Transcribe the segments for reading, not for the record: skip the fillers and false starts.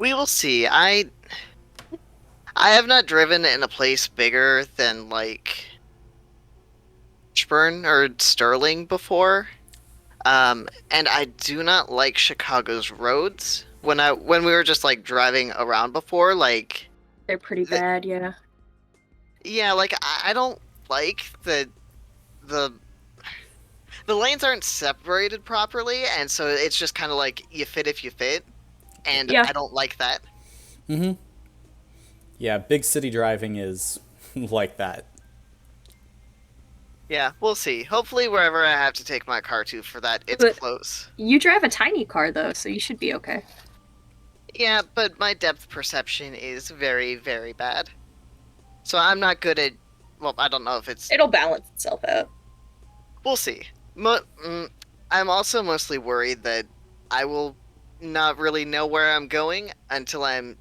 We will see. I have not driven in a place bigger than like Ashburn or Sterling before. And I do not like Chicago's roads. When we were just like driving around before, like They're pretty the, bad, yeah. yeah, like I don't like the the lanes aren't separated properly, and so it's just kind of like you fit if you fit, and Yeah. I don't like that. Mm-hmm. Yeah, big city driving is like that. Yeah, we'll see. Hopefully, wherever I have to take my car to for that, it's But close. you drive a tiny car, though, so you should be okay. Yeah, but my depth perception is very, very bad. So I'm not good at. Well, I don't know if it's. It'll balance itself out. We'll see. I'm also mostly worried that I will not really know where I'm going until I'm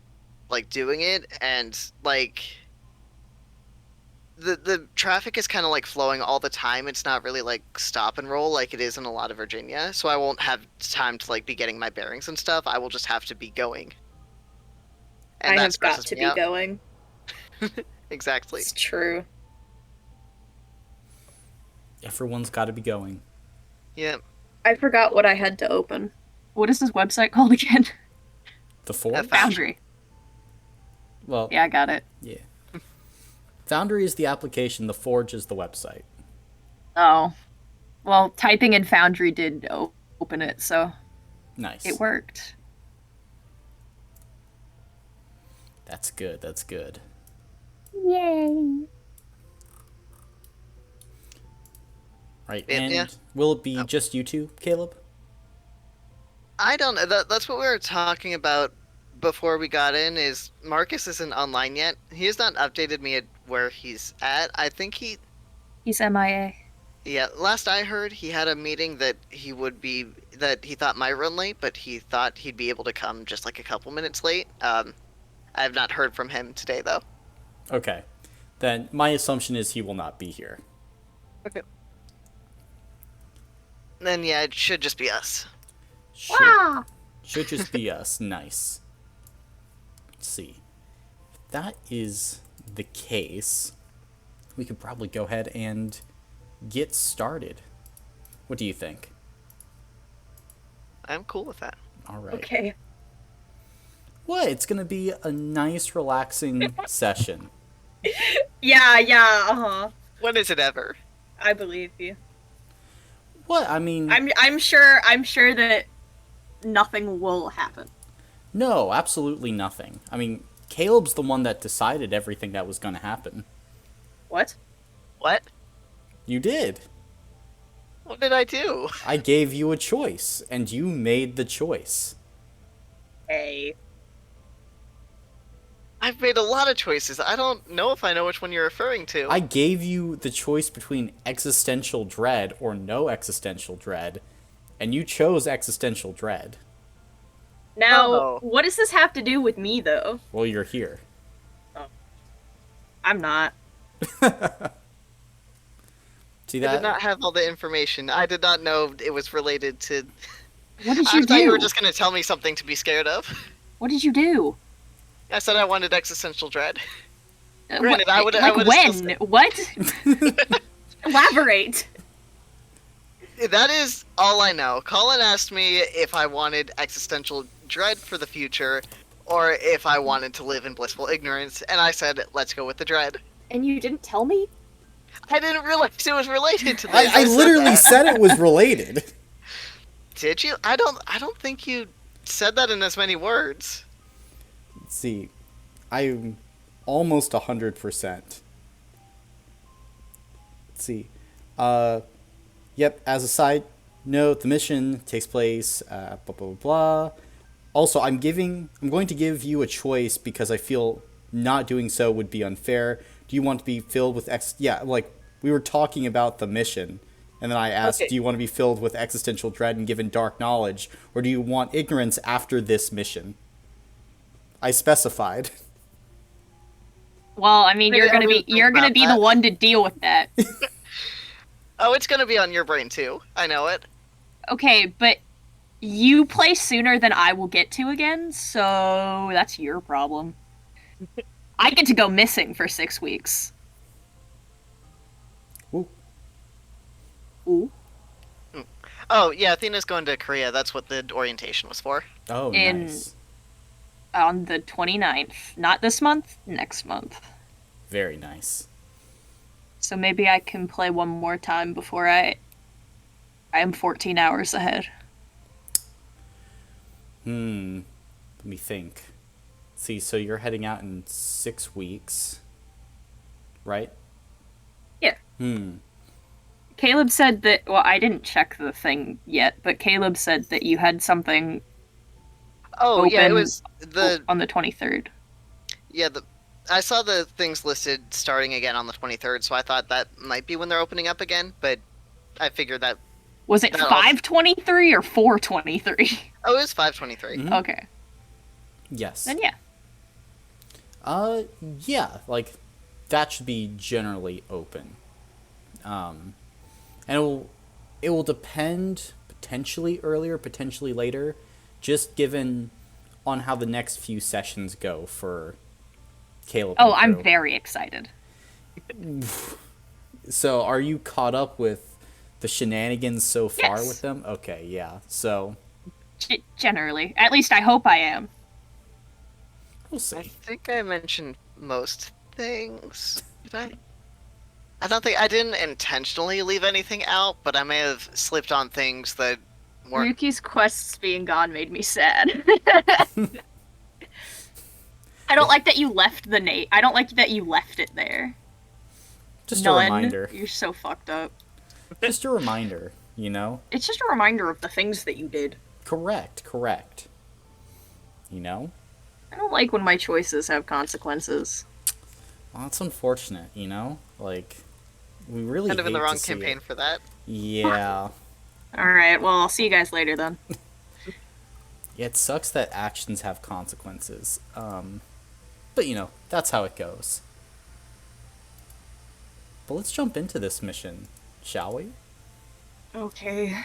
like doing it, and like the traffic is kind of like flowing all the time. It's not really like stop and roll like it is in a lot of Virginia. So I won't have time to like be getting my bearings and stuff. I will just have to be going. And I that have got stresses to me be out. going. Exactly. It's true. Everyone's got to be going. Yeah. I forgot what I had to open. What is this website called again? The Forge? Foundry. Well, Yeah, I got it. yeah. Foundry is the application, the Forge is the website. Oh. Well, typing in Foundry did open it, so Nice. it worked. That's good, that's good. Yay. Right, Yeah, and yeah. will it be just you two, Caleb? I don't know. That's what we were talking about before we got in. Is Marcus isn't online yet. He has not updated me at where he's at. I think He's MIA. yeah. Last I heard, he had a meeting that he thought might run late, but he thought he'd be able to come just like a couple minutes late. I have not heard from him today though. Okay. Then my assumption is he will not be here. Okay. Then yeah, it should just be us. Should just be us. Nice. Let's see. If that is the case, we could probably go ahead and get started. What do you think? I'm cool with that. All right. Okay. What? It's going to be a nice, relaxing session. Yeah, uh-huh. When is it ever? I believe you. What? I mean, I'm sure that nothing will happen. no, absolutely nothing. I mean, Caleb's the one that decided everything that was going to happen. What? What? You did. What did I do? I gave you a choice, and you made the choice. Hey. I've made a lot of choices. I don't know if I know which one you're referring to. I gave you the choice between existential dread or no existential dread, and you chose existential dread. Now, Oh. what does this have to do with me, though? Well, you're here. I'm not. See I did that? not have all the information. I did not know it was related to. What did I you thought you do? were just going to tell me something to be scared of. What did you do? I said I wanted existential dread. Granted, I would. Like when? What? Elaborate. That is all I know. Colin asked me if I wanted existential dread for the future, or if I wanted to live in blissful ignorance, and I said, let's go with the dread. And you didn't tell me? I didn't realize it was related to this. I literally said it was related. Did you? I don't think you said that in as many words. Let's see. I'm almost 100%. Let's see. Yep, as a side note, the mission takes place, blah, blah, blah, blah. Also, I'm going to give you a choice because I feel not doing so would be unfair. Do you want to be filled with like, we were talking about the mission, and then I asked, Okay. do you want to be filled with existential dread and given dark knowledge, or do you want ignorance after this mission? I specified. Well, I mean, Maybe you're I gonna didn't be think you're gonna about be that. the one to deal with that. Oh, it's gonna be on your brain too. I know it. Okay, but You play sooner than I will get to again, so that's your problem. I get to go missing for 6 weeks. Ooh. Ooh. Oh, yeah, Athena's going to Korea. That's what the orientation was for. Oh, In nice. on the 29th. Not this month, next month. Very nice. So maybe I can play one more time before I am 14 hours ahead. Let me think. See, so you're heading out in 6 weeks, right? Yeah. Hmm. Caleb said that, well, I didn't check the thing yet, but Caleb said that you had something Oh, yeah, it open was the on the 23rd. yeah, I saw the things listed starting again on the 23rd, so I thought that might be when they're opening up again, but I figured that Was it that also 523 or 423? Oh, it was 523. Mhm. Okay. Yes. Then yeah. Yeah, like that should be generally open. And it will depend potentially earlier, potentially later, just given on how the next few sessions go for Caleb Oh, and I'm crew. very excited. So, are you caught up with the shenanigans so far Yes. with them? Okay, yeah. So, Generally. At least I hope I am. we'll I see. think I mentioned most things. Did I? I don't think I didn't intentionally leave anything out, but I may have slipped on things that weren't. Ryuki's quests being gone made me sad. I don't like that you left the Nate. I don't like that you left it there. Just a None. reminder. You're so fucked up. Just a reminder, you know? It's just a reminder of the things that you did. Correct. You know? I don't like when my choices have consequences. Well, that's unfortunate, you know? Like, we really Kind of in the hate wrong to see campaign it. for that. Yeah. Alright, well, I'll see you guys later then. Yeah, it sucks that actions have consequences. But, you know, that's how it goes. But let's jump into this mission, shall we? Okay.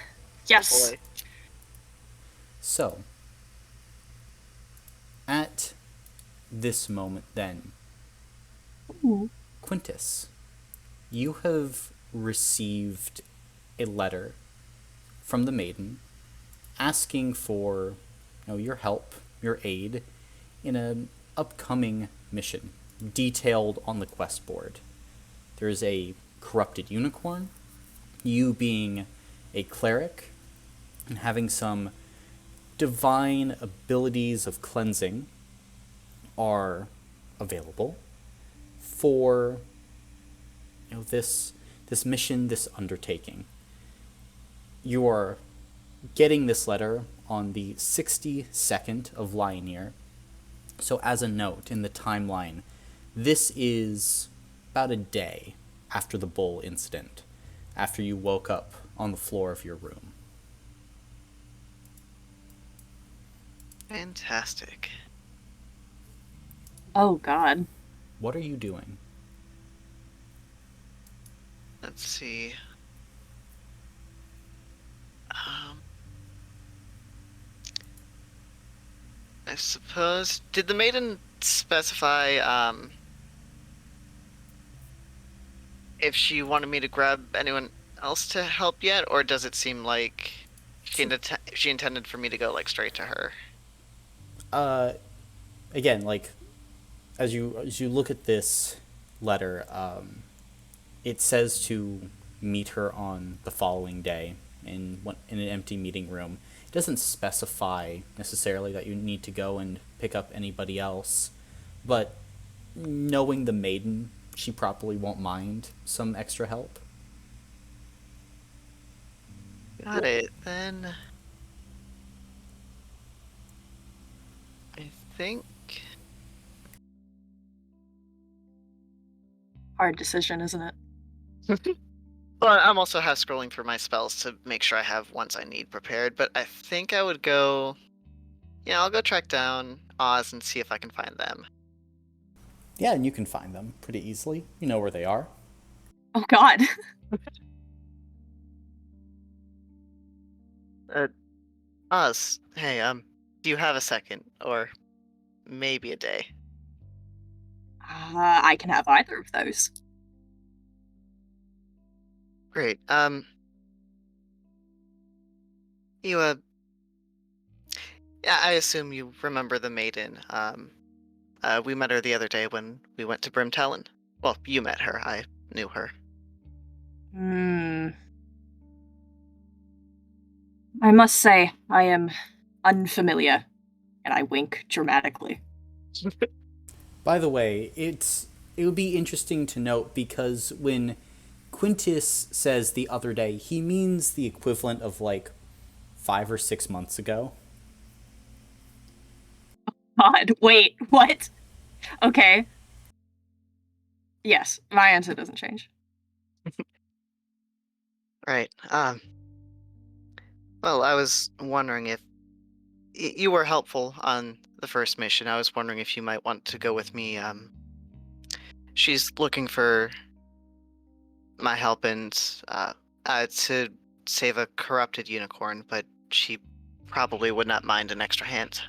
Yes. Boy. So, at this moment, then, Ooh. Quintus, you have received a letter from the maiden asking for, your help, your aid in an upcoming mission detailed on the quest board. There's a corrupted unicorn, you being a cleric and having some divine abilities of cleansing are available for this mission, this undertaking. You are getting this letter on the 62nd of Lioneer. So as a note in the timeline, this is about a day after the bull incident, after you woke up on the floor of your room. Fantastic. Oh, God. What are you doing? Let's see. I suppose. Did the maiden specify if she wanted me to grab anyone else to help yet, or does it seem like she intended for me to go like straight to her? Again, like as you look at this letter, it says to meet her on the following day in an empty meeting room. It doesn't specify necessarily that you need to go and pick up anybody else, but knowing the maiden, she probably won't mind some extra help. Got it. Then I think. Hard decision, isn't it? Well, I'm also half scrolling through my spells to make sure I have ones I need prepared, but I think I would go. Yeah, I'll go track down Oz and see if I can find them. Yeah, and you can find them pretty easily. You know where they are. Oh, God. Oz, hey, do you have a second? Or maybe a day? I can have either of those. Great. You, yeah, I assume you remember the maiden. We met her the other day when we went to Brimtalon. Well, you met her. I knew her. Hmm. I must say, I am unfamiliar, and I wink dramatically. By the way, it would be interesting to note because when Quintus says the other day, he means the equivalent of like 5 or 6 months ago. God, wait, what? Okay. Yes, my answer doesn't change. Right. Well, I was wondering if you were helpful on the first mission. I was wondering if you might want to go with me. She's looking for my help to save a corrupted unicorn, but she probably would not mind an extra hand.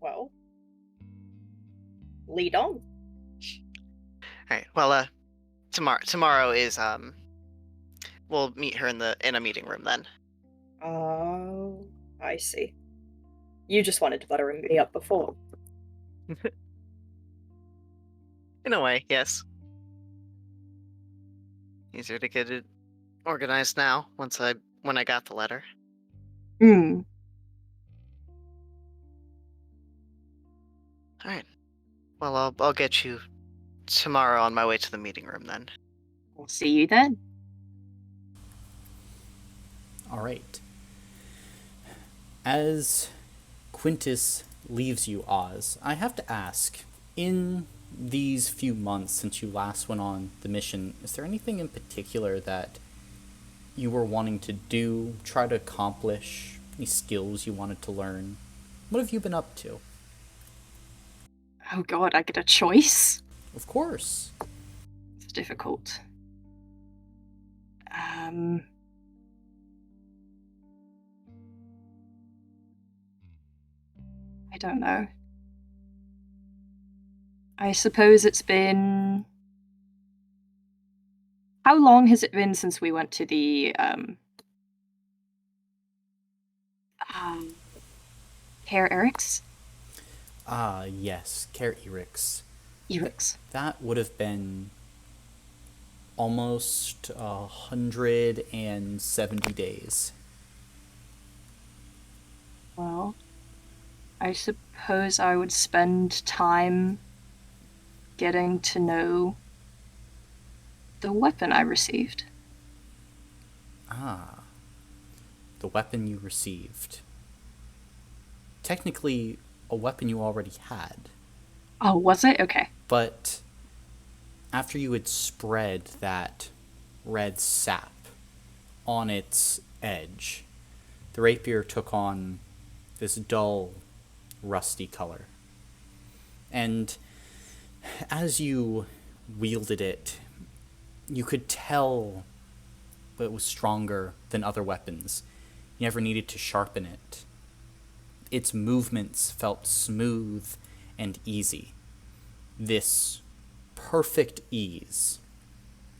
Well, lead on. All right. Well, tomorrow is we'll meet her in a meeting room then. Oh, I see. You just wanted to butter me up before. In a way, yes. Easier to get it organized now when I got the letter. Hmm. All right. Well, I'll get you tomorrow on my way to the meeting room then. I'll see you then. All right. As Quintus leaves you, Oz, I have to ask, in these few months since you last went on the mission, is there anything in particular that you were wanting to do, try to accomplish, any skills you wanted to learn? What have you been up to? Oh god, I get a choice? Of course. It's difficult. I don't know. I suppose it's been... How long has it been since we went to the, Herr Eric's? Yes, Care Eric's. Eric's. That would have been almost 170 days. Well, I suppose I would spend time getting to know the weapon I received. Ah, the weapon you received. Technically, a weapon you already had, Oh, was it? Okay. but after you had spread that red sap on its edge, the rapier took on this dull, rusty color. And as you wielded it, you could tell it was stronger than other weapons. You never needed to sharpen it. Its movements felt smooth and easy. This perfect ease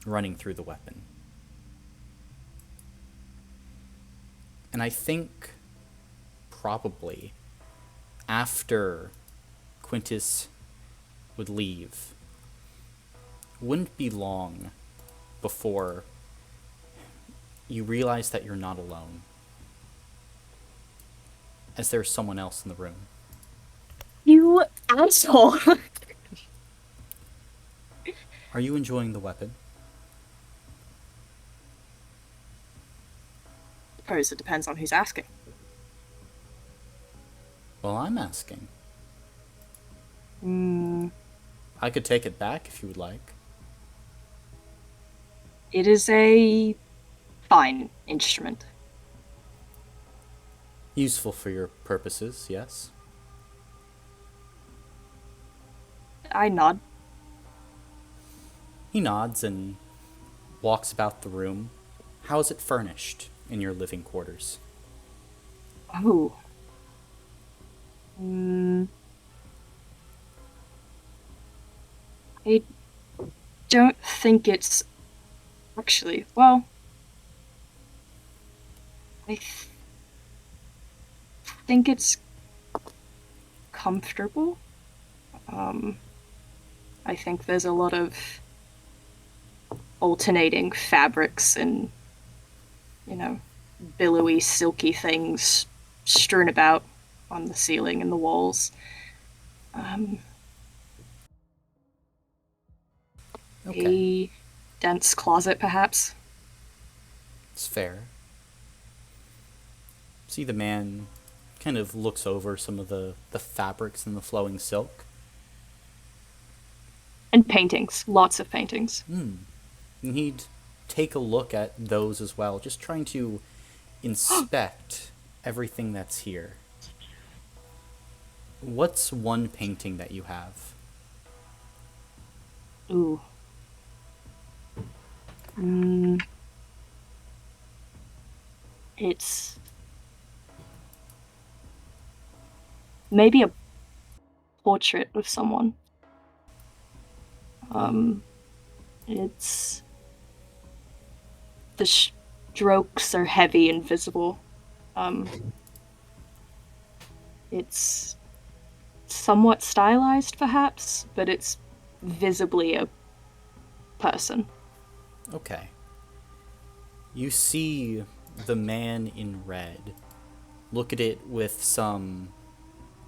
running through the weapon. And I think probably after Quintus would leave, wouldn't be long before you realize that you're not alone, as there's someone else in the room. You asshole! Are you enjoying the weapon? Suppose it depends on who's asking. Well, I'm asking. Hmm. I could take it back if you would like. It is a fine instrument. Useful for your purposes, yes? I nod. He nods and walks about the room, How is it furnished in your living quarters? Oh. Mm, I don't think it's actually. Well, I think it's comfortable. Um, I think there's a lot of alternating fabrics and, you know, billowy, silky things strewn about on the ceiling and the walls. Um, Okay, a dense closet, perhaps. it's fair. See, the man kind of looks over some of the fabrics and the flowing silk. And paintings, lots of paintings. And he'd take a look at those as well, just trying to inspect everything that's here. What's one painting that you have? Ooh. Mm, it's maybe a portrait of someone. It's the strokes are heavy and visible. It's somewhat stylized, perhaps, but it's visibly a person. Okay. You see the man in red. Look at it with some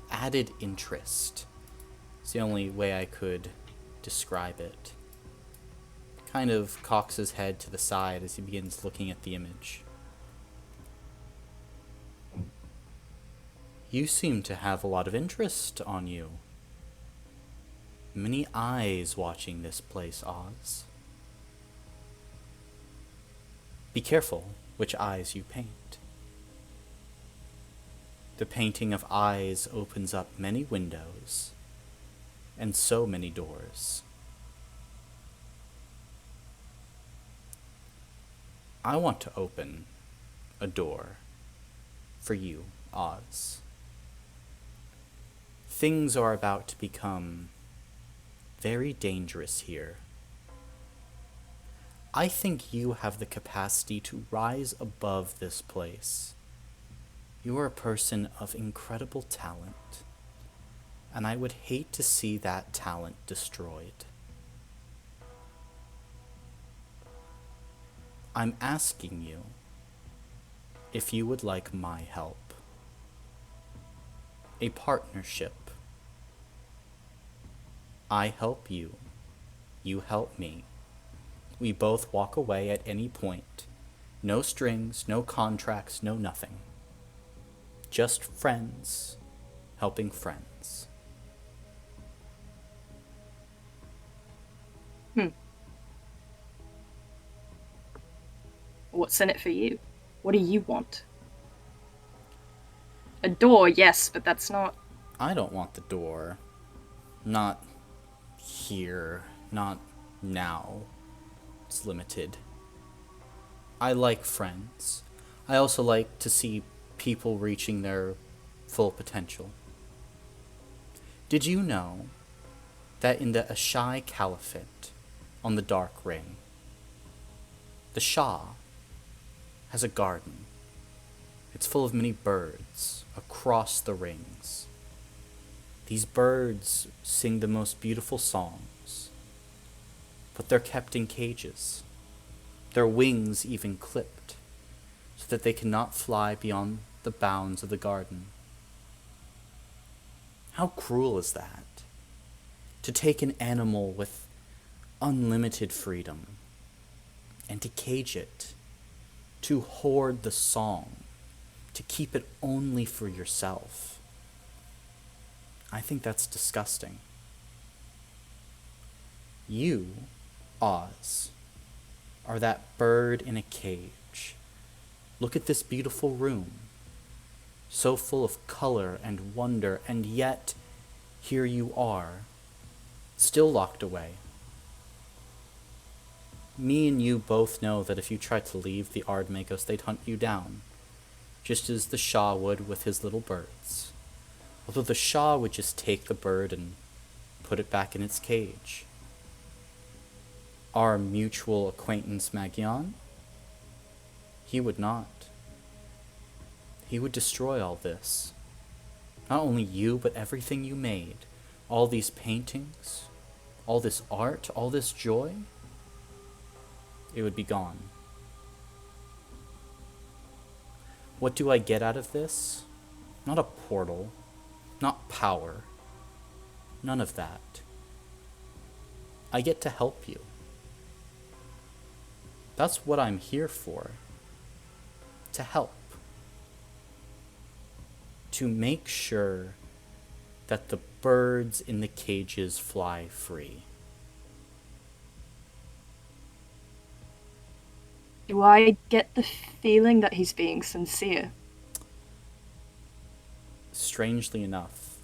added interest. It's the only way I could describe it. Kind of cocks his head to the side as he begins looking at the image. You seem to have a lot of interest on you. Many eyes watching this place, Oz. Be careful which eyes you paint. The painting of eyes opens up many windows, and so many doors. I want to open a door for you, Oz. Things are about to become very dangerous here. I think you have the capacity to rise above this place. You are a person of incredible talent, and I would hate to see that talent destroyed. I'm asking you if you would like my help. A partnership. I help you. You help me. We both walk away at any point. No strings, no contracts, no nothing. Just friends helping friends. What's in it for you? What do you want? A door, yes, but that's not. I don't want the door. Not here. Not now. It's limited. I like friends. I also like to see people reaching their full potential. Did you know that in the Ashai Caliphate on the Dark Ring, the Shah has a garden. It's full of many birds across the rings. These birds sing the most beautiful songs, but they're kept in cages, their wings even clipped, so that they cannot fly beyond the bounds of the garden. How cruel is that? To take an animal with unlimited freedom and to cage it, to hoard the song, to keep it only for yourself. I think that's disgusting. You, Oz, are that bird in a cage. Look at this beautiful room, so full of color and wonder, and yet here you are, still locked away. Me and you both know that if you tried to leave the Ardmagos, they'd hunt you down, just as the Shah would with his little birds. Although the Shah would just take the bird and put it back in its cage. Our mutual acquaintance Magion, he would not. He would destroy all this. Not only you, but everything you made. All these paintings, all this art, all this joy, it would be gone. What do I get out of this? Not a portal, not power, none of that. I get to help you. That's what I'm here for. To help. To make sure that the birds in the cages fly free. Do I get the feeling that he's being sincere? Strangely enough,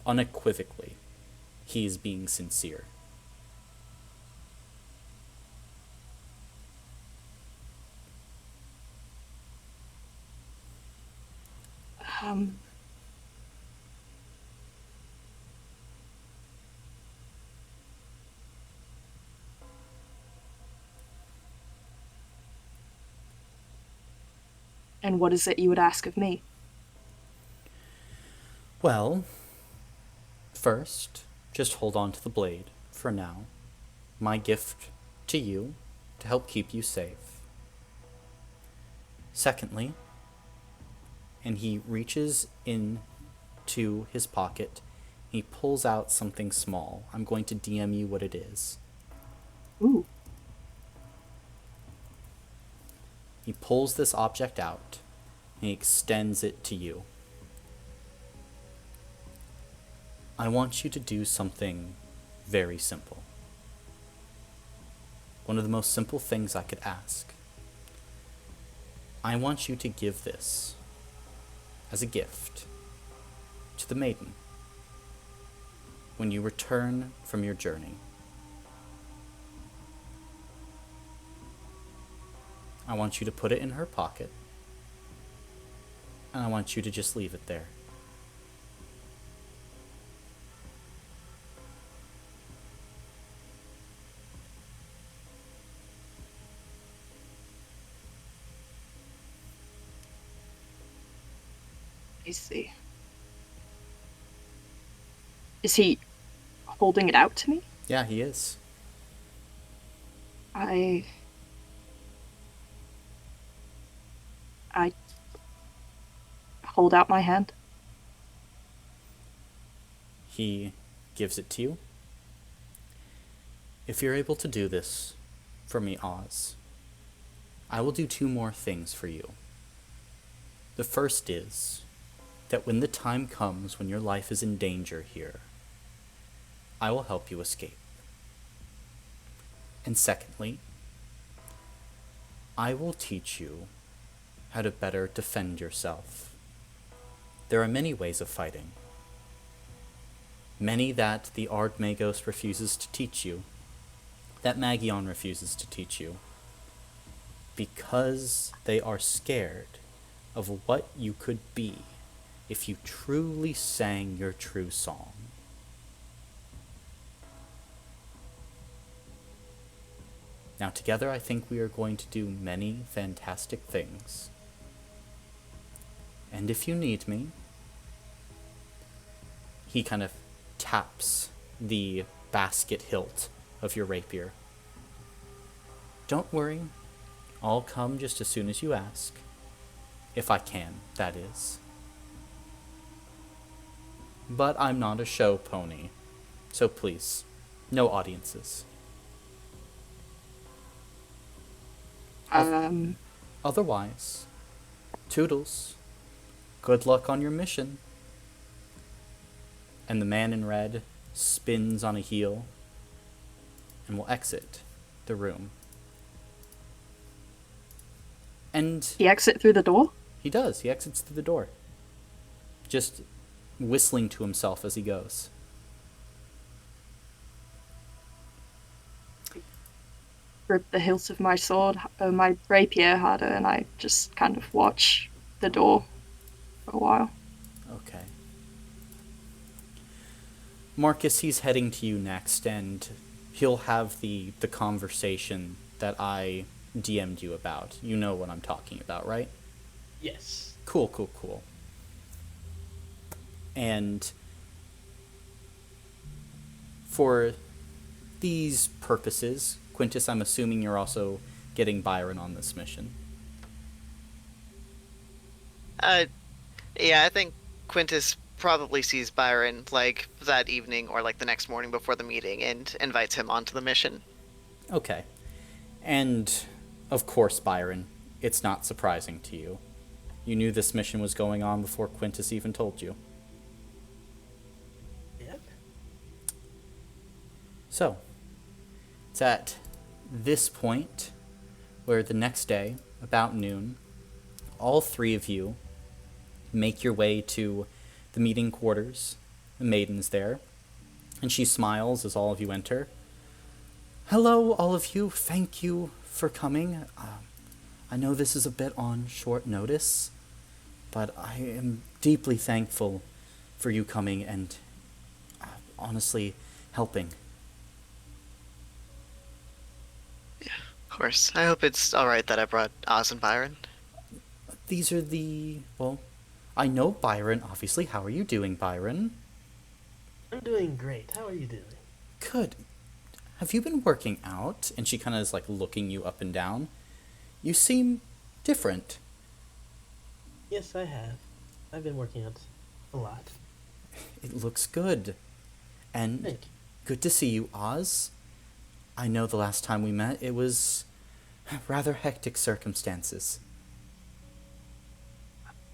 unequivocally, he is being sincere. And what is it you would ask of me? Well, first, just hold on to the blade for now. My gift to you to help keep you safe. Secondly, and he reaches into his pocket, he pulls out something small. I'm going to DM you what it is. Ooh. He pulls this object out, and he extends it to you. I want you to do something very simple. One of the most simple things I could ask. I want you to give this as a gift to the maiden when you return from your journey. I want you to put it in her pocket, and I want you to just leave it there. I see. Is he holding it out to me? Yeah, he is. I hold out my hand. He gives it to you. If you're able to do this for me, Oz, I will do 2 more things for you. The first is that when the time comes when your life is in danger here, I will help you escape. And secondly, I will teach you how to better defend yourself. There are many ways of fighting. Many that the Ardmagos refuses to teach you, that Magion refuses to teach you, because they are scared of what you could be if you truly sang your true song. Now together I think we are going to do many fantastic things. And if you need me, he kind of taps the basket hilt of your rapier. Don't worry, I'll come just as soon as you ask. If I can, that is. But I'm not a show pony, so please, no audiences. Otherwise, toodles, good luck on your mission. And the man in red spins on a heel and will exit the room. And He exit through the door? he does. He exits through the door, just whistling to himself as he goes. grip the hilt of my sword, my rapier harder, and I just kind of watch the door for a while. Okay. Marcus, he's heading to you next, and he'll have the conversation that I DM'd you about. You know what I'm talking about, right? Yes. Cool. And for these purposes, Quintus, I'm assuming you're also getting Byron on this mission. Yeah, I think Quintus probably sees Byron like that evening or like the next morning before the meeting and invites him onto the mission. Okay. And, of course, Byron, it's not surprising to you. You knew this mission was going on before Quintus even told you. Yep. So, it's at this point where the next day, about noon, all three of you make your way to the meeting quarters. The maiden's there, and she smiles as all of you enter. Hello, all of you. Thank you for coming. I know this is a bit on short notice, but I am deeply thankful for you coming and honestly helping. Of course. I hope it's alright that I brought Oz and Byron. These are I know Byron, obviously. How are you doing, Byron? I'm doing great. How are you doing? Good. Have you been working out? And she kind of is like looking you up and down. You seem different. Yes, I have. I've been working out a lot. It looks good. And Thank you. good to see you, Oz. I know the last time we met, it was rather hectic circumstances.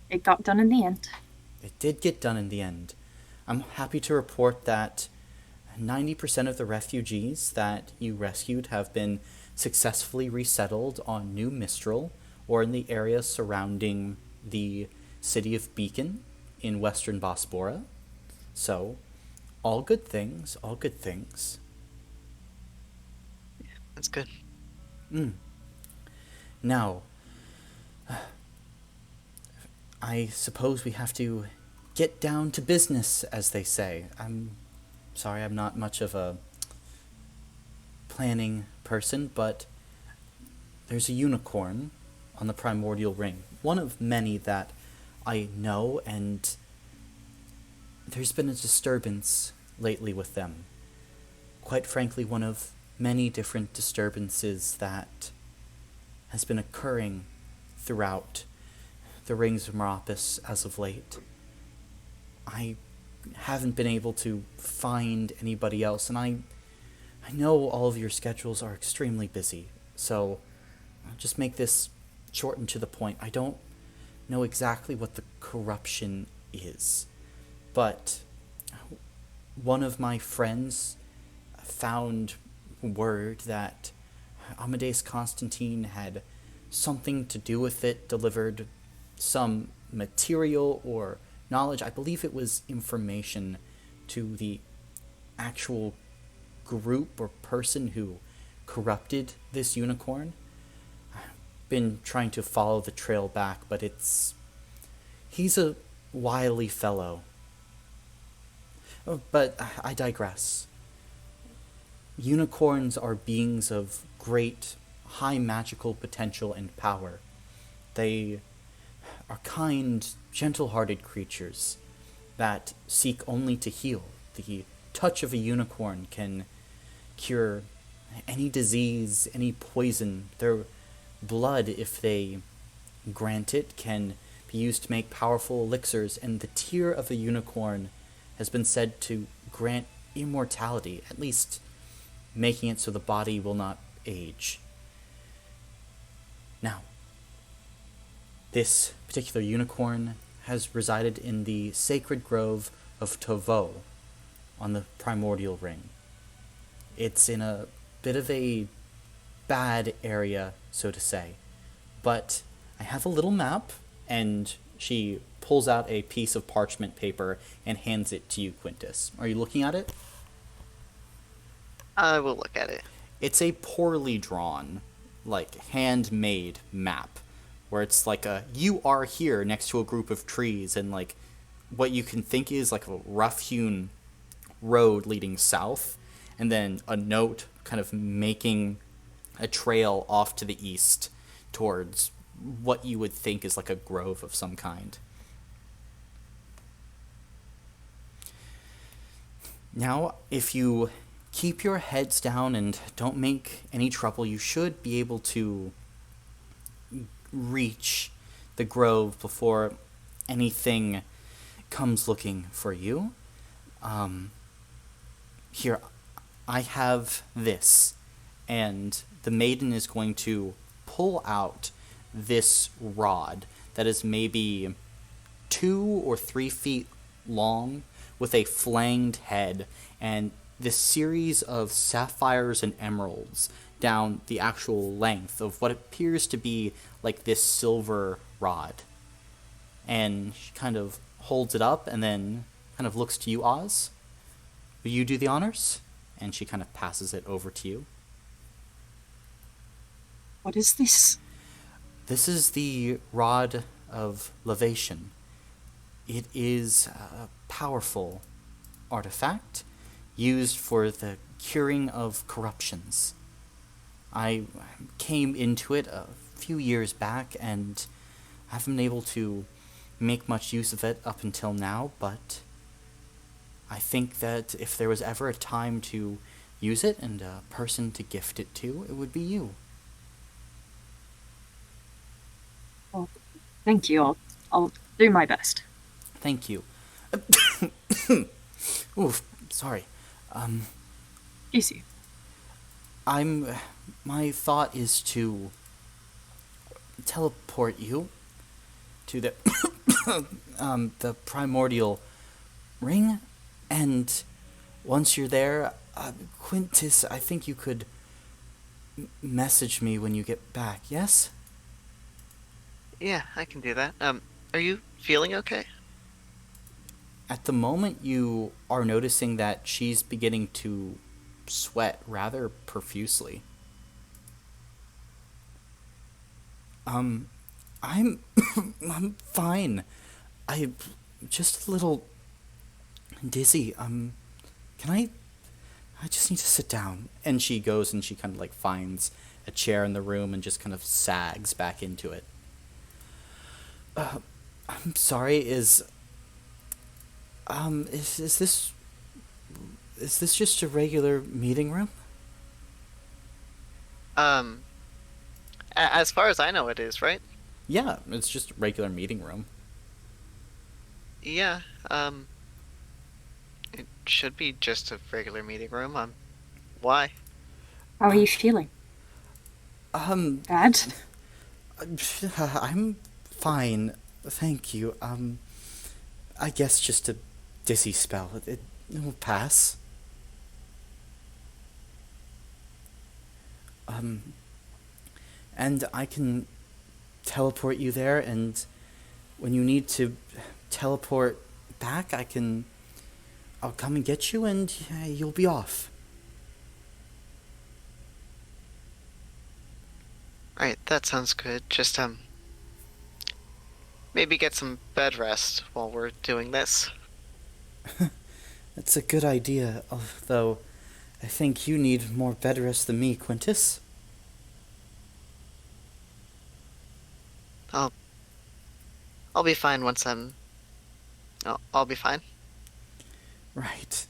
It got done in the end. It did get done in the end. I'm happy to report that 90% of the refugees that you rescued have been successfully resettled on New Mistral or in the area surrounding the city of Beacon in western Bosporus. So, all good things, all good things. That's good. Now, I suppose we have to get down to business, as they say. I'm sorry, I'm not much of a planning person, but there's a unicorn on the primordial ring. One of many that I know, and there's been a disturbance lately with them. Quite frankly, one of many different disturbances that has been occurring throughout the rings of Meropis as of late. I haven't been able to find anybody else, and I know all of your schedules are extremely busy, so I'll just make this short and to the point. I don't know exactly what the corruption is, but one of my friends found word that Amadeus Constantine had something to do with it, delivered some material or knowledge, I believe it was information, to the actual group or person who corrupted this unicorn. I've been trying to follow the trail back, but he's a wily fellow. But I digress. Unicorns are beings of great, high magical potential and power. They are kind, gentle-hearted creatures that seek only to heal. The touch of a unicorn can cure any disease, any poison. Their blood, if they grant it, can be used to make powerful elixirs, and the tear of a unicorn has been said to grant immortality, at least making it so the body will not age. Now, this particular unicorn has resided in the sacred grove of Tovo on the primordial ring. It's in a bit of a bad area, so to say, but I have a little map, and she pulls out a piece of parchment paper and hands it to you, Quintus. Are you looking at it? I will look at it. it's a poorly drawn, like handmade map, where it's like you are here next to a group of trees, and like what you can think is like a rough hewn road leading south, and then a note kind of making a trail off to the east towards what you would think is like a grove of some kind. Now, if you keep your heads down and don't make any trouble, you should be able to reach the grove before anything comes looking for you. Here, I have this, and the maiden is going to pull out this rod that is maybe 2 or 3 feet long with a flanged head and this series of sapphires and emeralds down the actual length of what appears to be like this silver rod. And she kind of holds it up and then kind of looks to you, Oz. Will you do the honors? And she kind of passes it over to you. What is this? This is the Rod of Levation. It is a powerful artifact used for the curing of corruptions. I came into it a few years back and haven't been able to make much use of it up until now, but I think that if there was ever a time to use it and a person to gift it to, it would be you. Well, thank you. I'll do my best. Thank you. Oof, sorry. Easy. My thought is to teleport you to the the primordial ring, and once you're there, Quintus, I think you could message me when you get back. Yes? Yeah, I can do that. Are you feeling okay? At the moment, you are noticing that she's beginning to sweat rather profusely. I'm I'm fine. I just a little dizzy. Can I just need to sit down. And she goes and she kind of like finds a chair in the room and just kind of sags back into it. I'm sorry, is this just a regular meeting room? As far as I know, it is, right? Yeah, it's just a regular meeting room. Yeah, it should be just a regular meeting room. Why? How are you feeling? Bad? I'm fine, thank you. I guess just a dizzy spell. It will pass. And I can teleport you there, and when you need to teleport back, I'll come and get you, and you'll be off. Right, that sounds good. Just, maybe get some bed rest while we're doing this. That's a good idea, although I think you need more bed rest than me, Quintus. I'll be fine once I'll be fine. Right.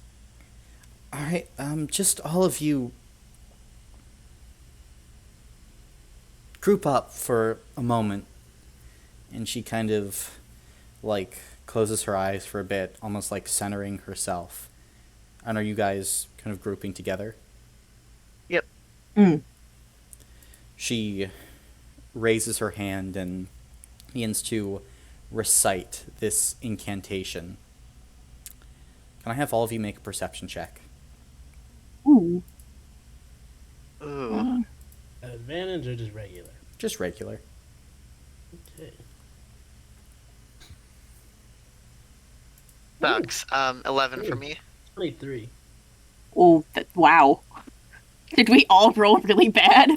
Alright, just all of you group up for a moment. And she kind of, like, closes her eyes for a bit, almost like centering herself. And are you guys kind of grouping together? Yep. She raises her hand and begins to recite this incantation. Can I have all of you make a perception check? Ooh. Ooh. Advantage or just regular? Just regular. Okay. Sucks. 11 for me. 23. Oh, wow. Did we all roll really bad?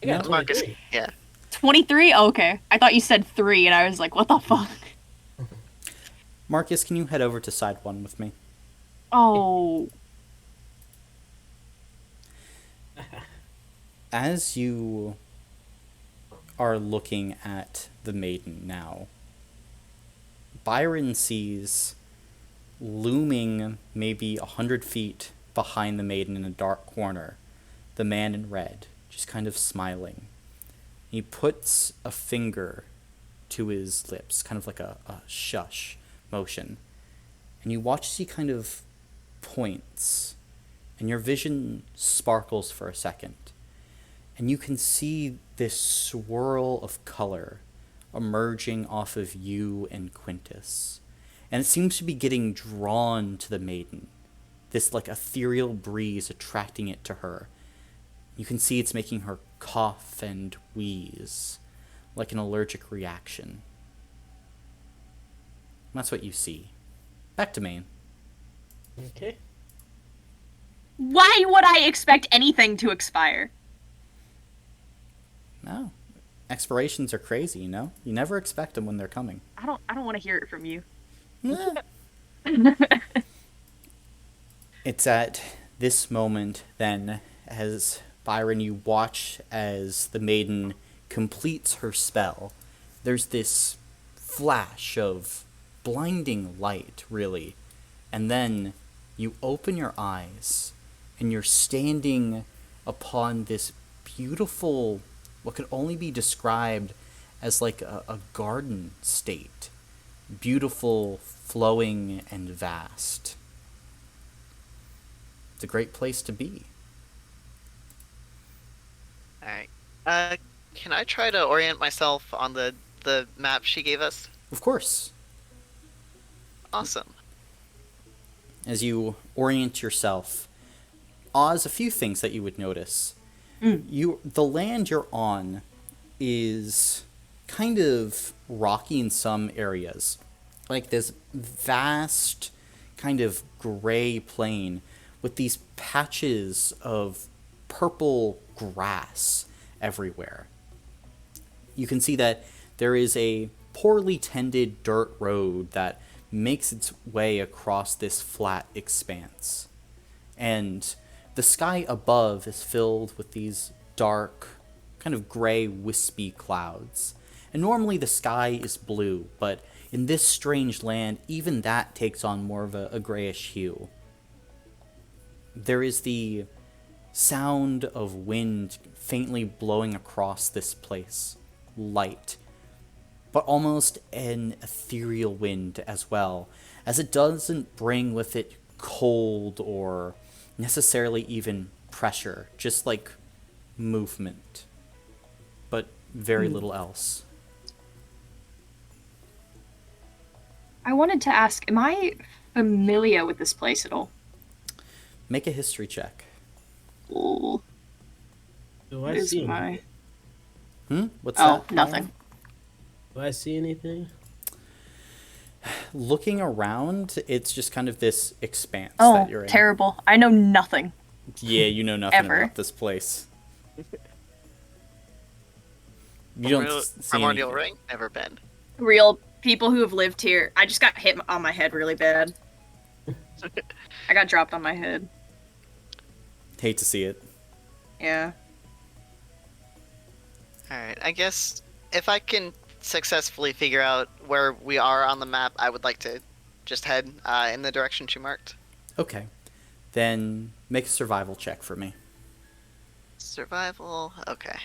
I got No. Marcus, 23. yeah. 23? Oh, okay. I thought you said 3, and I was like, what the fuck? Marcus, can you head over to side 1 with me? Oh. As you are looking at the maiden now, Byron sees looming maybe 100 feet behind the maiden in a dark corner, the man in red, just kind of smiling. He puts a finger to his lips, kind of like a shush motion. And you watch as he kind of points, and your vision sparkles for a second. And you can see this swirl of color emerging off of you and Quintus. And it seems to be getting drawn to the maiden. This like ethereal breeze attracting it to her. You can see it's making her cough and wheeze, like an allergic reaction. And that's what you see. Back to Maine. Okay. Why would I expect anything to expire? No. Expirations are crazy, you know? You never expect them when they're coming. I don't want to hear it from you. It's at this moment, then, as Byron, you watch as the maiden completes her spell. There's this flash of blinding light, really. And then you open your eyes, and you're standing upon this beautiful, what could only be described as like a garden state. Beautiful, flowing, and vast. It's a great place to be. Alright. Can I try to orient myself on the map she gave us? Of course. Awesome. As you orient yourself, Oz, a few things that you would notice. The land you're on is kind of rocky in some areas. Like this vast kind of gray plain with these patches of purple grass everywhere. You can see that there is a poorly tended dirt road that makes its way across this flat expanse. And the sky above is filled with these dark, kind of gray, wispy clouds. And normally the sky is blue, but in this strange land, even that takes on more of a grayish hue. There is the sound of wind faintly blowing across this place, light, but almost an ethereal wind as well, as it doesn't bring with it cold or necessarily even pressure, just like movement, but very little else. I wanted to ask, am I familiar with this place at all? Make a history check. Ooh, Do I is see my... What's Oh, that? nothing. Do I see anything? Looking around, it's just kind of this expanse Oh, that you're in. terrible. I know nothing. Yeah, you know nothing Ever. about this place. You don't see Primordial anything. ring? Never been. Real people who have lived here. I just got hit on my head really bad. I got dropped on my head. Hate to see it. Yeah. Alright, I guess if I can successfully figure out where we are on the map, I would like to just head in the direction she marked. Okay. Then make a survival check for me. Survival, okay.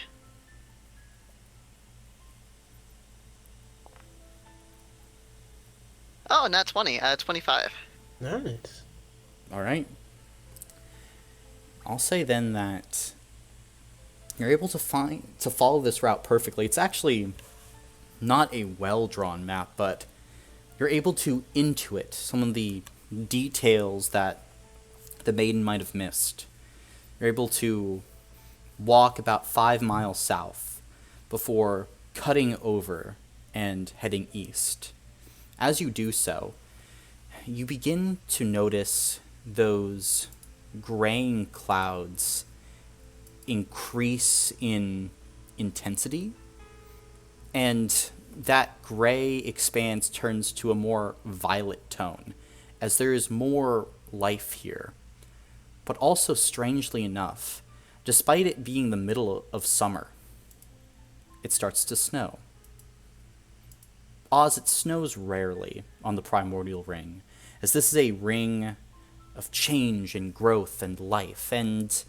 Oh, not 20, 25. Nice. All right. I'll say then that you're able to follow this route perfectly. It's actually not a well-drawn map, but you're able to intuit some of the details that the maiden might have missed. You're able to walk about 5 miles south before cutting over and heading east. As you do so, you begin to notice those graying clouds increase in intensity, and that gray expanse turns to a more violet tone, as there is more life here. But also, strangely enough, despite it being the middle of summer, it starts to snow. Oz, it snows rarely on the primordial ring, as this is a ring of change and growth and life, and,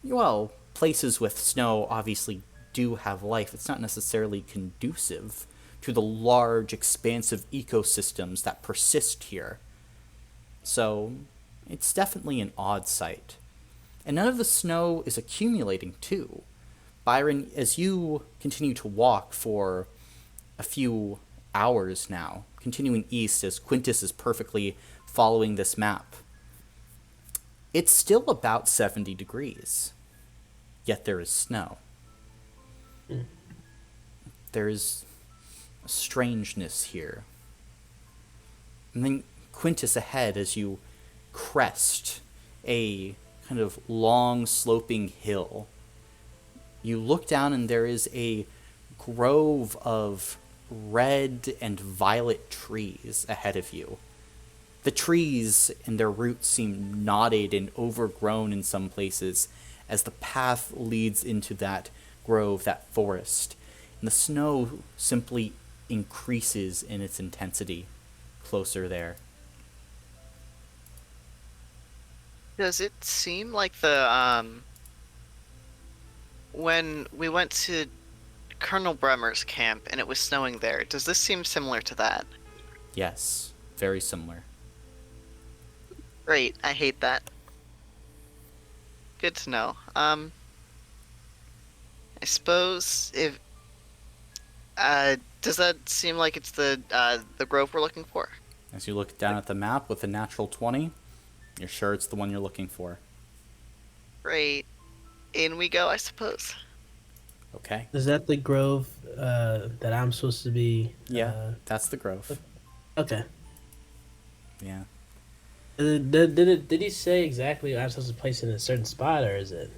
well, places with snow obviously do have life. It's not necessarily conducive to the large, expansive ecosystems that persist here. So, it's definitely an odd sight. And none of the snow is accumulating, too. Byron, as you continue to walk for a few hours now, continuing east as Quintus is perfectly following this map, it's still about 70 degrees, yet there is snow. There's a strangeness here. And then Quintus ahead as you crest a kind of long sloping hill. You look down and there is a grove of red and violet trees ahead of you. The trees and their roots seem knotted and overgrown in some places as the path leads into that grove, that forest. And the snow simply increases in its intensity closer there. Does it seem like the when we went to Colonel Bremer's camp and it was snowing there, does this seem similar to that? Yes, very similar. Great, I hate that. Good to know. I suppose if does that seem like it's the grove we're looking for? As you look down at the map with a natural 20, you're sure it's the one you're looking for. Great. In we go, I suppose. Okay. Is that the grove that I'm supposed to be? Yeah, that's the grove. Okay. Yeah. Did he say exactly I'm supposed to place it in a certain spot, or is it?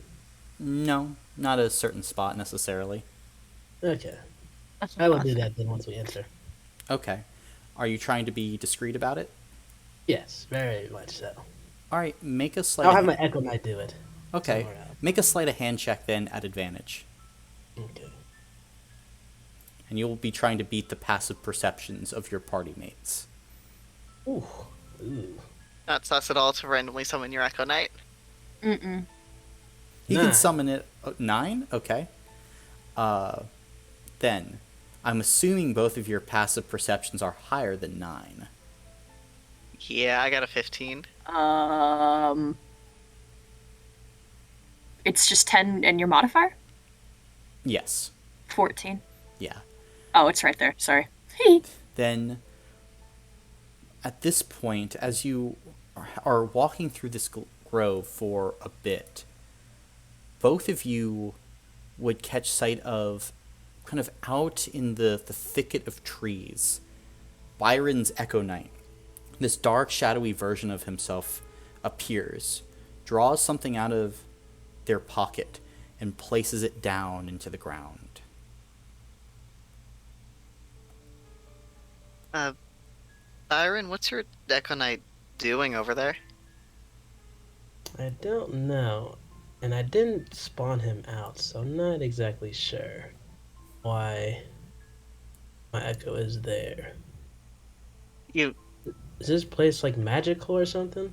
No, not a certain spot necessarily. Okay. I will do that then once we enter. Okay. Are you trying to be discreet about it? Yes, very much so. All right, make a sleight. I'll have my Echo Knight do it. Okay. somewhere else. Make a sleight of hand check then at advantage. Okay. And you'll be trying to beat the passive perceptions of your party mates. Ooh. Ooh. Not sus at all to randomly summon your Echo Knight. Mm-mm. He can 9. summon it. 9? Okay. Then, I'm assuming both of your passive perceptions are higher than 9. Yeah, I got a 15. It's just 10 and your modifier? Yes. 14. Yeah. Oh, it's right there. Sorry. Then, at this point, as you are walking through this grove for a bit, both of you would catch sight of, kind of out in the thicket of trees, Byron's Echo Knight. This dark, shadowy version of himself appears, draws something out of their pocket, and places it down into the ground. Byron, what's your Echo Knight doing over there? I don't know. And I didn't spawn him out, so I'm not exactly sure why my Echo is there. You Is this place like magical or something?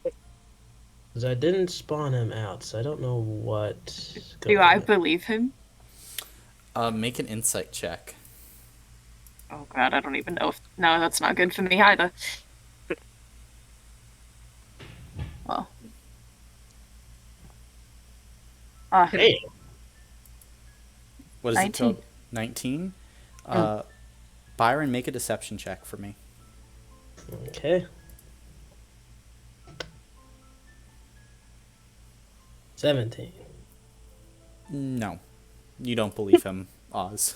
Because I didn't spawn him out, so I don't know what. Do I believe him? Make an insight check. Oh god, I don't even know if... No, that's not good for me either. Well. Hey, What is 19. it called? 19? Byron, make a deception check for me. okay. 17. No. You don't believe him, Oz.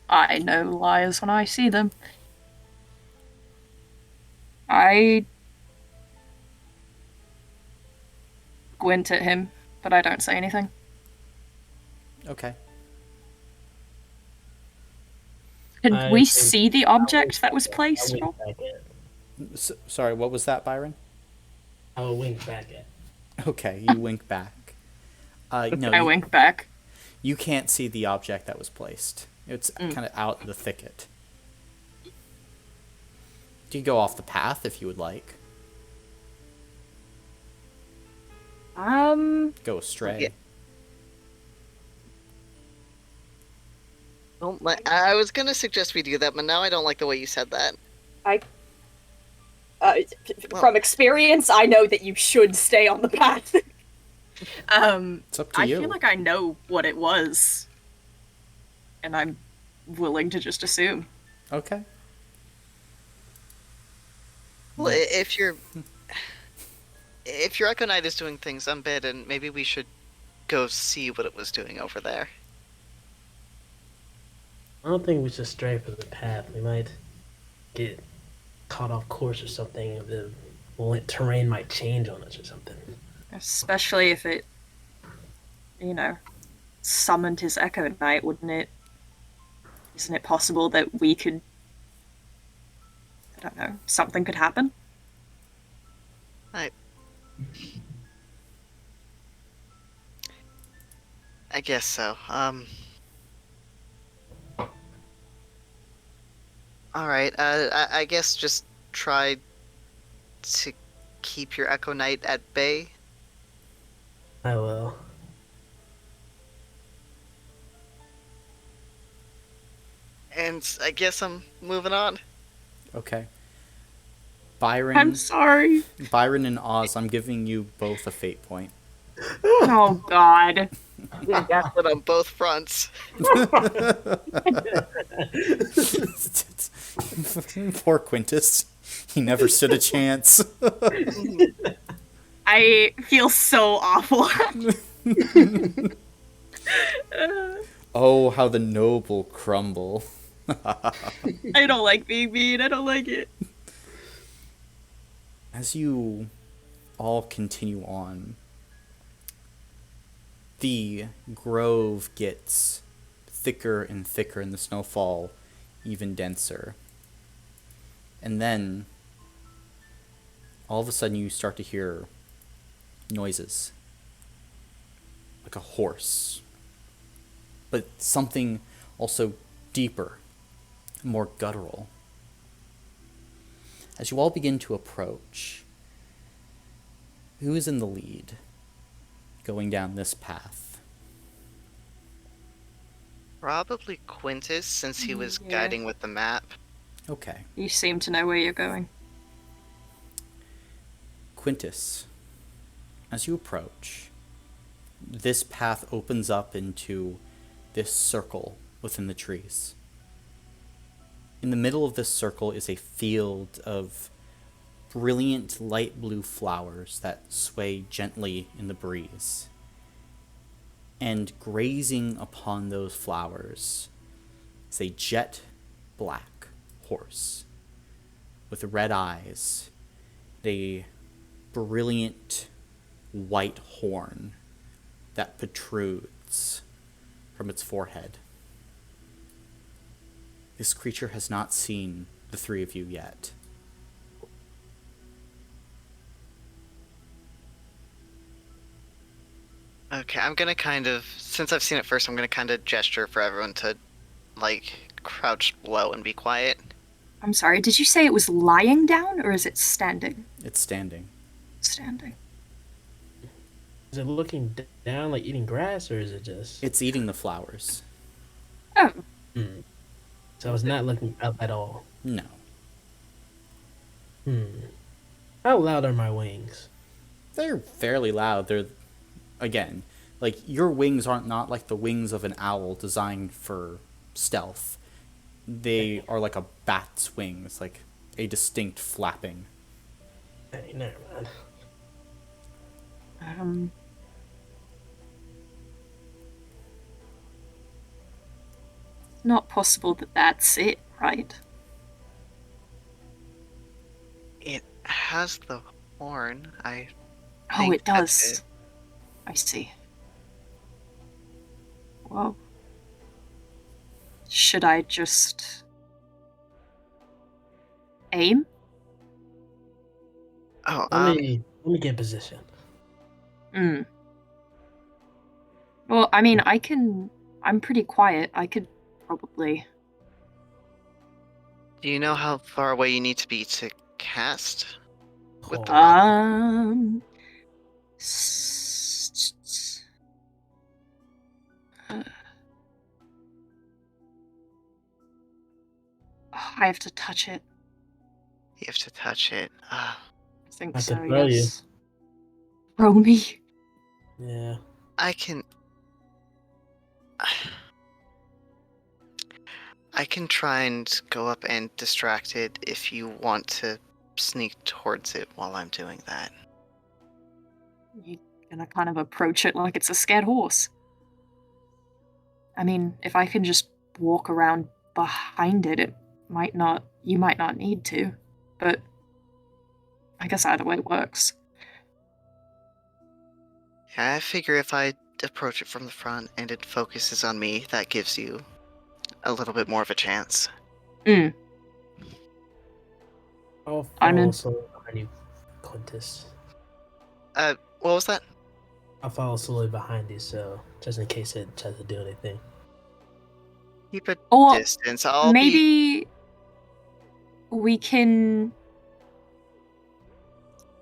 I know liars when I see them. I squint at him, but I don't say anything. Okay. Can I we think see the object that was placed? I wink back at. Sorry, what was that, Byron? I will wink back at. Okay, you wink back. No, I wink back. you can't see the object that was placed. It's kind of out in the thicket. You can go off the path if you would like. Go astray. Yeah. I was gonna suggest we do that, but now I don't like the way you said that. From experience, I know that you should stay on the path. It's up to I you. feel like I know what it was. And I'm willing to just assume. Okay. Well, if your Echo Knight is doing things unbidden, maybe we should go see what it was doing over there. I don't think we should stray from the path. We might get caught off course or something. The terrain might change on us or something. Especially if it, summoned his Echo Knight, wouldn't it? Isn't it possible that we could... I don't know, something could happen? I guess so. Alright, I guess just try to keep your Echo Knight at bay. I will. And I guess I'm moving on. Okay. Byron. I'm sorry. Byron and Oz, I'm giving you both a fate point. Oh, God. Got it on both fronts. Poor Quintus. He never stood a chance. I feel so awful. Oh, how the noble crumble. I don't like being mean. I don't like it. As you all continue on, the grove gets thicker and thicker and the snowfall even denser. And then, all of a sudden you start to hear noises. Like a horse. But something also deeper, more guttural. As you all begin to approach, who is in the lead going down this path? Probably Quintus, since he was Yeah. guiding with the map. Okay. You seem to know where you're going. Quintus, as you approach, this path opens up into this circle within the trees. In the middle of this circle is a field of brilliant light blue flowers that sway gently in the breeze. And grazing upon those flowers is a jet black horse with red eyes, a brilliant white horn that protrudes from its forehead. This creature has not seen the three of you yet. Okay, I'm gonna since I've seen it first, I'm gonna kind of gesture for everyone to, crouch low and be quiet. I'm sorry, did you say it was lying down or is it standing? It's standing. Standing. Is it looking down like eating grass, or is it just? It's eating the flowers. Oh, So it's not looking up at all. No. How loud are my wings? They're fairly loud. They're, again, your wings aren't not like the wings of an owl designed for stealth. They are like a bat's wings, like a distinct flapping. Hey, never mind. Not possible that that's it, right? It has the horn. I Oh, think it does. I see. Well, should I just aim? Oh, Let me get in position. Hmm. Well, I mean, I'm pretty quiet. I could probably. do you know how far away you need to be to cast? With the Oh, rod? Uh, I have to touch it. You have to touch it. I think I so, could throw you. yes. Throw me. Yeah. I can. I can try and go up and distract it if you want to sneak towards it while I'm doing that. You're gonna kind of approach it like it's a scared horse. I mean, if I can just walk around behind it, you might not need to. But I guess either way works. Yeah, I figure if I approach it from the front and it focuses on me, that gives you a little bit more of a chance. Mm. I'll I'm follow in. slowly behind you, Quintus. What was that? I'll follow slowly behind you, so just in case it tries to do anything. Keep a Or distance. I'll be. maybe we can.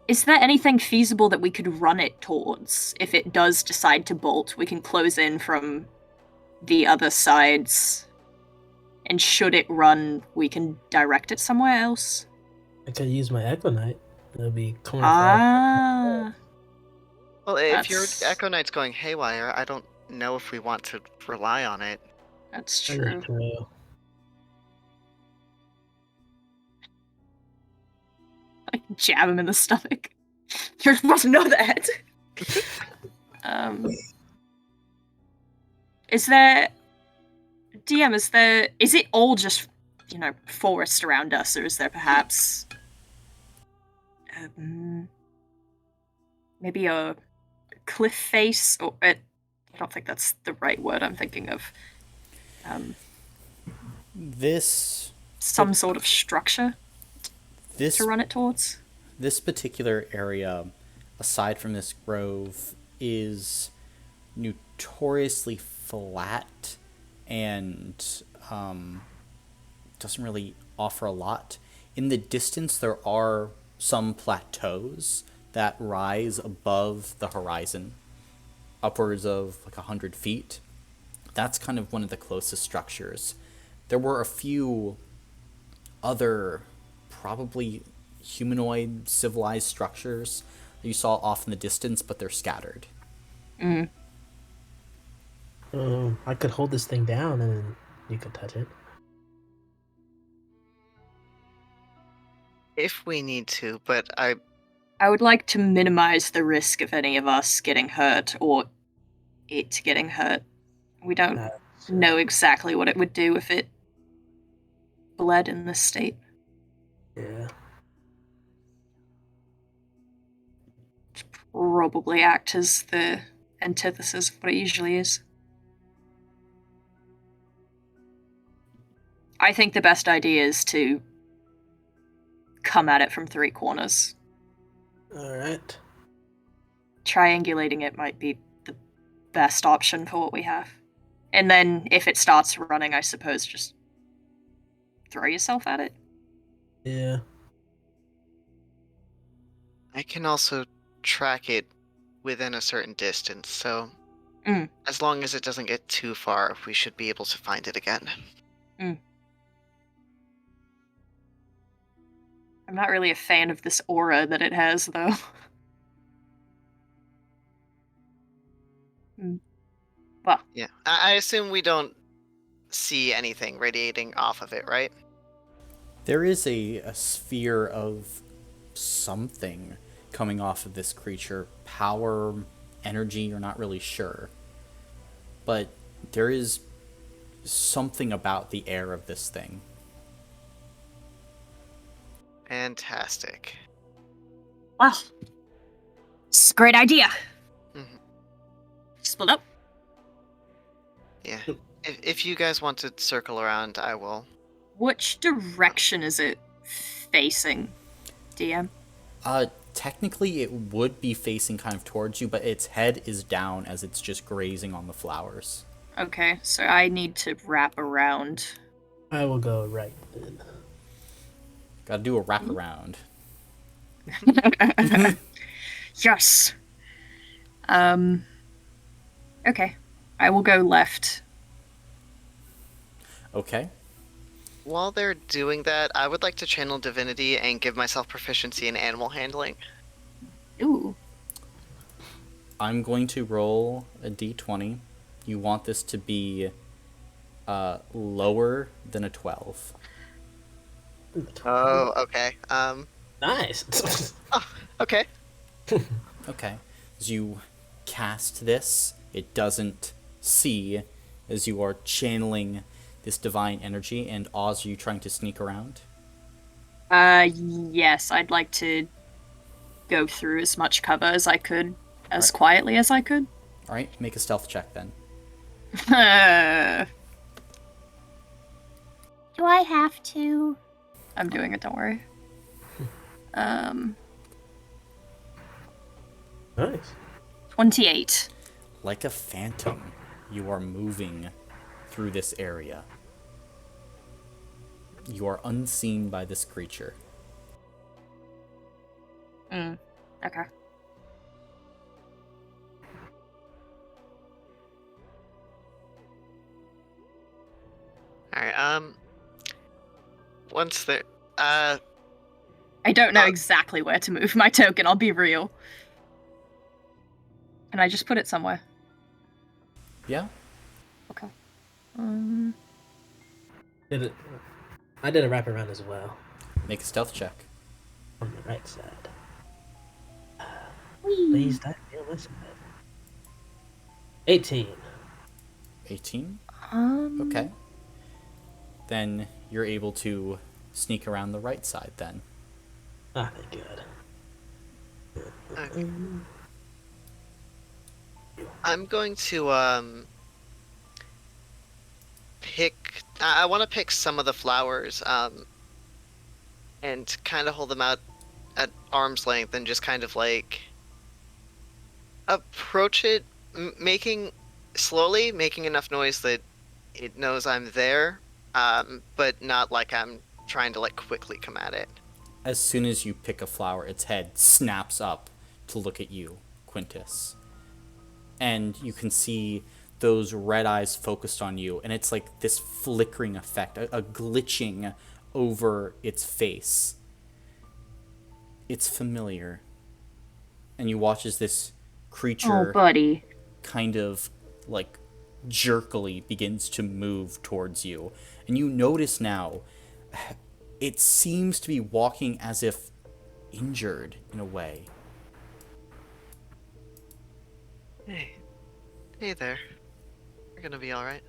Is there anything feasible that we could run it towards? If it does decide to bolt, we can close in from the other sides. And should it run, we can direct it somewhere else. I could use my Echo Knight. It'll be coming Ah, Well, if your that's Echo Knight's going haywire, I don't know if we want to rely on it. that's That true. is true. I can jab him in the stomach. You're supposed to know that. Is there DM? Is it all just forest around us, or is there perhaps maybe a cliff face? Or I don't think that's the right word I'm thinking of. This Some sort of structure this to run it towards. this particular area, aside from this grove, is notoriously flat and doesn't really offer a lot. In the distance, there are some plateaus that rise above the horizon, upwards of like 100 feet. That's kind of one of the closest structures. There were a few other, probably humanoid civilized structures that you saw off in the distance, but they're scattered. I could hold this thing down and then you could touch it. If we need to, but I I would like to minimize the risk of any of us getting hurt or it getting hurt. We don't know exactly what it would do if it bled in this state. Yeah. Probably act as the antithesis of what it usually is. I think the best idea is to come at it from three corners. Alright. Triangulating it might be the best option for what we have. And then if it starts running, I suppose just throw yourself at it. Yeah. I can also track it within a certain distance, so as long as it doesn't get too far, we should be able to find it again. I'm not really a fan of this aura that it has, though. Well, Yeah, I assume we don't see anything radiating off of it, right? There is a sphere of something coming off of this creature. Power, energy, you're not really sure. But there is something about the air of this thing. Fantastic. well, it's a great idea. Mhm. split up. Yeah. If you guys want to circle around, I will. Which direction is it facing, DM? Technically, it would be facing kind of towards you, but its head is down as it's just grazing on the flowers. Okay, so I need to wrap around. I will go right then. Gotta do a wraparound. Yes. Okay. I will go left. Okay. While they're doing that, I would like to channel divinity and give myself proficiency in animal handling. Ooh. I'm going to roll a d20. You want this to be lower than a 12. Oh, okay. Nice. Oh, okay. Okay. As you cast this, it doesn't see as you are channeling this divine energy. And Oz, are you trying to sneak around? Yes, I'd like to go through as much cover as I could, as quietly as I could. All right, make a stealth check then. Do I have to? I'm doing it, don't worry. Nice. 28. Like a phantom, you are moving through this area. You are unseen by this creature. Okay. Alright, once they're, I don't know exactly where to move my token, I'll be real. Can I just put it somewhere? Yeah? Okay. I did a wraparound as well. Make a stealth check. On the right side. Whee. Please don't feel this bad. 18. 18? Um. Okay. Then you're able to sneak around the right side then. Ah, thank God. okay. I'm going to, pick... I want to pick some of the flowers, and kind of hold them out at arm's length and just kind of, like, approach it, slowly, making enough noise that it knows I'm there, but not like I'm trying to, like, quickly come at it. As soon as you pick a flower, its head snaps up to look at you, Quintus. And you can see those red eyes focused on you, and it's like this flickering effect, a glitching over its face. It's familiar. And you watch as this creature Oh, buddy. kind of like jerkily begins to move towards you. And you notice now it seems to be walking as if injured in a way. Hey there. You're gonna be alright.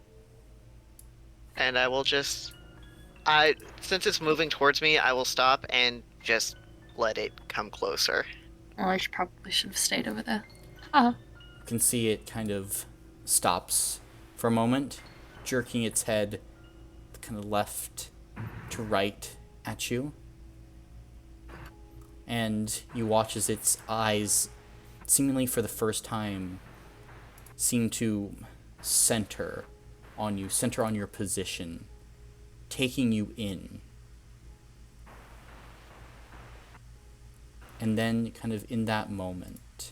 And I will just... since it's moving towards me, I will stop and just let it come closer. Well, I probably should have stayed over there. Uh-huh. You can see it kind of stops for a moment, jerking its head kind of left to right at you. And you watch as its eyes, seemingly for the first time, seem to center on you, center on your position, taking you in. And then kind of in that moment,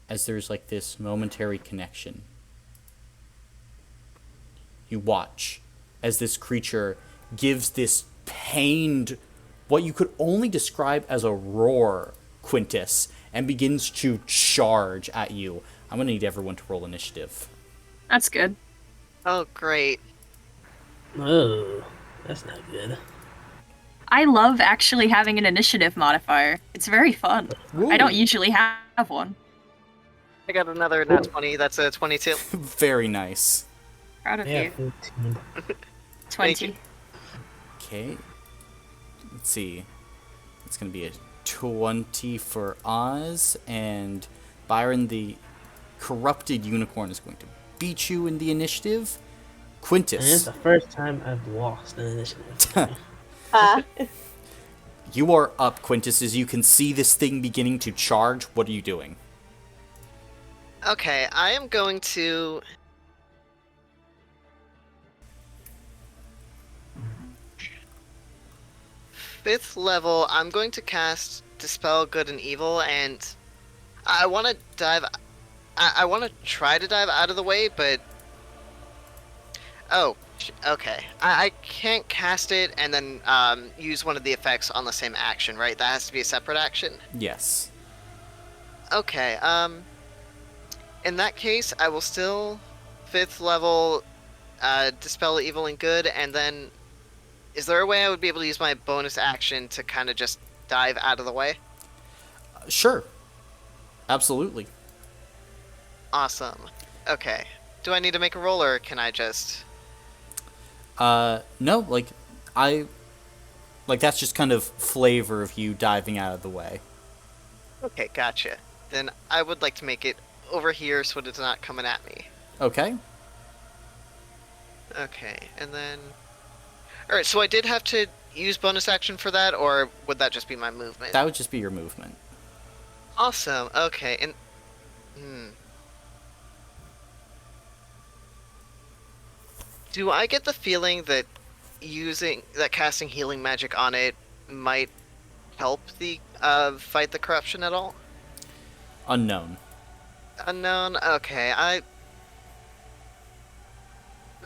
as there's like this momentary connection, you watch as this creature gives this pained, what you could only describe as a roar, Quintus, and begins to charge at you. I'm going to need everyone to roll initiative. That's good. Oh, great. Oh, that's not good. I love actually having an initiative modifier. It's very fun. I don't usually have one. I got another nat 20, that's a 22. Very nice. Proud of Yeah, you. 14. 20. Okay. Let's see. It's going to be a 20 for Oz, and Byron, the corrupted unicorn is going to beat you in the initiative. And it's Quintus, the first time I've lost an initiative. you are up, Quintus, as you can see this thing beginning to charge. What are you doing? Okay, I am going to. Fifth level, I'm going to cast Dispel Good and Evil, and I want to dive. I want to try to dive out of the way, but. Oh, okay. I can't cast it and then use one of the effects on the same action, right? That has to be a separate action? Yes. Okay, in that case, I will still 5th level Dispel Evil and Good, and then is there a way I would be able to use my bonus action to kind of just dive out of the way? Sure. Absolutely. Awesome. Okay. Do I need to make a roll, or can I just... No, that's just kind of flavor of you diving out of the way. Okay, gotcha. Then I would like to make it over here so it's not coming at me. Okay. Okay, and then... Alright, so I did have to use bonus action for that, or would that just be my movement? That would just be your movement. Awesome, okay, and... Do I get the feeling that casting healing magic on it might help the fight the corruption at all? Unknown. Unknown? Okay, I'm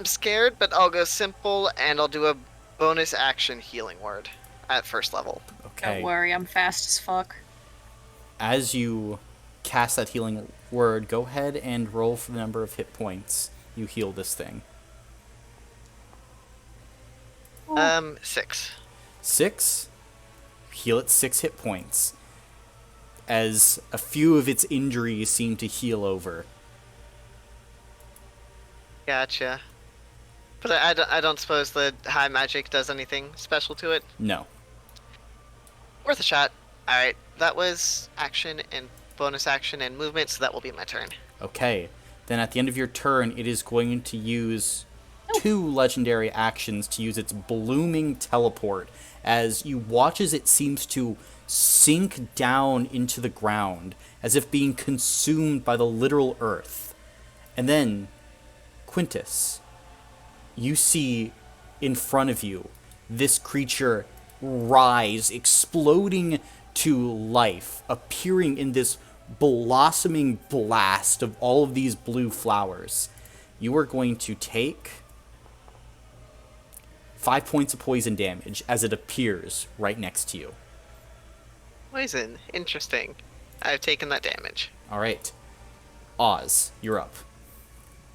scared, but I'll go simple, and I'll do a bonus action healing word at 1st level. Okay. Don't worry, I'm fast as fuck. As you cast that healing word, go ahead and roll for the number of hit points you heal this thing. 6. 6. Heal it 6 hit points. As a few of its injuries seem to heal over. Gotcha. But I don't suppose the high magic does anything special to it? No. Worth a shot. Alright, that was action and bonus action and movement, so that will be my turn. Okay. Then at the end of your turn, it is going to use 2 legendary actions to use its blooming teleport as you watch as it seems to sink down into the ground as if being consumed by the literal earth. And then, Quintus, you see in front of you this creature rise, exploding to life, appearing in this blossoming blast of all of these blue flowers. You are going to take 5 points of poison damage as it appears right next to you. Poison. Interesting. I've taken that damage. Alright. Oz, you're up.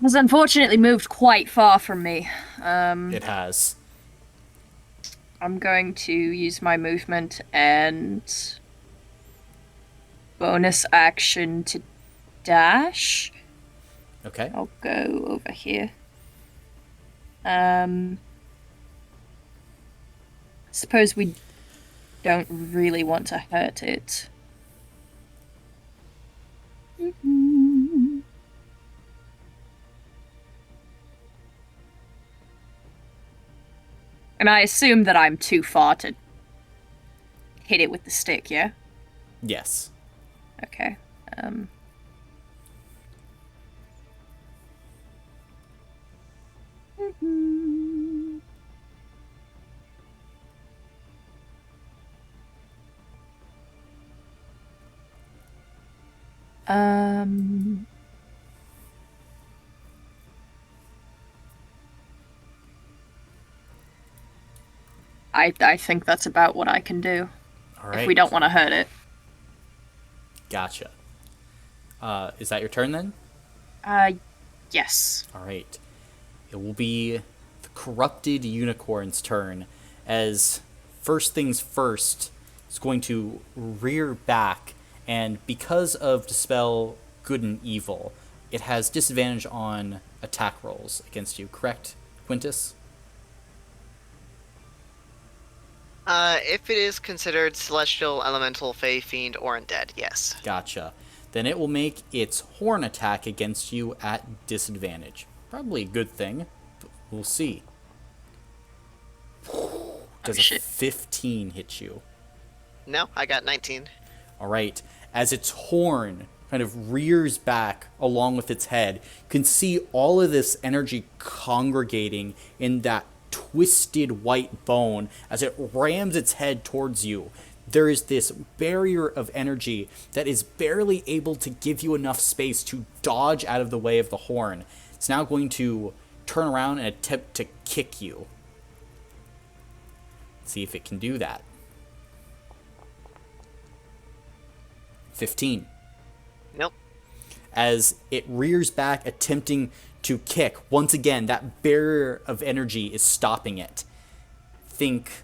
Has unfortunately moved quite far from me. It has. I'm going to use my movement and bonus action to dash. Okay. I'll go over here. Suppose we don't really want to hurt it. And I assume that I'm too far to hit it with the stick, yeah? Yes. Okay. I think that's about what I can do. Alright. If we don't want to hurt it. Gotcha. Is that your turn then? Yes. Alright. It will be the corrupted unicorn's turn, as first things first, it's going to rear back, and because of Dispel Good and Evil, it has disadvantage on attack rolls against you, correct, Quintus? If it is considered celestial, elemental, fey, fiend, or undead, yes. Gotcha. then it will make its horn attack against you at disadvantage. Probably a good thing, but we'll see. Does a shit. 15 hit you? No, I got 19. All right. As its horn kind of rears back along with its head, you can see all of this energy congregating in that twisted white bone as it rams its head towards you. There is this barrier of energy that is barely able to give you enough space to dodge out of the way of the horn. It's now going to turn around and attempt to kick you. See if it can do that. 15. Nope. As it rears back, attempting to kick. Once again, that barrier of energy is stopping it. Think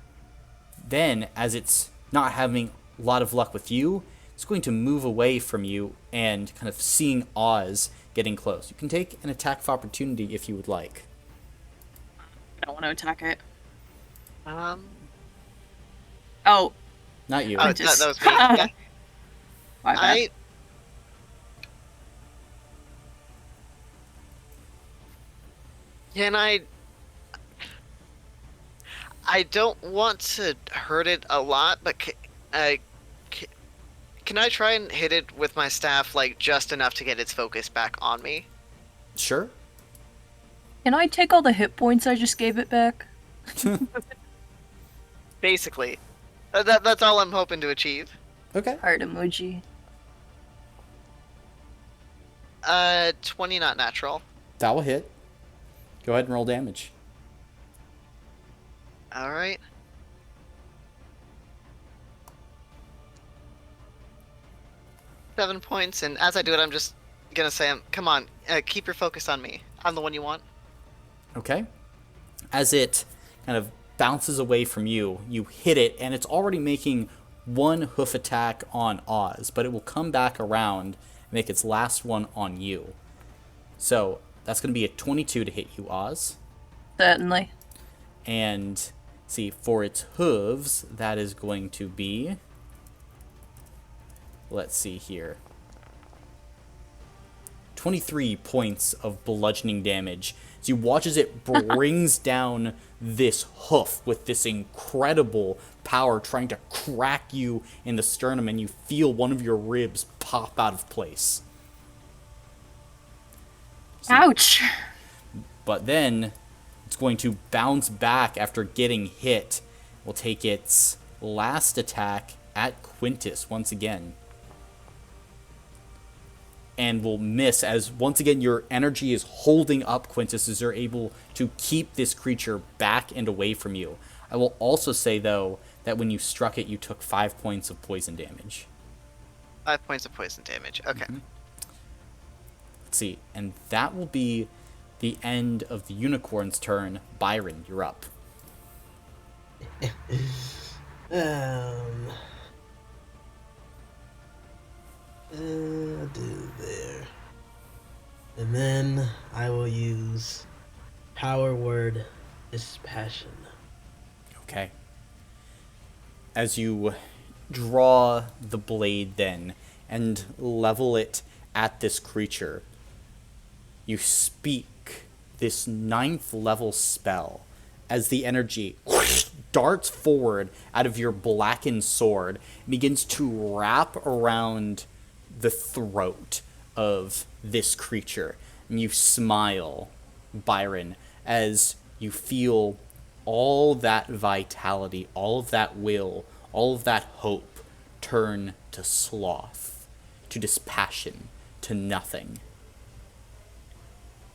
then, as it's not having a lot of luck with you, it's going to move away from you and kind of seeing Oz getting close. You can take an attack of opportunity if you would like. I don't want to attack it. Oh, Not you. Oh, Quintus. that was me. Yeah. My bad. Can I don't want to hurt it a lot, but can I try and hit it with my staff, like, just enough to get its focus back on me? Sure. Can I take all the hit points I just gave it back? Basically. That's all I'm hoping to achieve. Okay. Heart emoji. 20 not natural. That will hit. Go ahead and roll damage. Alright. Seven points, and as I do it, I'm just gonna say, come on, keep your focus on me. I'm the one you want. Okay. As it kind of bounces away from you, you hit it, and it's already making one hoof attack on Oz, but it will come back around and make its last one on you. So that's going to be a 22 to hit you, Oz. Certainly. And see, for its hooves, that is going to be... Let's see here. 23 points of bludgeoning damage. As you watch as it brings down this hoof with this incredible power, trying to crack you in the sternum, and you feel one of your ribs pop out of place. Ouch! But then it's going to bounce back after getting hit. We'll take its last attack at Quintus once again. And will miss, as once again your energy is holding up Quintus as you're able to keep this creature back and away from you. I will also say, though, that when you struck it, you took 5 points of poison damage. 5 points of poison damage. Okay. Mm-hmm. Let's see. And that will be the end of the unicorn's turn. Byron, you're up. I'll do there. And then I will use power word dispassion. Okay. As you draw the blade then and level it at this creature, you speak this 9th level spell as the energy darts forward out of your blackened sword and begins to wrap around the throat of this creature. And you smile, Byron, as you feel all that vitality, all of that will, all of that hope turn to sloth, to dispassion, to nothing.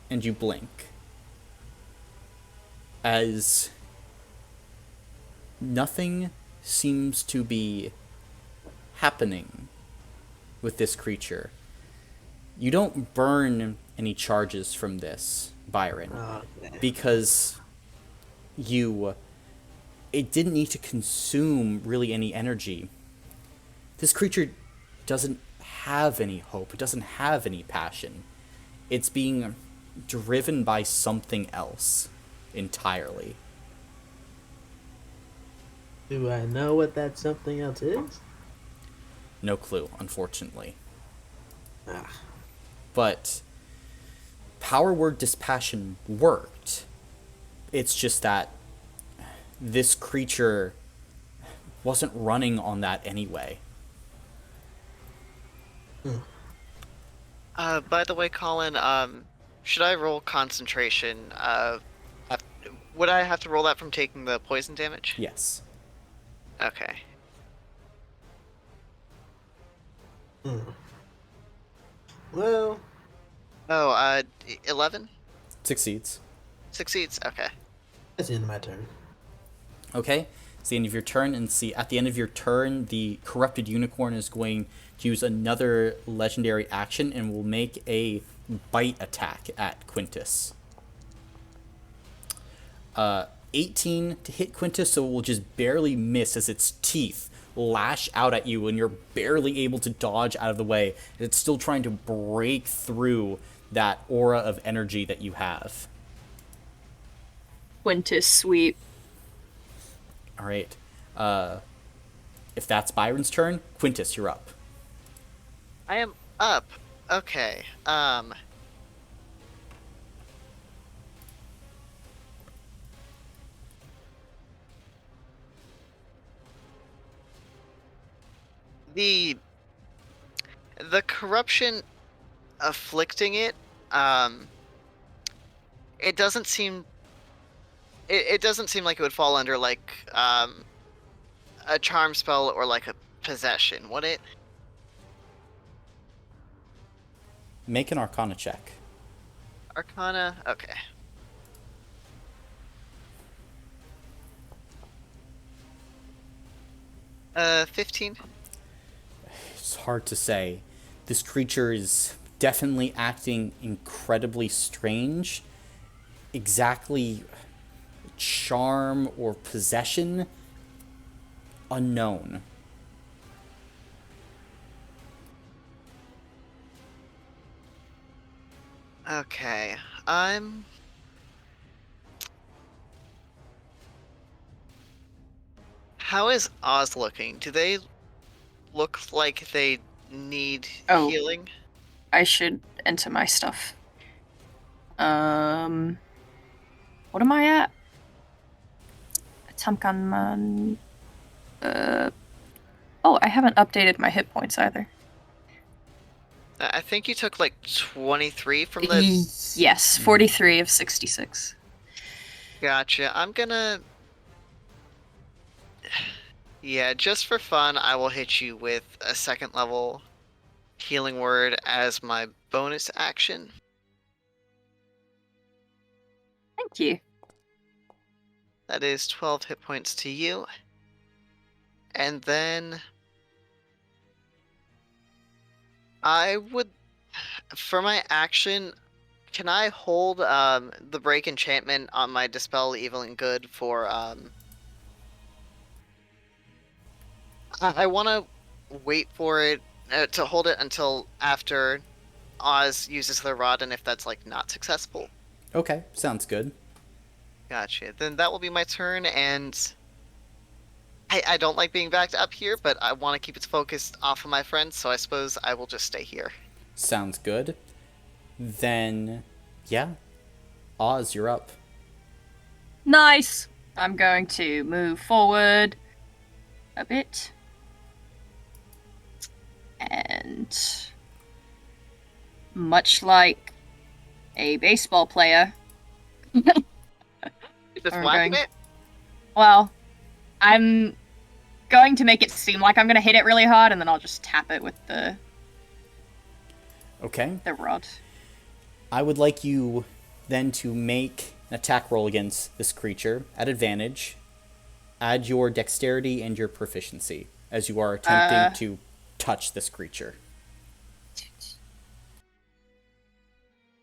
And you blink as nothing seems to be happening with this creature. You don't burn any charges from this, Byron, because it didn't need to consume really any energy. This creature doesn't have any hope. It doesn't have any passion. It's being driven by something else entirely. Do I know what that something else is? No clue, unfortunately. Ah. But Power Word Dispassion worked. It's just that this creature wasn't running on that anyway. By the way, Colin, should I roll concentration? Would I have to roll that from taking the poison damage? Yes. Okay. Well, Oh, 11? Succeeds. Succeeds? Okay. that's the end of my turn. Okay, it's the end of your turn, and see, at the end of your turn, the Corrupted Unicorn is going to use another legendary action and will make a bite attack at Quintus. 18 to hit Quintus, so it will just barely miss as its teeth lash out at you and you're barely able to dodge out of the way. It's still trying to break through that aura of energy that you have. Quintus sweep. All right. If that's Byron's turn, Quintus, you're up. I am up. Okay. The corruption afflicting it, it doesn't seem it doesn't seem like it would fall under like a charm spell or like a possession, would it? Make an Arcana check. Arcana? Okay. Uh, 15. It's hard to say. This creature is definitely acting incredibly strange. Exactly charm or possession, unknown. Okay. How is Oz looking? Do they look like they need Oh. healing? I should enter my stuff. What am I at? Tamkanman. Oh, I haven't updated my hit points either. I think you took like 23 from the. Yes, 43 of 66. Gotcha. I'm gonna. Yeah, just for fun, I will hit you with a second level healing word as my bonus action. Thank you. That is 12 hit points to you. And then I would, for my action, can I hold the break enchantment on my Dispel Evil and Good for I want to wait for it to hold it until after Oz uses the rod, and if that's like not successful. Okay, sounds good. Gotcha. Then that will be my turn, and I don't like being backed up here, but I want to keep its focus off of my friends, so I suppose I will just stay here. Sounds good. Then, yeah. Oz, you're up. Nice. I'm going to move forward a bit. And much like a baseball player, Just I'm whacking going- it? well, I'm going to make it seem like I'm going to hit it really hard, and then I'll just tap it with the Okay. rod. I would like you then to make an attack roll against this creature at advantage. Add your dexterity and your proficiency as you are attempting to touch this creature.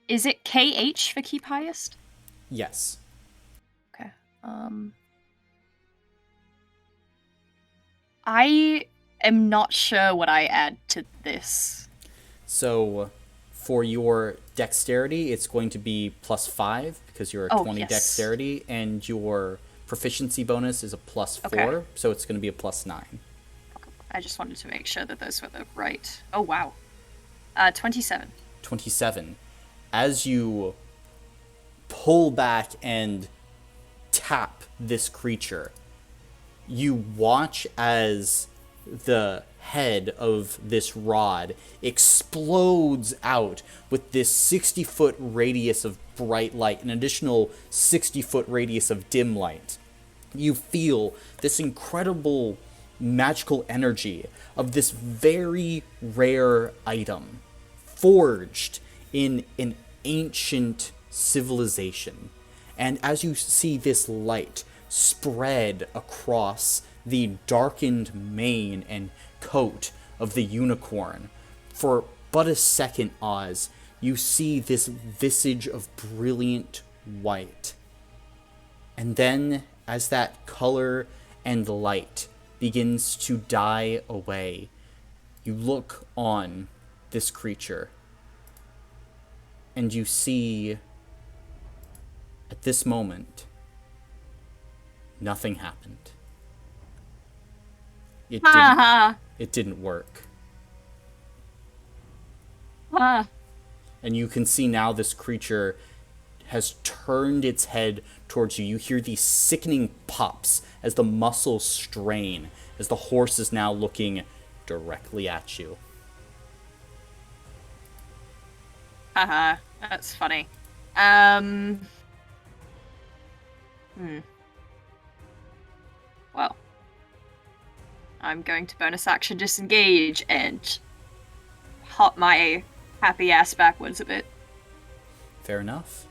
Is it KH for keep highest? Yes. Okay. I am not sure what I add to this. So for your dexterity, it's going to be +5 because you're a 20 yes. dexterity, and your proficiency bonus is a +4, Okay. so it's going to be a +9. I just wanted to make sure that those were the right. Oh wow. 27. 27. As you pull back and tap this creature, you watch as the head of this rod explodes out with this 60-foot radius of bright light, an additional 60-foot radius of dim light. You feel this incredible magical energy of this very rare item, forged in an ancient civilization. And as you see this light spread across the darkened mane and coat of the unicorn, for but a second, Oz, you see this visage of brilliant white. And then, as that color and light begins to die away, you look on this creature, and you see, at this moment, nothing happened. It didn't work. And you can see now this creature has turned its head towards you. You hear these sickening pops as the muscles strain, as the horse is now looking directly at you. That's funny. Well, I'm going to bonus action disengage and hop my happy ass backwards a bit. Fair enough.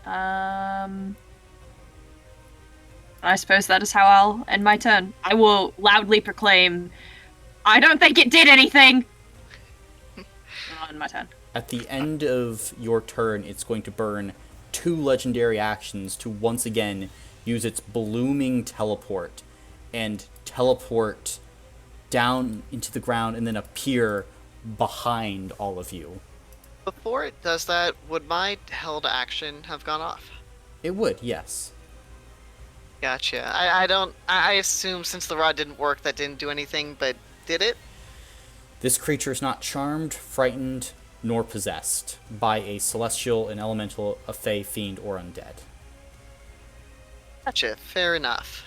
I suppose that is how I'll end my turn. I will loudly proclaim, I don't think it did anything! I'll end my turn. At the end of your turn, it's going to burn 2 legendary actions to once again use its blooming teleport and teleport down into the ground and then appear behind all of you. Before it does that, would my held action have gone off? It would, yes. Gotcha. I assume since the rod didn't work, that didn't do anything, but did it? This creature is not charmed, frightened, nor possessed by a celestial, an elemental, a fey, fiend, or undead. Gotcha. Fair enough.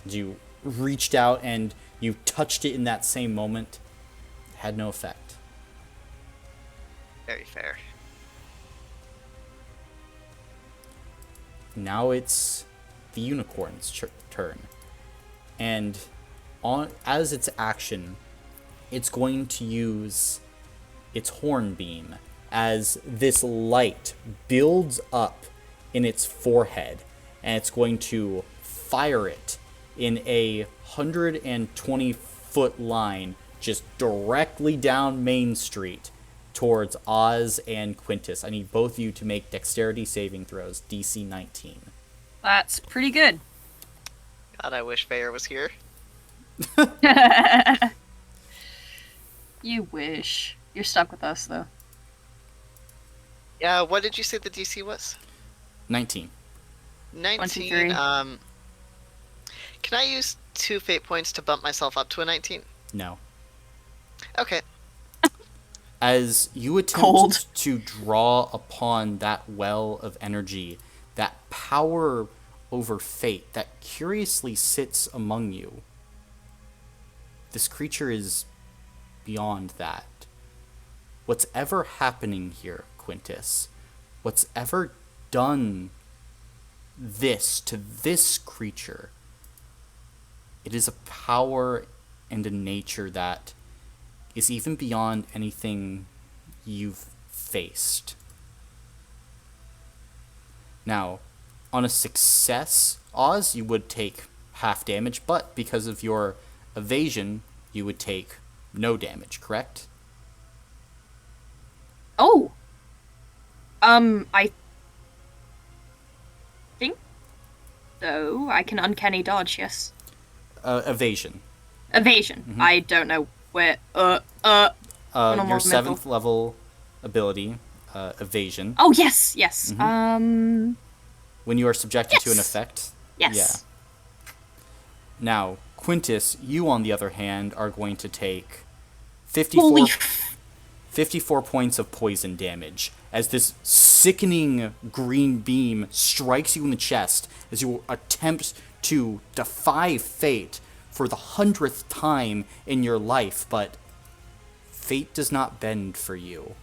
You reached out and you touched it in that same moment. Had no effect. Very fair. Now it's the unicorn's turn. And as its action, it's going to use its horn beam as this light builds up in its forehead, and it's going to fire it in a 120-foot line just directly down Main Street towards Oz and Quintus. I need both of you to make dexterity saving throws, DC 19. That's pretty good. God, I wish Bayer was here. You wish. You're stuck with us, though. Yeah, what did you say the DC was? 19. 19. 23. Can I use 2 fate points to bump myself up to a 19? No. Okay. As you attempt Cold. to draw upon that well of energy, that power over fate that curiously sits among you, this creature is beyond that. What's ever happening here, Quintus, what's ever done this to this creature, it is a power and a nature that is even beyond anything you've faced. Now, on a success, Oz, you would take half damage, but because of your evasion, you would take no damage, correct? Oh! I think so. I can uncanny dodge, yes. Evasion. Evasion. Mhm. I don't know where. Your mental. 7th level ability, evasion. Oh, yes, yes. When you are subjected to an Yes. effect. Yes. Yeah. Now, Quintus, you on the other hand are going to take Holy 54 points of poison damage as this sickening green beam strikes you in the chest as you attempt to defy fate for the 100th time in your life, but fate does not bend for you.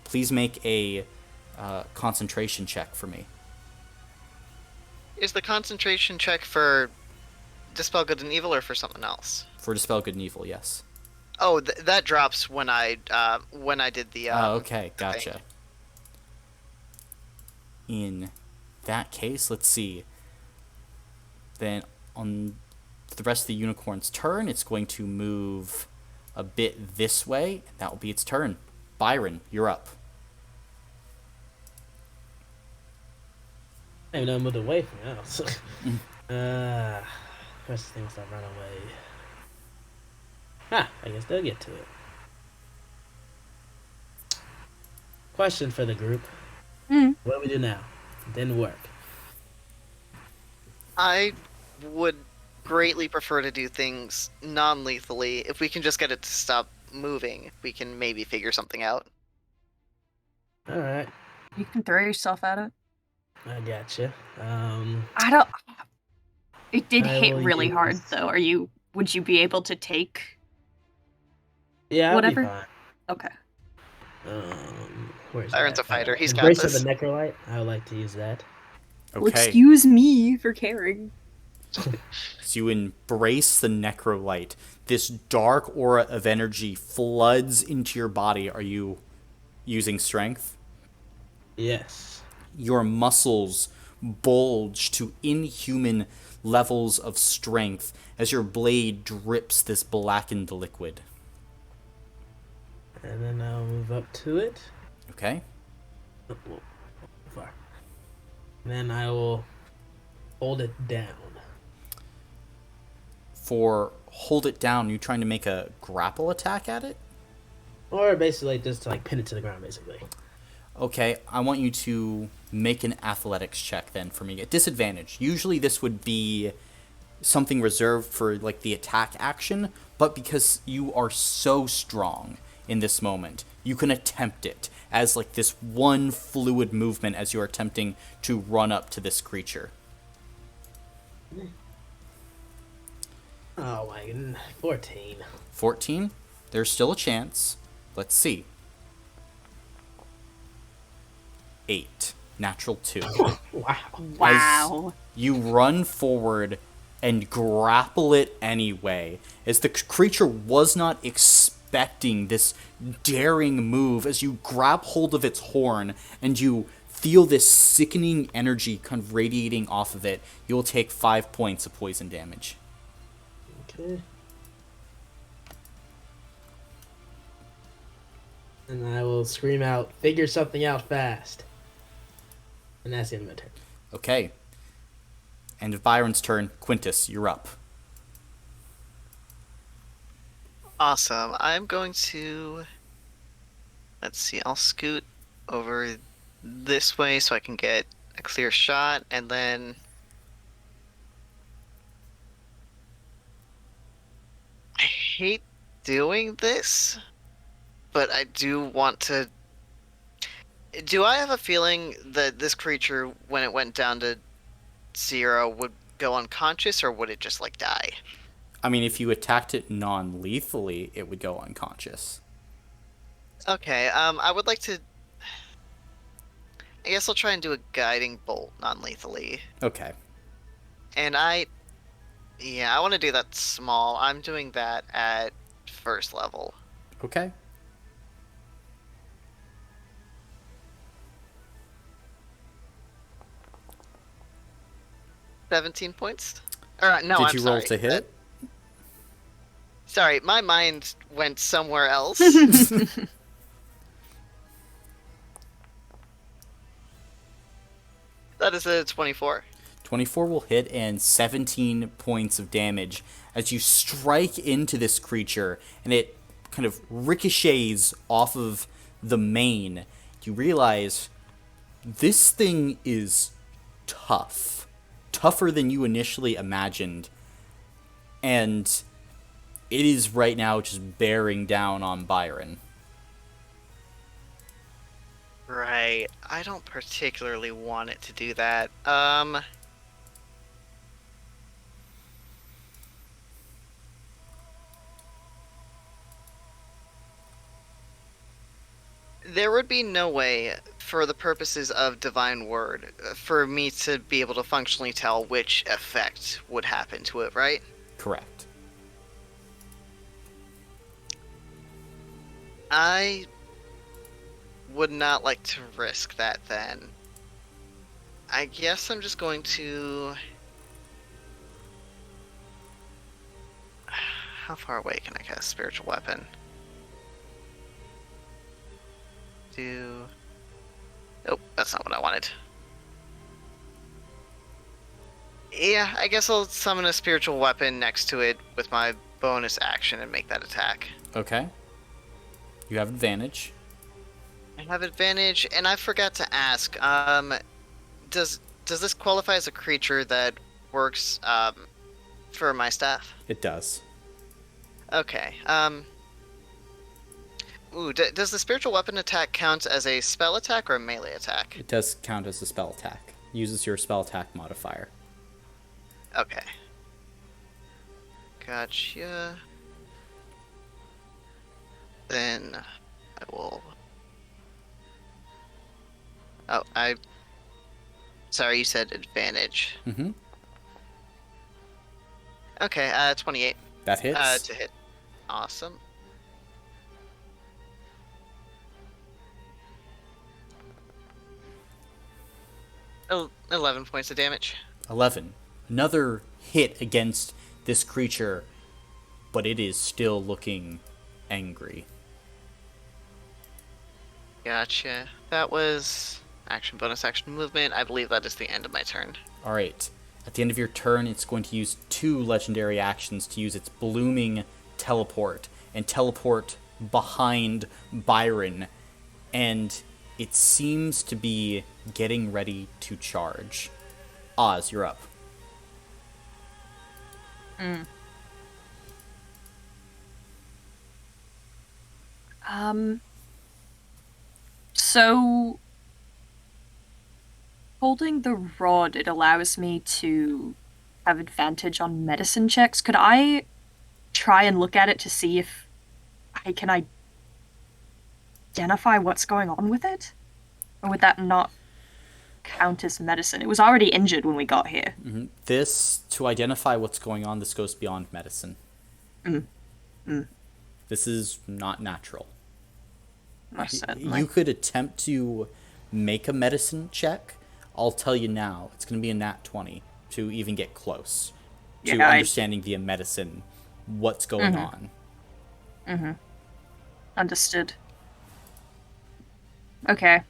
Please make a concentration check for me. Is the concentration check for Dispel Good and Evil or for something else? For Dispel Good and Evil, yes. Oh, that drops when I did the. Okay, gotcha. In that case, let's see. Then on the rest of the unicorn's turn, it's going to move a bit this way. That will be its turn. Byron, you're up. I even know I moved away from the house. First things that run away. I guess they'll get to it. Question for the group. What do we do now? It didn't work. I would greatly prefer to do things non-lethally. If we can just get it to stop moving, we can maybe figure something out. Alright, You can throw yourself at it. I gotcha. I don't. It did I hit will really hard, use- though. Would you be able to take? Yeah, I'll Whatever. be fine. Okay. Byron's Where's that? a fighter. He's got Embrace this. of the Necrolite. I would like to use that. Well, Okay. excuse me for caring. So you embrace the necrolite. This dark aura of energy floods into your body. Are you using strength? Yes. Your muscles bulge to inhuman levels of strength as your blade drips this blackened liquid. And then I'll move up to it. Okay? Oh, far. And then I will hold it down. For hold it down, you trying to make a grapple attack at it? Or basically just to like pin it to the ground, basically. Okay, I want you to make an athletics check then for me at disadvantage. Usually this would be something reserved for like the attack action, but because you are so strong in this moment, you can attempt it as like this one fluid movement as you're attempting to run up to this creature. Oh my goodness. 14. 14? There's still a chance. Let's see. 8. Natural 2. Wow. Wow. You run forward and grapple it anyway, as the creature was not expecting this daring move. As you grab hold of its horn and you feel this sickening energy kind of radiating off of it, you'll take 5 points of poison damage. Okay. And I will scream out, figure something out fast. And that's the end of my turn. Okay. End of Byron's turn. Quintus, you're up. Awesome. I'm going to. Let's see. I'll scoot over this way so I can get a clear shot, and then. I hate doing this, but I do want to. Do I have a feeling that this creature, when it went down to 0, would go unconscious, or would it just like die? I mean, if you attacked it non-lethally, it would go unconscious. Okay, I would like to. I guess I'll try and do a guiding bolt non-lethally. Okay. And I want to do that small. I'm doing that at first level. Okay. $17 points? Or no, Did I'm you sorry. roll to hit? Sorry, my mind went somewhere else. That is a 24. 24 will hit and 17 points of damage as you strike into this creature and it kind of ricochets off of the mane. You realize this thing is tough. Tougher than you initially imagined. and it is right now just bearing down on Byron. Right. I don't particularly want it to do that. There would be no way, for the purposes of Divine Word, for me to be able to functionally tell which effect would happen to it, right? Correct. I would not like to risk that then. I guess I'm just going to... How far away can I cast Spiritual Weapon? Oh, that's not what I wanted. Yeah, I guess I'll summon a Spiritual Weapon next to it with my bonus action and make that attack. Okay. You have advantage. I have advantage, and I forgot to ask, does this qualify as a creature that works, for my staff? It does. Okay, Ooh, does the Spiritual Weapon attack count as a spell attack or a melee attack? It does count as a spell attack. Uses your spell attack modifier. Okay. Gotcha. Then I will... Oh, Sorry, you said advantage. Mm-hmm. Okay, 28. That hits. To hit. Awesome. Oh, 11 points of damage. 11. Another hit against this creature, but it is still looking angry. Gotcha. That was action, bonus action, movement. I believe that is the end of my turn. Alright. At the end of your turn, it's going to use 2 legendary actions to use its blooming teleport and teleport behind Byron. And it seems to be getting ready to charge. Oz, you're up. So holding the rod, it allows me to have advantage on medicine checks. Could I try and look at it to see if I can identify what's going on with it? Or would that not count as medicine? It was already injured when we got here. Mm-hmm. This, to identify what's going on, this goes beyond medicine. This is not natural. Most certainly. You could attempt to make a medicine check. I'll tell you now, it's going to be a nat 20 to even get close to understanding via medicine what's going on. Mm-hmm. Understood. Okay.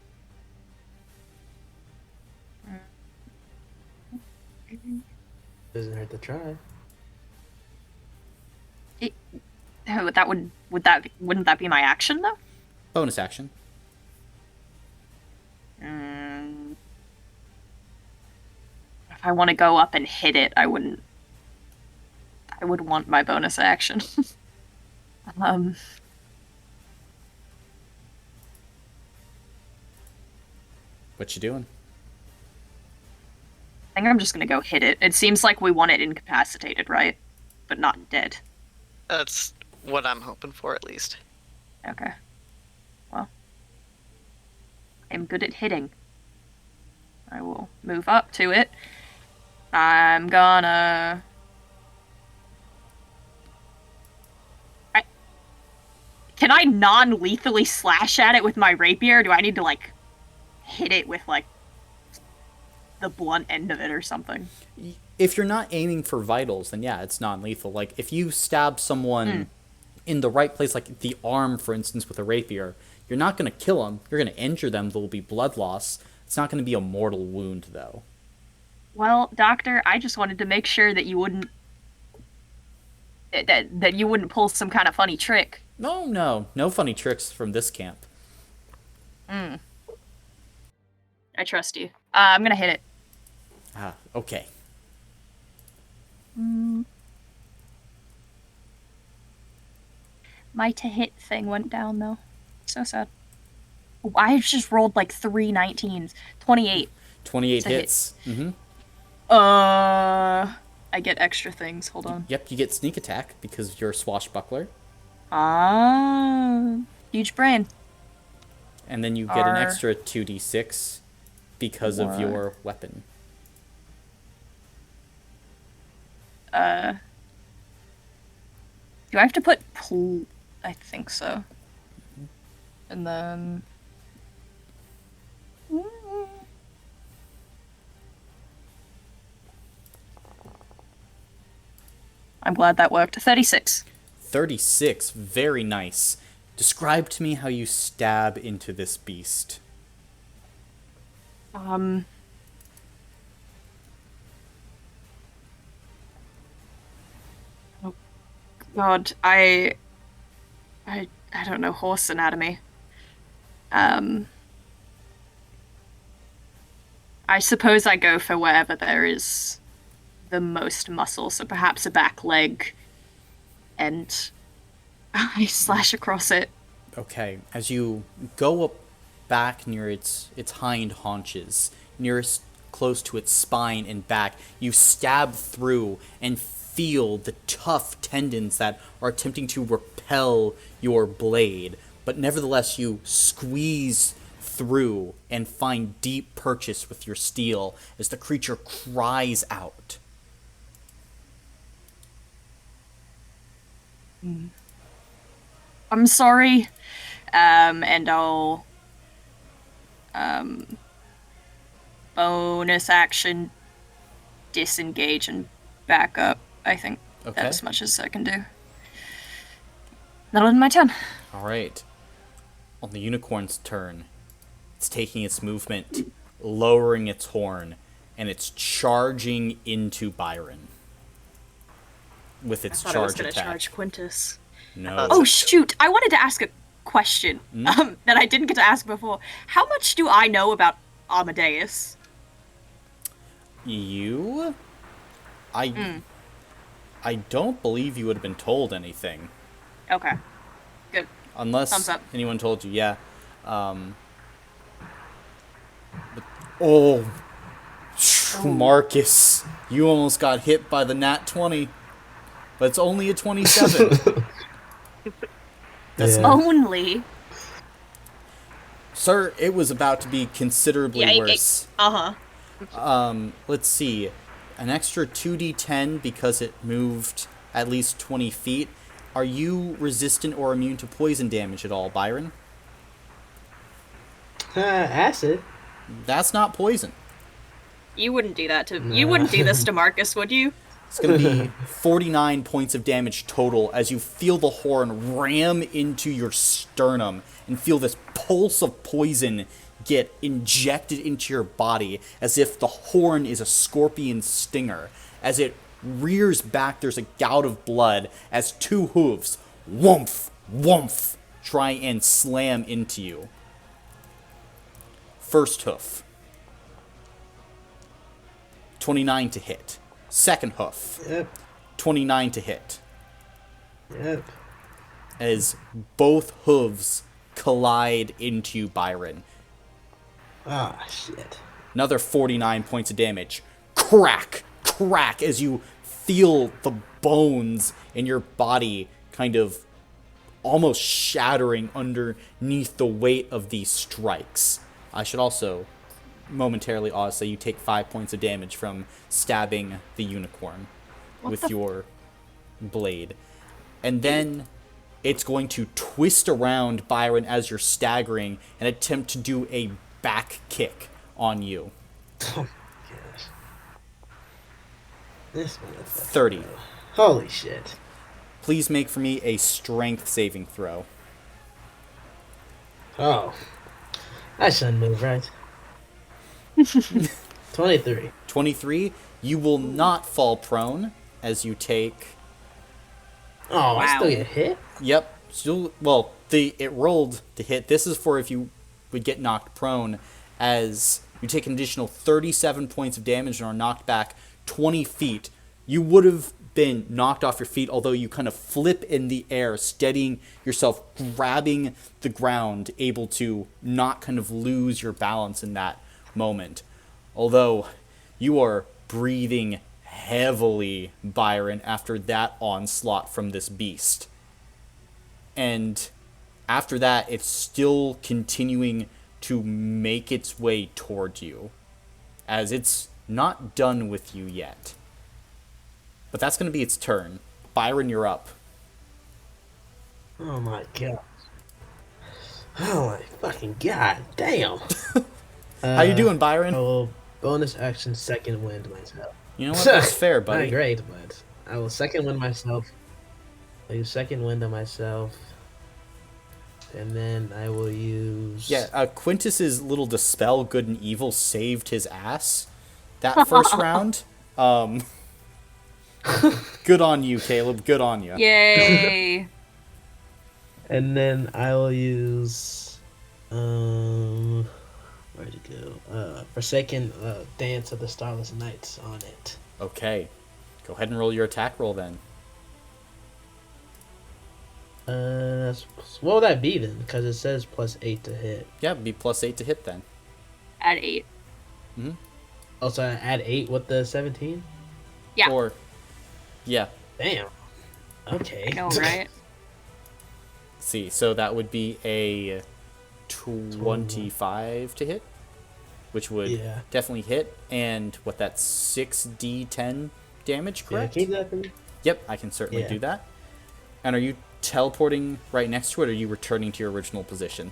Doesn't hurt to try. Wouldn't that be my action though? Bonus action. If I want to go up and hit it, I would want my bonus action. What you doing? I think I'm just gonna go hit it. It seems like we want it incapacitated, right? But not dead. That's what I'm hoping for, at least. Okay. Well, I'm good at hitting. I will move up to it. I'm gonna... Can I non-lethally slash at it with my rapier? Or do I need to, like, hit it with, like, the blunt end of it or something? If you're not aiming for vitals, then yeah, it's non-lethal. Like, if you stab someone in the right place, like the arm, for instance, with a rapier, you're not going to kill them. You're going to injure them. There will be blood loss. It's not going to be a mortal wound, though. Well, Doctor, I just wanted to make sure that you wouldn't... That you wouldn't pull some kind of funny trick. No funny tricks from this camp. I trust you. I'm gonna hit it. Okay. My to hit thing went down though. So sad. I just rolled like 3 19s. 28. 28 to hit. hits. Mm-hmm. I get extra things. Hold on. Yep, you get sneak attack because you're a swashbuckler. Ah, huge brain. And then you get an Are- extra 2d6 because of your weapon. Do I have to put pool? I think so. And then. I'm glad that worked. 36. 36, very nice. Describe to me how you stab into this beast. Oh God, I don't know horse anatomy. I suppose I go for wherever there is the most muscle, so perhaps a back leg, and I slash across it. Okay, as you go up back near its hind haunches, nearest close to its spine and back, you stab through and feel the tough tendons that are attempting to repel your blade, but nevertheless you squeeze through and find deep purchase with your steel as the creature cries out. I'm sorry, and I'll bonus action disengage and back up. I think Okay. that's as much as I can do. That'll end my turn. All right. On the unicorn's turn, it's taking its movement, lowering its horn, and it's charging into Byron with its I thought I was charge gonna attack. charge Quintus. No. Oh shoot! I wanted to ask a question that I didn't get to ask before. How much do I know about Amadeus? You? I don't believe you would have been told anything. Okay, good. Unless Thumbs up. anyone told you, yeah. Oh, Marcus, you almost got hit by the nat 20. But it's only a 27. That's Yeah. not... Only. Sir, it was about to be considerably worse. Let's see. An extra 2d10 because it moved at least 20 feet. Are you resistant or immune to poison damage at all, Byron? Acid. That's not poison. You wouldn't do that to. You wouldn't do this to Marcus, would you? It's going to be 49 points of damage total as you feel the horn ram into your sternum and feel this pulse of poison get injected into your body as if the horn is a scorpion stinger. As it rears back, there's a gout of blood as two hooves, woomph, woomph, try and slam into you. First hoof. 29 to hit. Second hoof. Yep. 29 to hit. Yep. As both hooves collide into you, Byron. Ah, shit. Another 49 points of damage. Crack! Crack! As you feel the bones in your body kind of almost shattering underneath the weight of these strikes. I should also momentarily say you take 5 points of damage from stabbing the unicorn with your blade. And then it's going to twist around Byron as you're staggering and attempt to do a back kick on you. Oh my gosh. This motherfucker. 30. Holy shit. Please make for me a strength saving throw. Oh. I shouldn't move, right? 23. 23. You will not fall prone as you take... Oh, I still Wow. get hit? Yep. Still, well, it rolled to hit. This is for if you would get knocked prone, as you take an additional 37 points of damage and are knocked back 20 feet. You would have been knocked off your feet, although you kind of flip in the air, steadying yourself, grabbing the ground, able to not kind of lose your balance in that moment. Although you are breathing heavily, Byron, after that onslaught from this beast. And after that, it's still continuing to make its way toward you, as it's not done with you yet. But that's going to be its turn. Byron, you're up. Oh my god. Oh my fucking god. Damn. How you doing, Byron? I will bonus action second wind myself. You know what? That's fair, buddy. Not great, but I will second wind myself. I'll use second wind on myself. And then I will use... Yeah, Quintus's little Dispel Good and Evil saved his ass that first round. Good on you, Caleb. Good on you. Yay! And then I will use... where'd it go? Forsaken Dance of the Starless Nights on it. Okay. Go ahead and roll your attack roll then. What would that be then? Because it says +8 to hit. Yeah, it'd be +8 to hit then. At 8. Mm-hmm. Also, I add 8 with the 17? Yeah. Or, yeah. Damn. Okay. I know, right? See, so that would be a 25 to hit, which would definitely hit. And what, that's 6d10 damage, correct? Yeah, can you do that for me? Yep, I can certainly do that. And are you teleporting right next to it, or are you returning to your original position?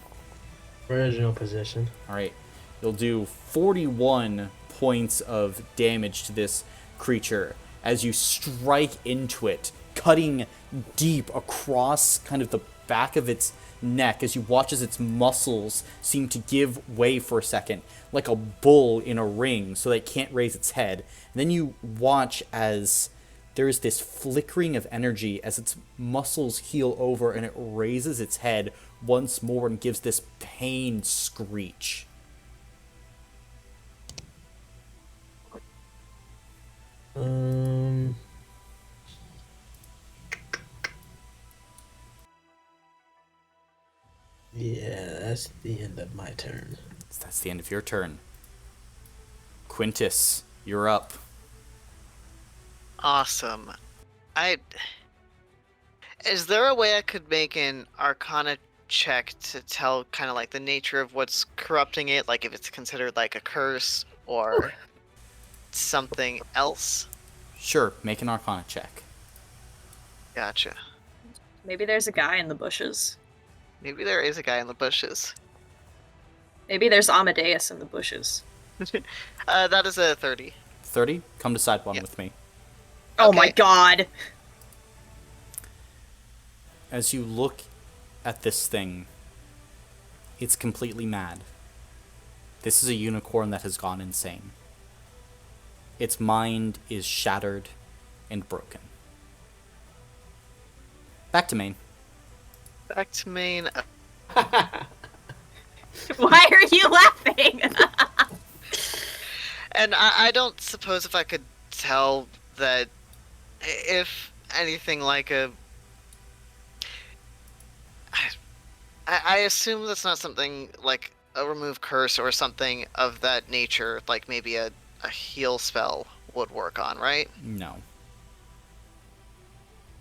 Original position. All right. You'll do 41 points of damage to this creature as you strike into it, cutting deep across kind of the back of its neck as you watch as its muscles seem to give way for a second, like a bull in a ring, so that it can't raise its head. And then you watch as there's this flickering of energy as its muscles heal over, and it raises its head once more and gives this pained screech. Yeah, that's the end of my turn. So that's the end of your turn. Quintus, you're up. Awesome. Is there a way I could make an Arcana check to tell kind of like the nature of what's corrupting it, like if it's considered like a curse or something else? Sure, make an Arcana check. Gotcha. Maybe there's a guy in the bushes. Maybe there is a guy in the bushes. Maybe there's Amadeus in the bushes. That is a 30. 30? Come decide one with me. Oh Okay. my god! As you look at this thing, it's completely mad. This is a unicorn that has gone insane. Its mind is shattered and broken. Back to main. Back to main. Why are you laughing? And I don't suppose if I could tell that if anything like a... I assume that's not something like a remove curse or something of that nature, like maybe a heal spell would work on, right? No,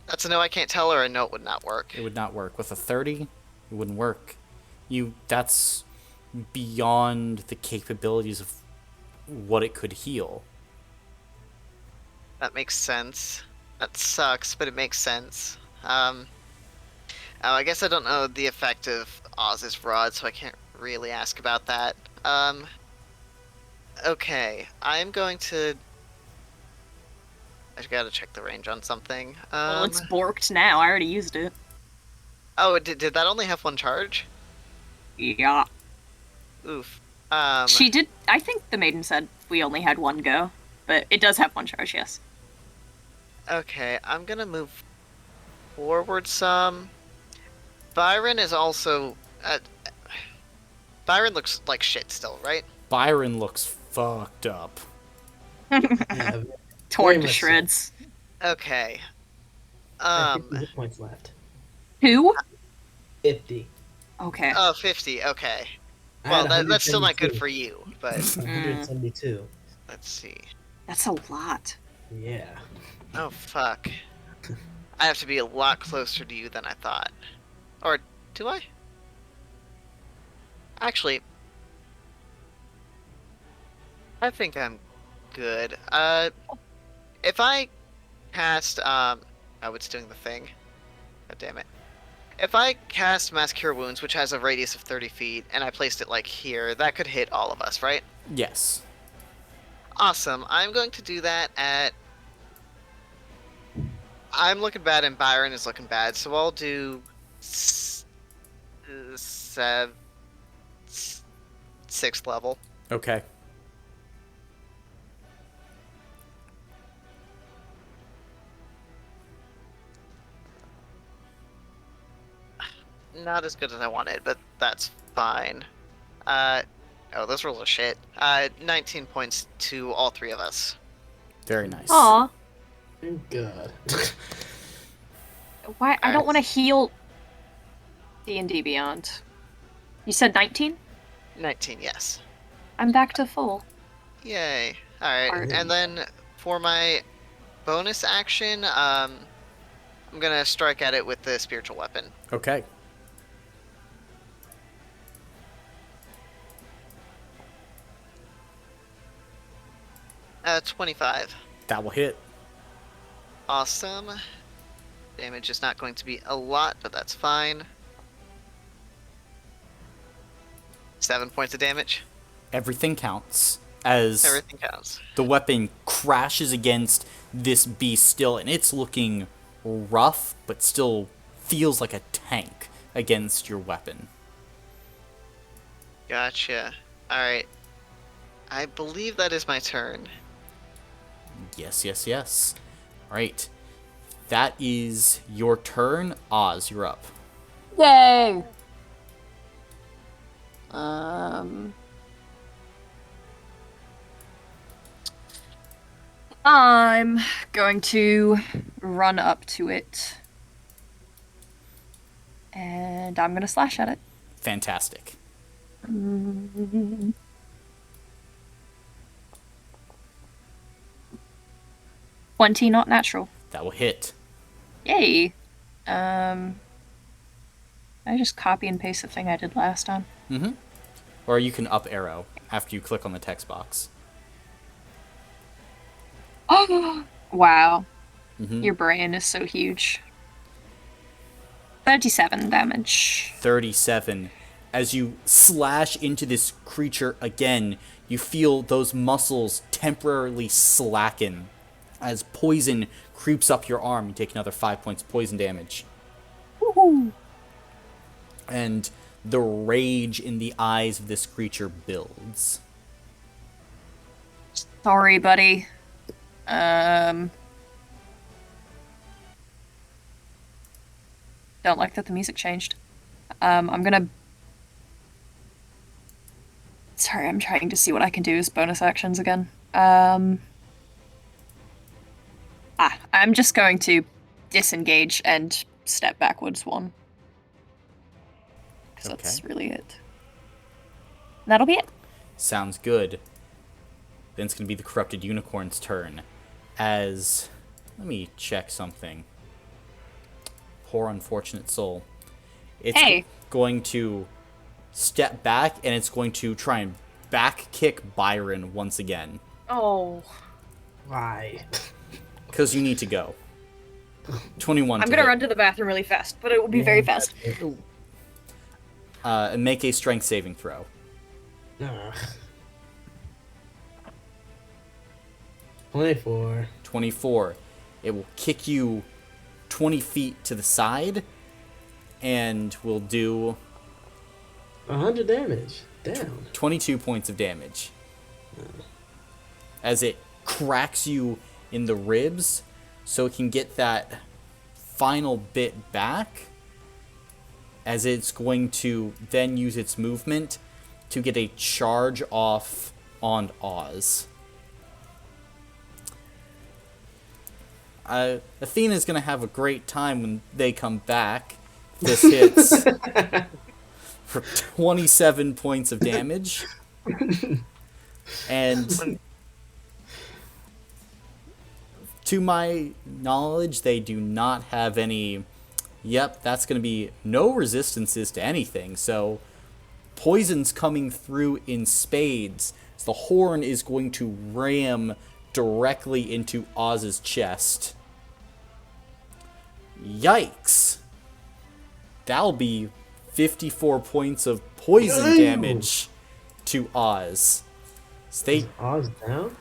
That's a no, I can't tell, or a no, it would not work. it would not work. With a 30, it wouldn't work. That's beyond the capabilities of what it could heal. That makes sense. That sucks, but it makes sense. I guess I don't know the effect of Oz's rod, so I can't really ask about that. Okay, I'm going to... I gotta check the range on something. Well, it's borked now. I already used it. Oh, did that only have one charge? Yeah. Oof. She did. I think the maiden said we only had one go, but it does have one charge, yes. Okay, I'm gonna move forward some. Byron is also... Byron looks like shit still, right? Byron looks fucked up. Yeah, Torn very to much so. shreds. Okay. I have 50 hit points left. 2? 50. Okay. Oh, 50. Okay. I Well, had that's still not good 172. for you, but 172. let's see. That's a lot. Yeah. Oh, fuck. I have to be a lot closer to you than I thought. Or do I? Actually, I think I'm good. If I cast, oh, it's doing the thing. God damn it. If I cast Mass Cure Wounds, which has a radius of 30 feet, and I placed it, like, here, that could hit all of us, right? Yes. Awesome. I'm going to do that at... I'm looking bad and Byron is looking bad, so I'll do... Sev... 6th level. Okay. Not as good as I wanted, but that's fine. Oh, those rolls are shit. 19 points to all three of us. Very nice. Aw. Good. Why? I don't want to heal D&D Beyond. You said 19? 19, yes. I'm back to full. Yay. Alright, Alright. and then for my bonus action, I'm gonna strike at it with the spiritual weapon. Okay. Uh, 25. That will hit. Awesome. Damage is not going to be a lot, but that's fine. 7 points of damage. Everything counts as Everything counts. the weapon crashes against this beast still, and it's looking rough, but still feels like a tank against your weapon. Gotcha. Alright. I believe that is my turn. Yes, yes, yes. All right. That is your turn. Oz, you're up. Yay! I'm going to run up to it. And I'm gonna slash at it. Fantastic. 20, not natural. That will hit. Yay! I just copy and paste the thing I did last time. Mm-hmm. Or you can up arrow after you click on the text box. Oh! Wow. Mm-hmm. Your brain is so huge. 37 damage. 37. As you slash into this creature again, you feel those muscles temporarily slacken. As poison creeps up your arm, you take another 5 points of poison damage. Woohoo! And the rage in the eyes of this creature builds. Sorry, buddy. Don't like that the music changed. I'm gonna... Sorry, I'm trying to see what I can do as bonus actions again. I'm just going to disengage and step backwards one. Because that's really it. That'll be it. Sounds good. Then it's going to be the Corrupted Unicorn's turn. As... Let me check something. Poor unfortunate soul. It's Hey. going to step back, and it's going to try and back kick Byron once again. Oh. Why? Because you need to go. 21 I'm to gonna hit. run to the bathroom really fast, but it will be very fast. And make a strength saving throw. Ugh. 24. 24. It will kick you 20 feet to the side, and will do 100 damage. Damn. 22 points of damage. As it cracks you in the ribs, so it can get that final bit back, as it's going to then use its movement to get a charge off on Oz. Athena's gonna have a great time when they come back. This hits for 27 points of damage. And to my knowledge, they do not have any... Yep, that's going to be no resistances to anything. So poison's coming through in spades. So the horn is going to ram directly into Oz's chest. Yikes. That'll be 54 points of poison damage to Oz. So Is Oz down?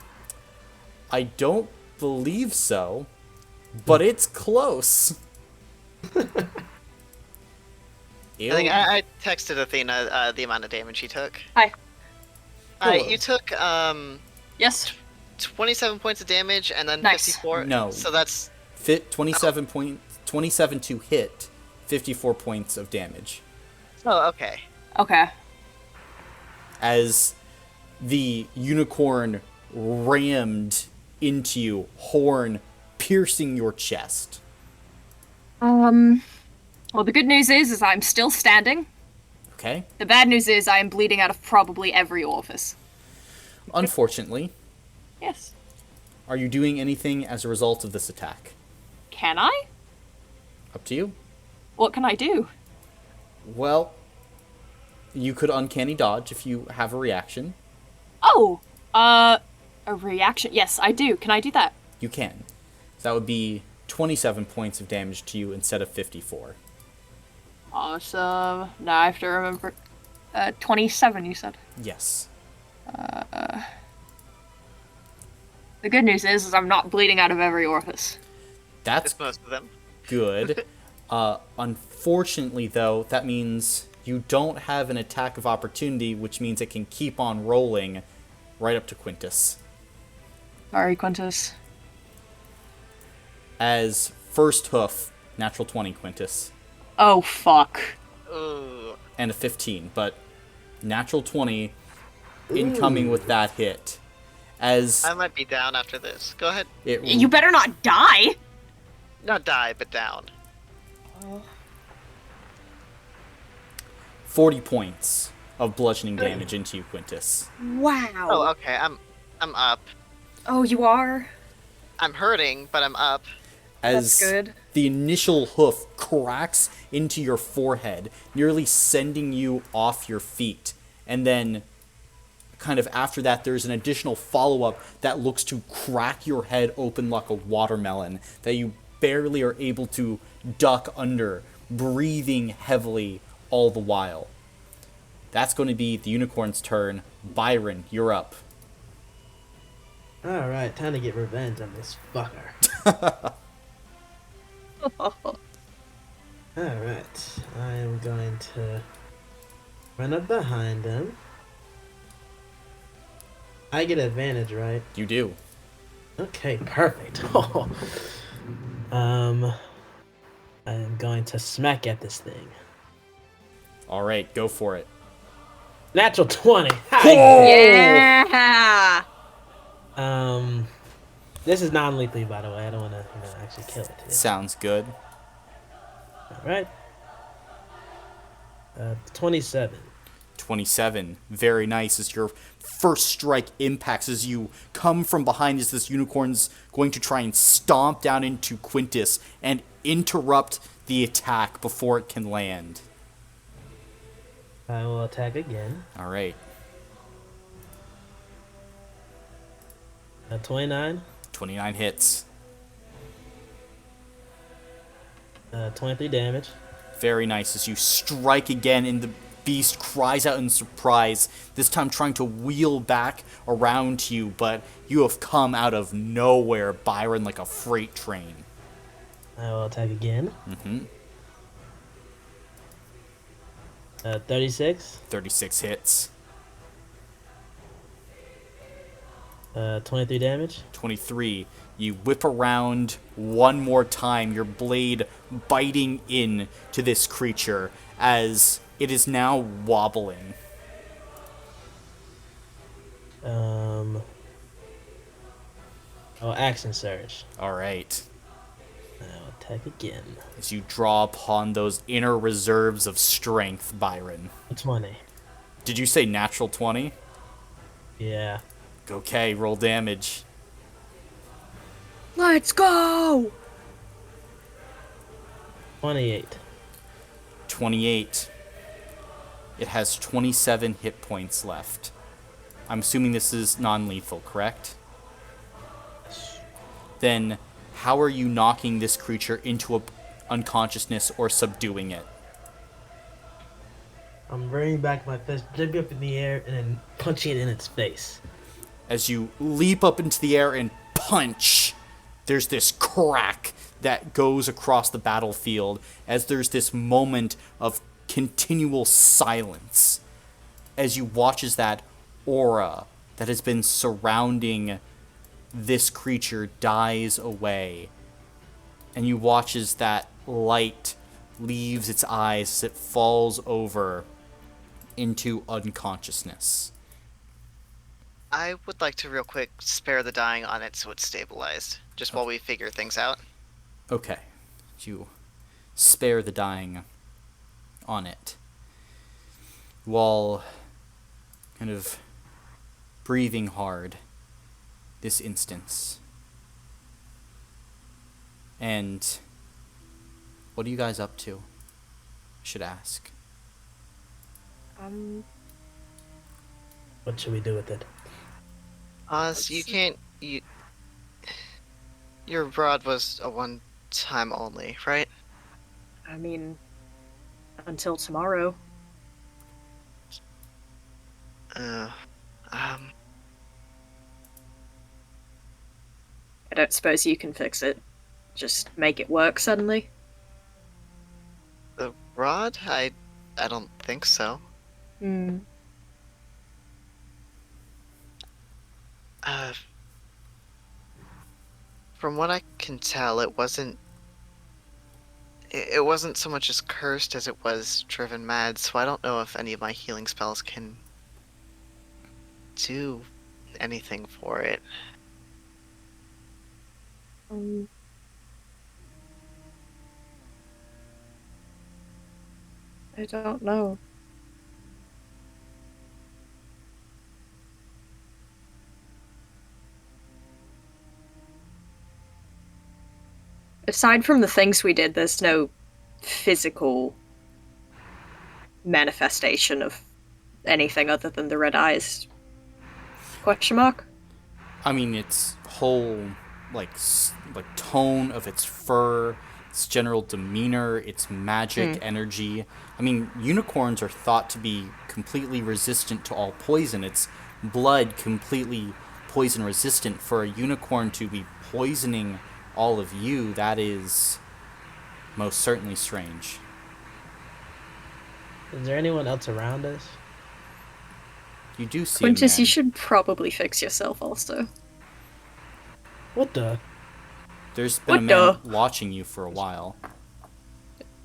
I don't believe so, but it's close. I think I texted Athena the amount of damage she took. Hi. You took Yes. 27 points of damage and then Nice. 54. No. So that's 27 to hit, 54 points of damage. okay. Okay. As the unicorn rammed into you, horn piercing your chest. Well, the good news is I'm still standing. Okay? The bad news is I am bleeding out of probably every orifice. Unfortunately, Yes. are you doing anything as a result of this attack? Can I? Up to you. What can I do? Well, you could uncanny dodge if you have a reaction. Oh, a reaction. Yes, I do. Can I do that? You can. So that would be 27 points of damage to you instead of 54. Awesome. Now I have to remember. 27, you said. Yes. The good news is I'm not bleeding out of every orifice. That's It's most of them. good. Unfortunately, though, that means you don't have an attack of opportunity, which means it can keep on rolling right up to Quintus. Sorry, Quintus. As first hoof, natural 20, Quintus. Oh, fuck. Ooh. And a 15, but natural 20 incoming with that hit. As I might be down after this. Go ahead. it You better not die! Not die, but down. 40 points of bludgeoning damage into you, Quintus. Wow. Oh, okay. I'm up. Oh, you are? I'm hurting, but I'm up. As That's good. the initial hoof cracks into your forehead, nearly sending you off your feet. And then, kind of after that, there's an additional follow-up that looks to crack your head open like a watermelon, that you barely are able to duck under, breathing heavily all the while. That's going to be the unicorn's turn. Byron, you're up. Alright, time to get revenge on this fucker. Alright, I am going to run up behind him. I get advantage, right? You do. Okay, perfect. I am going to smack at this thing. All right, go for it. Natural 20. Yeah! This is non-lethally, by the way. I don't want to, actually kill it. Sounds good. All right. 27. 27. Very nice as your first strike impacts as you come from behind as this unicorn's going to try and stomp down into Quintus and interrupt the attack before it can land. I will attack again. All right. 29. 29 hits. 23 damage. Very nice as you strike again and the beast cries out in surprise, this time trying to wheel back around you, but you have come out of nowhere, Byron, like a freight train. I will attack again. Mm-hmm. 36. 36 hits. 23 damage. 23. You whip around one more time, your blade biting in to this creature as it is now wobbling. Oh, action surge. All right. attack again. As you draw upon those inner reserves of strength, Byron. 20. Did you say natural 20? Yeah. Okay, roll damage. Let's go! 28. 28. It has 27 hit points left. I'm assuming this is non-lethal, correct? Then how are you knocking this creature into unconsciousness or subduing it? I'm bringing back my fist, jumping up in the air, and then punching it in its face. As you leap up into the air and punch, there's this crack that goes across the battlefield as there's this moment of continual silence as you watch as that aura that has been surrounding this creature dies away, and you watch as that light leaves its eyes as it falls over into unconsciousness. I would like to real quick spare the dying on it so it's stabilized, just while we figure things out. Okay, you spare the dying on it while kind of breathing hard this instance. And what are you guys up to? I should ask. What should we do with it? Oz, you can't. Your rod was a one-time only, right? I mean, until tomorrow. I don't suppose you can fix it. Just make it work suddenly. The rod? I don't think so. Hmm. From what I can tell, it wasn't so much as cursed as it was driven mad, so I don't know if any of my healing spells can do anything for it. I don't know. Aside from the things we did, there's no physical manifestation of anything other than the red eyes. Question mark? I mean, its whole like tone of its fur, its general demeanor, its magic energy. I mean, unicorns are thought to be completely resistant to all poison. Its blood completely poison resistant. For a unicorn to be poisoning all of you, that is most certainly strange. Is there anyone else around us? You do see Quintus, a man. you should probably fix yourself also. What the? There's been a man watching you for a while.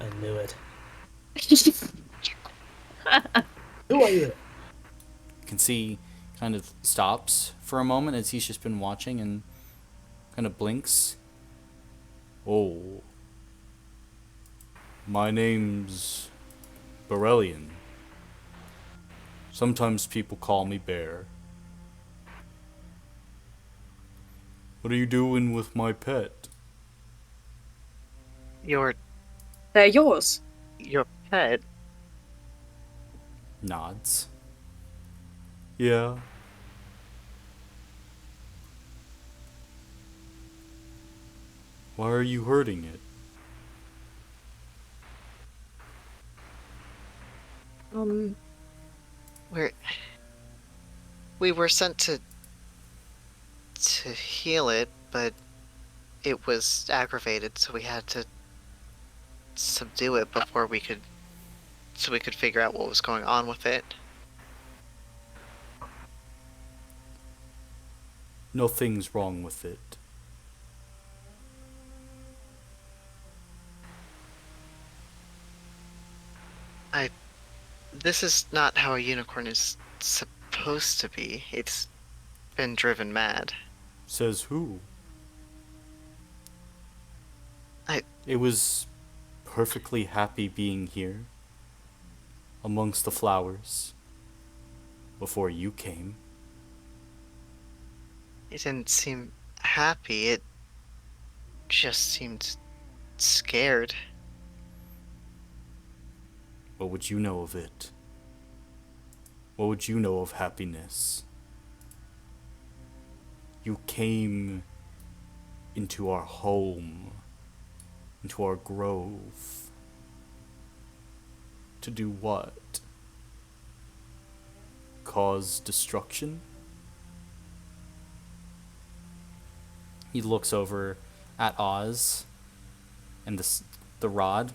I knew it. Who are you? You can see kind of stops for a moment as he's just been watching and kind of blinks. Oh. My name's Borellian. Sometimes people call me Bear. What are you doing with my pet? They're yours. Your pet? Nods. Yeah. Why are you hurting it? We were sent to heal it, but it was aggravated, so we had to subdue it before we could figure out what was going on with it. Nothing's wrong with it. This is not how a unicorn is supposed to be. It's been driven mad. Says who? It was perfectly happy being here, amongst the flowers, before you came. It didn't seem happy. It just seemed scared. What would you know of it? What would you know of happiness? You came into our home, into our grove. To do what? Cause destruction? He looks over at Oz and the rod.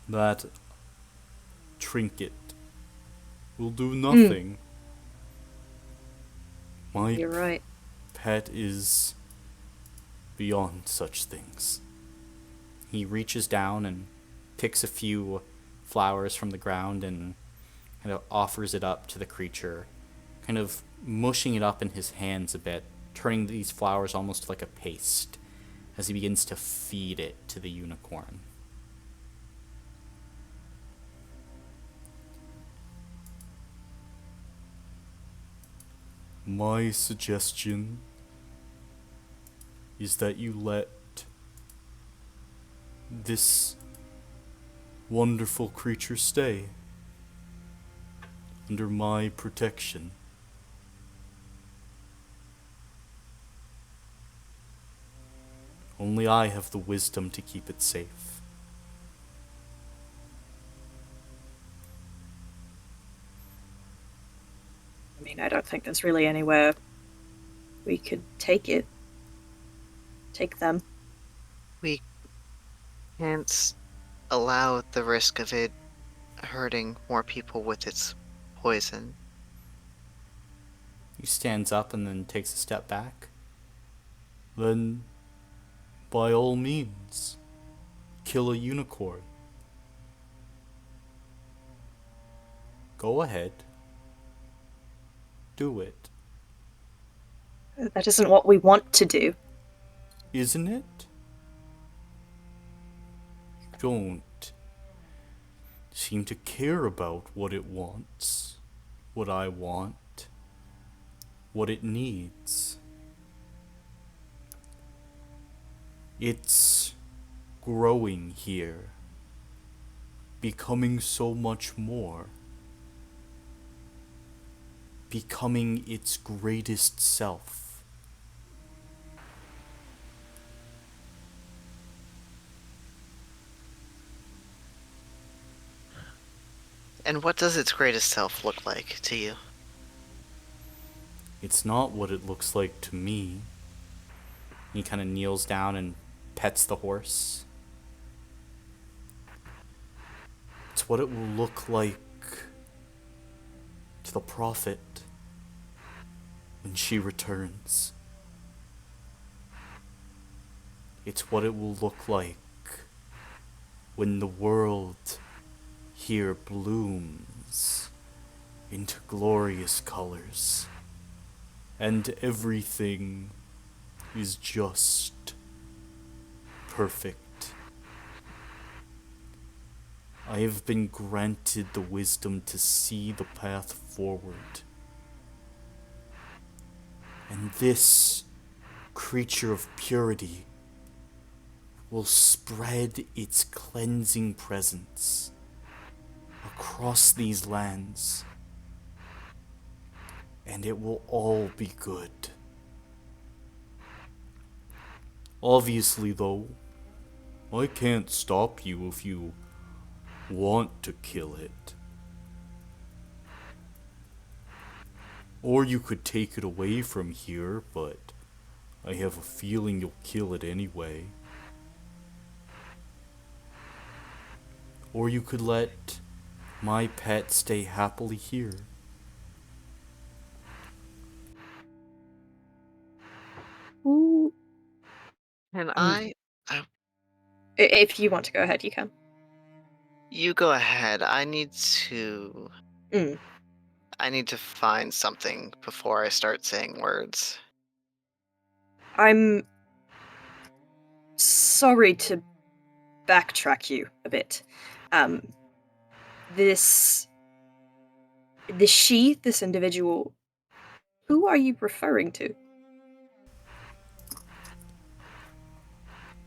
That trinket will do nothing. My You're right. pet is beyond such things. He reaches down and picks a few flowers from the ground and kind of offers it up to the creature, kind of mushing it up in his hands a bit, turning these flowers almost like a paste as he begins to feed it to the unicorn. My suggestion is that you let this wonderful creature stay under my protection. Only I have the wisdom to keep it safe. I mean, I don't think there's really anywhere we could take it. Take them. We can't allow the risk of it hurting more people with its poison. He stands up and then takes a step back. Then, by all means, kill a unicorn. Go ahead. Do it. That isn't what we want to do. Isn't it? Don't seem to care about what it wants, what I want, what it needs. It's growing here, becoming so much more, becoming its greatest self. And what does its greatest self look like to you? It's not what it looks like to me. He kind of kneels down and pets the horse. It's what it will look like to the prophet when she returns. It's what it will look like when the world here blooms into glorious colors and everything is just perfect. I have been granted the wisdom to see the path forward. And this creature of purity will spread its cleansing presence across these lands, and it will all be good. Obviously, though, I can't stop you if you want to kill it. Or you could take it away from here, but I have a feeling you'll kill it anyway. Or you could let my pet stay happily here. Ooh. And If you want to go ahead, you can. you go ahead. I need to find something before I start saying words. I'm sorry to backtrack you a bit. This individual, who are you referring to?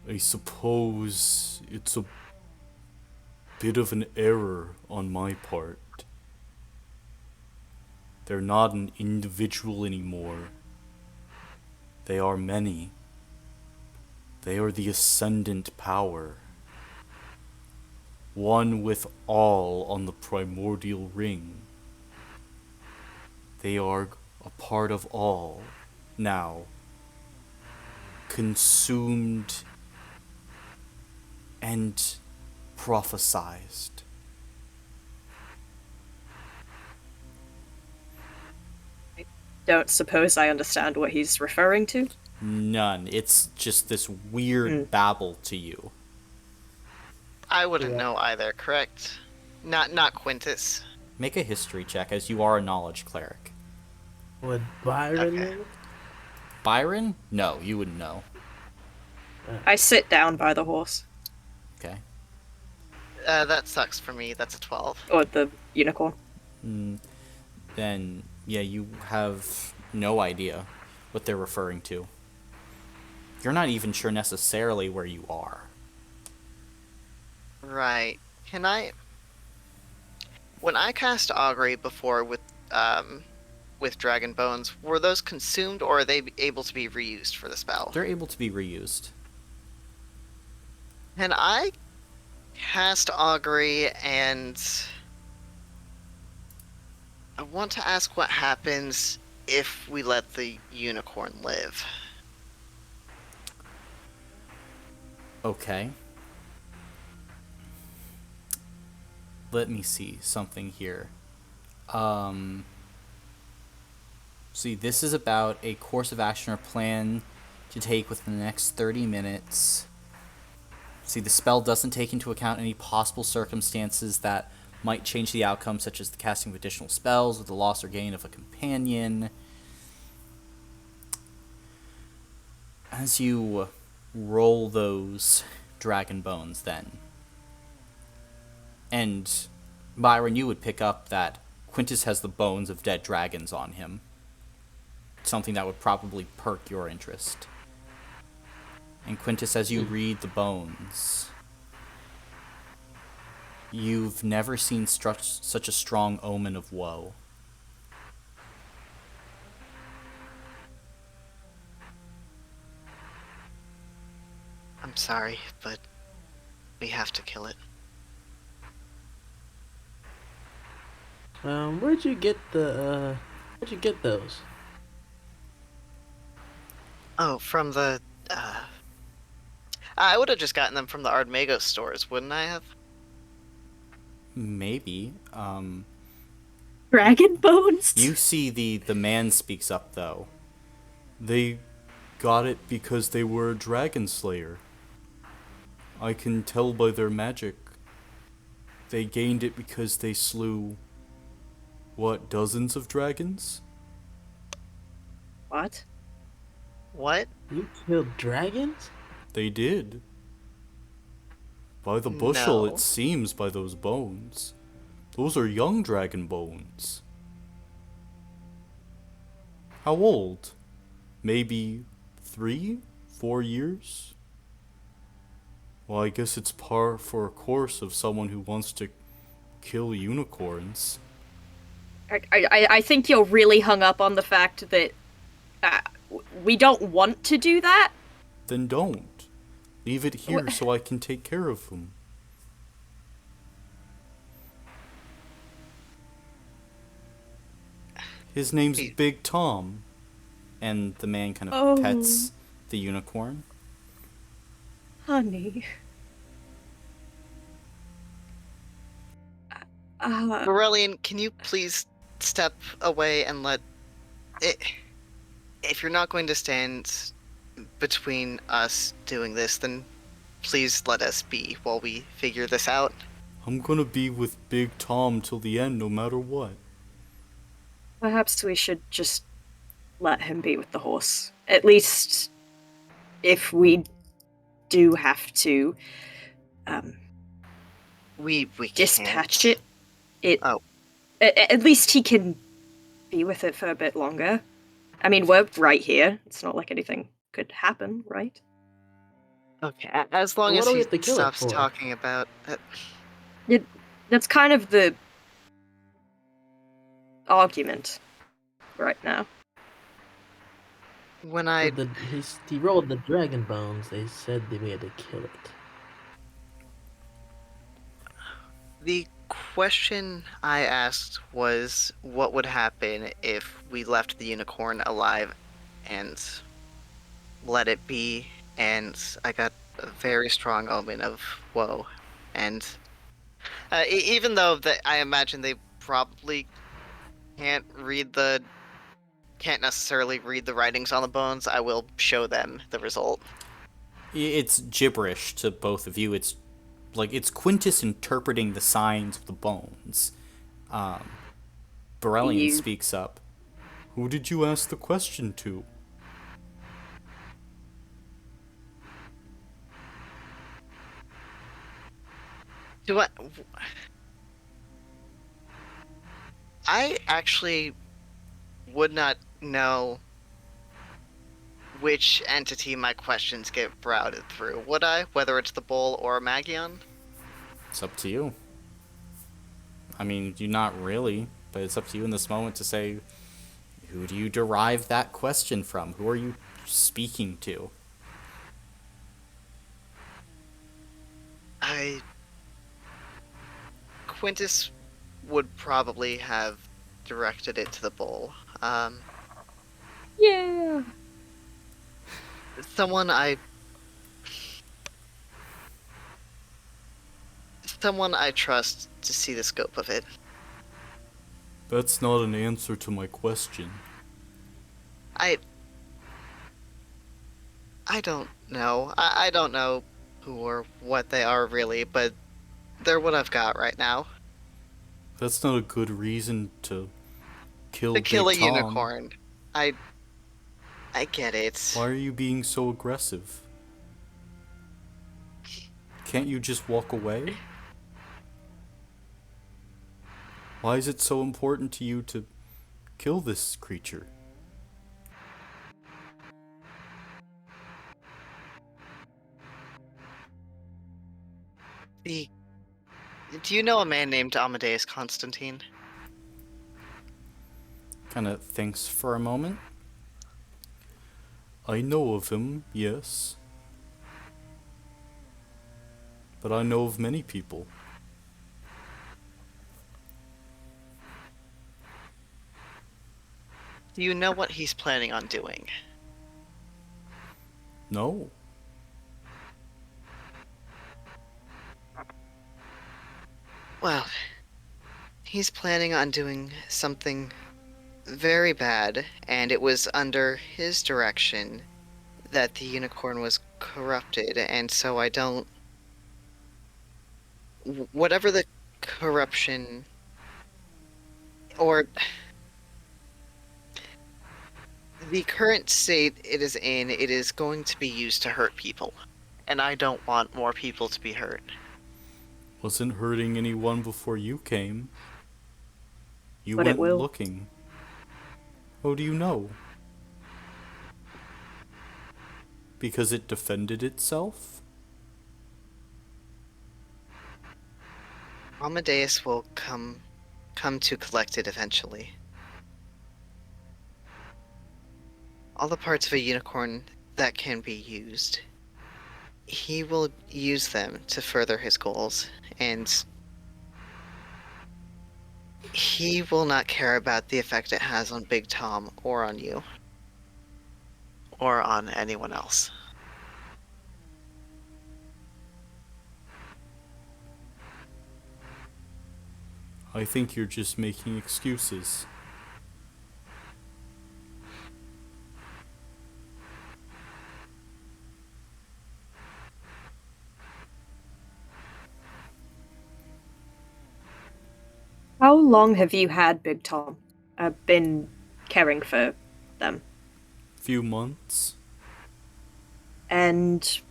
I suppose it's a bit of an error on my part. They're not an individual anymore. They are many. They are the ascendant power. One with all on the primordial ring. They are a part of all now. Consumed and prophesized. Don't suppose I understand what he's referring to. None. It's just this weird babble to you. I wouldn't Yeah. know either, correct? Not Quintus. Make a history check, as you are a knowledge cleric. Would Byron Okay. know? Byron? No, you wouldn't know. I sit down by the horse. Okay. That sucks for me. That's a 12. Or the unicorn. Then, yeah, you have no idea what they're referring to. You're not even sure necessarily where you are. Right. Can I... When I cast Augury before with Dragon Bones, were those consumed or are they able to be reused for the spell? They're able to be reused. Can I cast Augury and... I want to ask what happens if we let the unicorn live. Okay. Let me see something here. See, this is about a course of action or plan to take within the next 30 minutes. See, the spell doesn't take into account any possible circumstances that might change the outcome, such as the casting of additional spells or the loss or gain of a companion. As you roll those dragon bones, then, and Byron, you would pick up that Quintus has the bones of dead dragons on him. Something that would probably perk your interest. And Quintus, as you read the bones, you've never seen such a strong omen of woe. I'm sorry, but we have to kill it. Where'd you get those? Oh, from the... I would have just gotten them from the Ardmagos stores, wouldn't I have? Maybe. Dragon bones? You see the man speaks up, though. They got it because they were a dragon slayer. I can tell by their magic. They gained it because they slew, what, dozens of dragons? What? What? You killed dragons? They did. By the bushel, No. it seems, by those bones. Those are young dragon bones. How old? Maybe 3, 4 years? Well, I guess it's par for a course of someone who wants to kill unicorns. I think you're really hung up on the fact that we don't want to do that. Then don't. Leave it here so I can take care of them. His name's Big Tom. And the man kind of pets the unicorn. Honey. Morellian, can you please step away and let it... If you're not going to stand between us doing this, then please let us be while we figure this out. I'm gonna be with Big Tom till the end, no matter what. Perhaps we should just let him be with the horse. At least if we do have to We dispatch can't. it. Oh. At least he can be with it for a bit longer. I mean, we're right here. It's not like anything could happen, right? Okay, as long What as do we he have to kill it stops for? talking about That's kind of the argument right now. when I But he rolled the dragon bones. They said that we had to kill it. the question I asked was what would happen if we left the unicorn alive and let it be, and I got a very strong omen of woe. And even though I imagine they probably can't necessarily read the writings on the bones, I will show them the result. It's gibberish to both of you. It's like it's Quintus interpreting the signs of the bones. Borellian You- speaks up. Who did you ask the question to? Do I actually would not know which entity my questions get routed through, would I? Whether it's the bull or Magion? It's up to you. I mean, you not really, but it's up to you in this moment to say, who do you derive that question from? Who are you speaking to? Quintus would probably have directed it to the bull. Yeah. Someone I trust to see the scope of it. That's not an answer to my question. I don't know. I don't know who or what they are really, but they're what I've got right now. That's not a good reason to kill To kill a Big Tom. unicorn. I get it. Why are you being so aggressive? Can't you just walk away? Why is it so important to you to kill this creature? Do you know a man named Amadeus Constantine? Kinda thinks for a moment. I know of him, yes. But I know of many people. Do you know what he's planning on doing? No. Well, he's planning on doing something very bad, and it was under his direction that the unicorn was corrupted, and so I don't... Whatever the corruption... or... the current state it is in, it is going to be used to hurt people. And I don't want more people to be hurt. Wasn't hurting anyone before you came. You But it went will. looking. How do you know? Because it defended itself? Amadeus will come to collect it eventually. All the parts of a unicorn that can be used, he will use them to further his goals, and he will not care about the effect it has on Big Tom or on you. Or on anyone else. I think you're just making excuses. How long have you had Big Tom been caring for them? Few months. And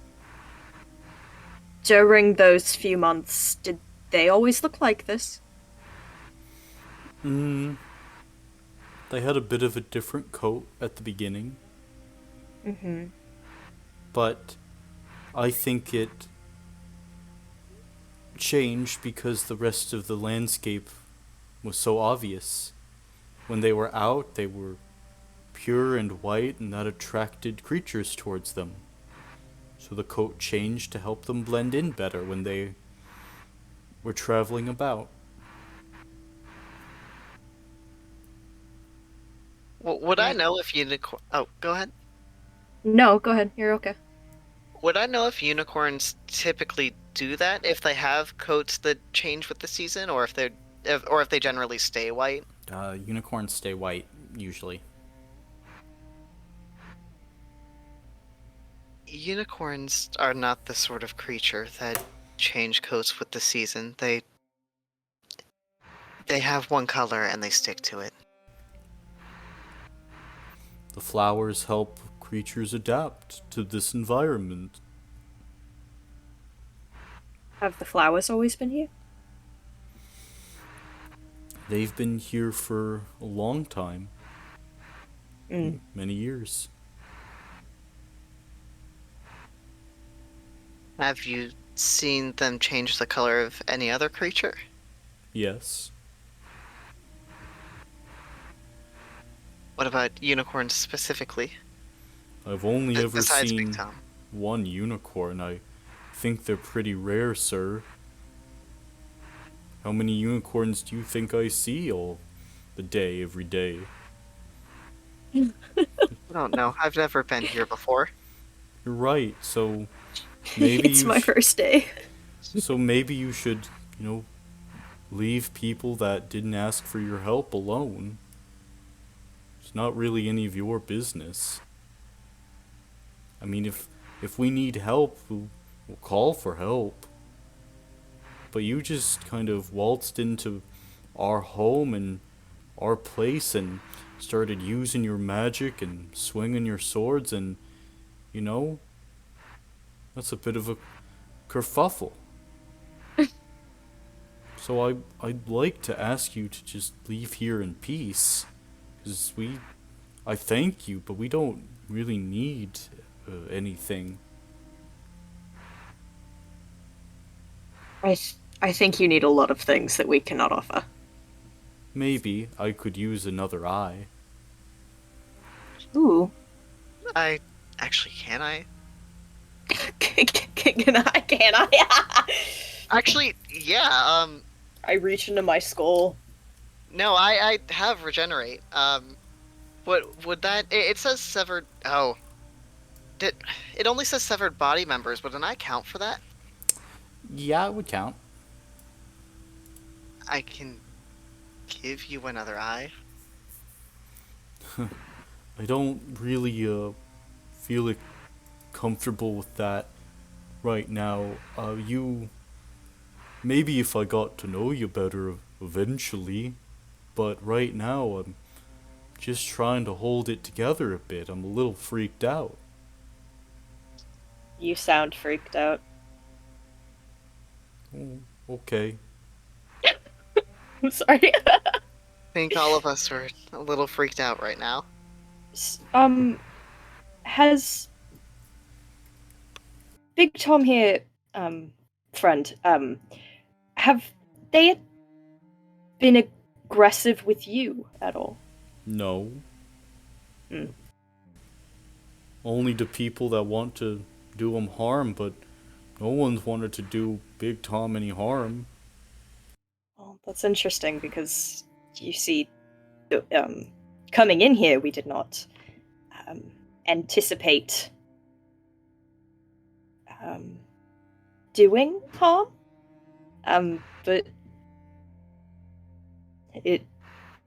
during those few months, did they always look like this? They had a bit of a different coat at the beginning, Mm-hmm. but I think it changed because the rest of the landscape was so obvious. When they were out, they were pure and white, and that attracted creatures towards them. So the coat changed to help them blend in better when they were traveling about. Would I know if unicorn? Oh, go ahead. No, go ahead. You're okay. Would I know if unicorns typically do that? If they have coats that change with the season, or if they generally stay white? Unicorns stay white, usually. Unicorns are not the sort of creature that change coats with the season. They have one color and they stick to it. The flowers help creatures adapt to this environment. Have the flowers always been here? They've been here for a long time. Mm. Many years. Have you seen them change the color of any other creature? Yes. What about unicorns specifically? I've only ever Besides Big seen Tom. one unicorn. I think they're pretty rare, sir. How many unicorns do you think I see all the day, every day? I don't know. I've never been here before. You're right, so maybe It's you my first day. So maybe you should, leave people that didn't ask for your help alone. It's not really any of your business. I mean, if we need help, we'll call for help. But you just kind of waltzed into our home and our place and started using your magic and swinging your swords, and, that's a bit of a kerfuffle. So I'd like to ask you to just leave here in peace. Because I thank you, but we don't really need anything. I think you need a lot of things that we cannot offer. Maybe I could use another eye. Ooh. Can I? Can I? Actually, yeah, I reach into my skull. no, I have regenerate. What would that? It says severed. Oh, it only says severed body members? Would an eye count for that? Yeah, it would count. I can give you another eye. I don't really feel comfortable with that right now. Maybe if I got to know you better eventually, but right now I'm just trying to hold it together a bit. I'm a little freaked out. You sound freaked out. Oh, okay. I'm sorry. I think all of us are a little freaked out right now. Has Big Tom here, friend, have they been aggressive with you at all? No. Hmm. Only to people that want to do him harm, but no one's wanted to do Big Tom any harm. Well, that's interesting because you see, coming in here, we did not anticipate doing harm. But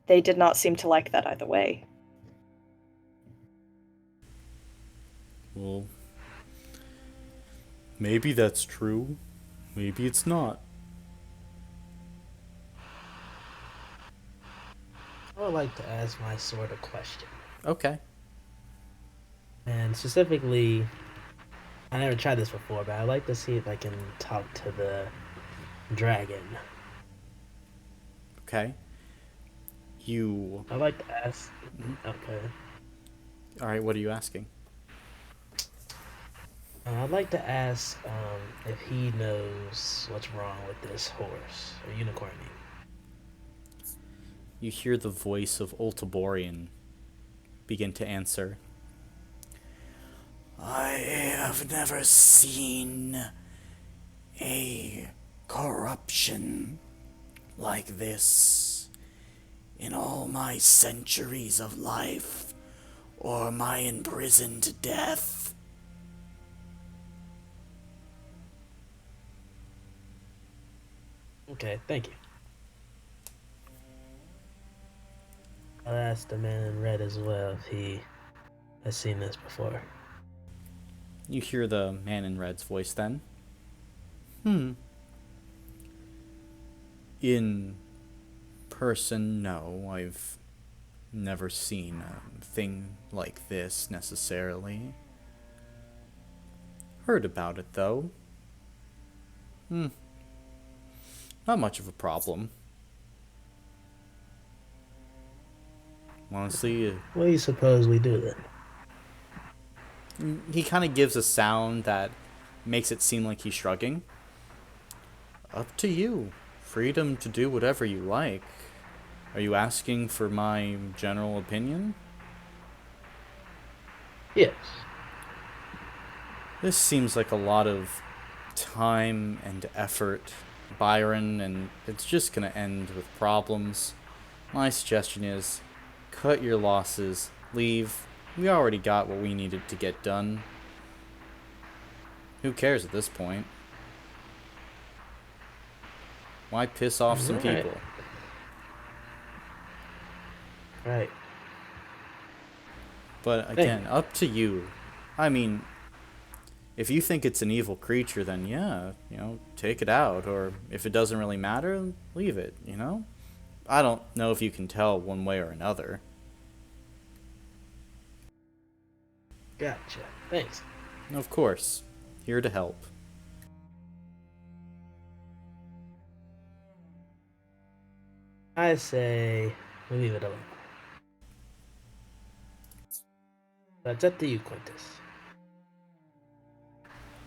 they did not seem to like that either way. Well, maybe that's true. Maybe it's not. I would like to ask my sword a question. Okay. And specifically, I never tried this before, but I'd like to see if I can talk to the dragon. Okay. You. I'd like to ask. Okay. All right. What are you asking? I'd like to ask if he knows what's wrong with this horse or unicorn. You hear the voice of Ultaborian begin to answer. I have never seen a corruption like this in all my centuries of life or my imprisoned death. Okay, thank you. I'll ask the man in red as well if he has seen this before. You hear the man in red's voice then. In person, no. I've never seen a thing like this necessarily. Heard about it though. Not much of a problem. Honestly, What do you suppose we do then? he kind of gives a sound that makes it seem like he's shrugging. Up to you. Freedom to do whatever you like. Are you asking for my general opinion? Yes. This seems like a lot of time and effort, Byron, and it's just gonna end with problems. My suggestion is, cut your losses, leave. We already got what we needed to get done. Who cares at this point? Why piss off some Alright. people? Right. But again, up to you. I mean, if you think it's an evil creature, then yeah, take it out. Or if it doesn't really matter, leave it, I don't know if you can tell one way or another. Gotcha. Thanks. Of course. Here to help. I say we leave it alone. That's up to you, Quintus.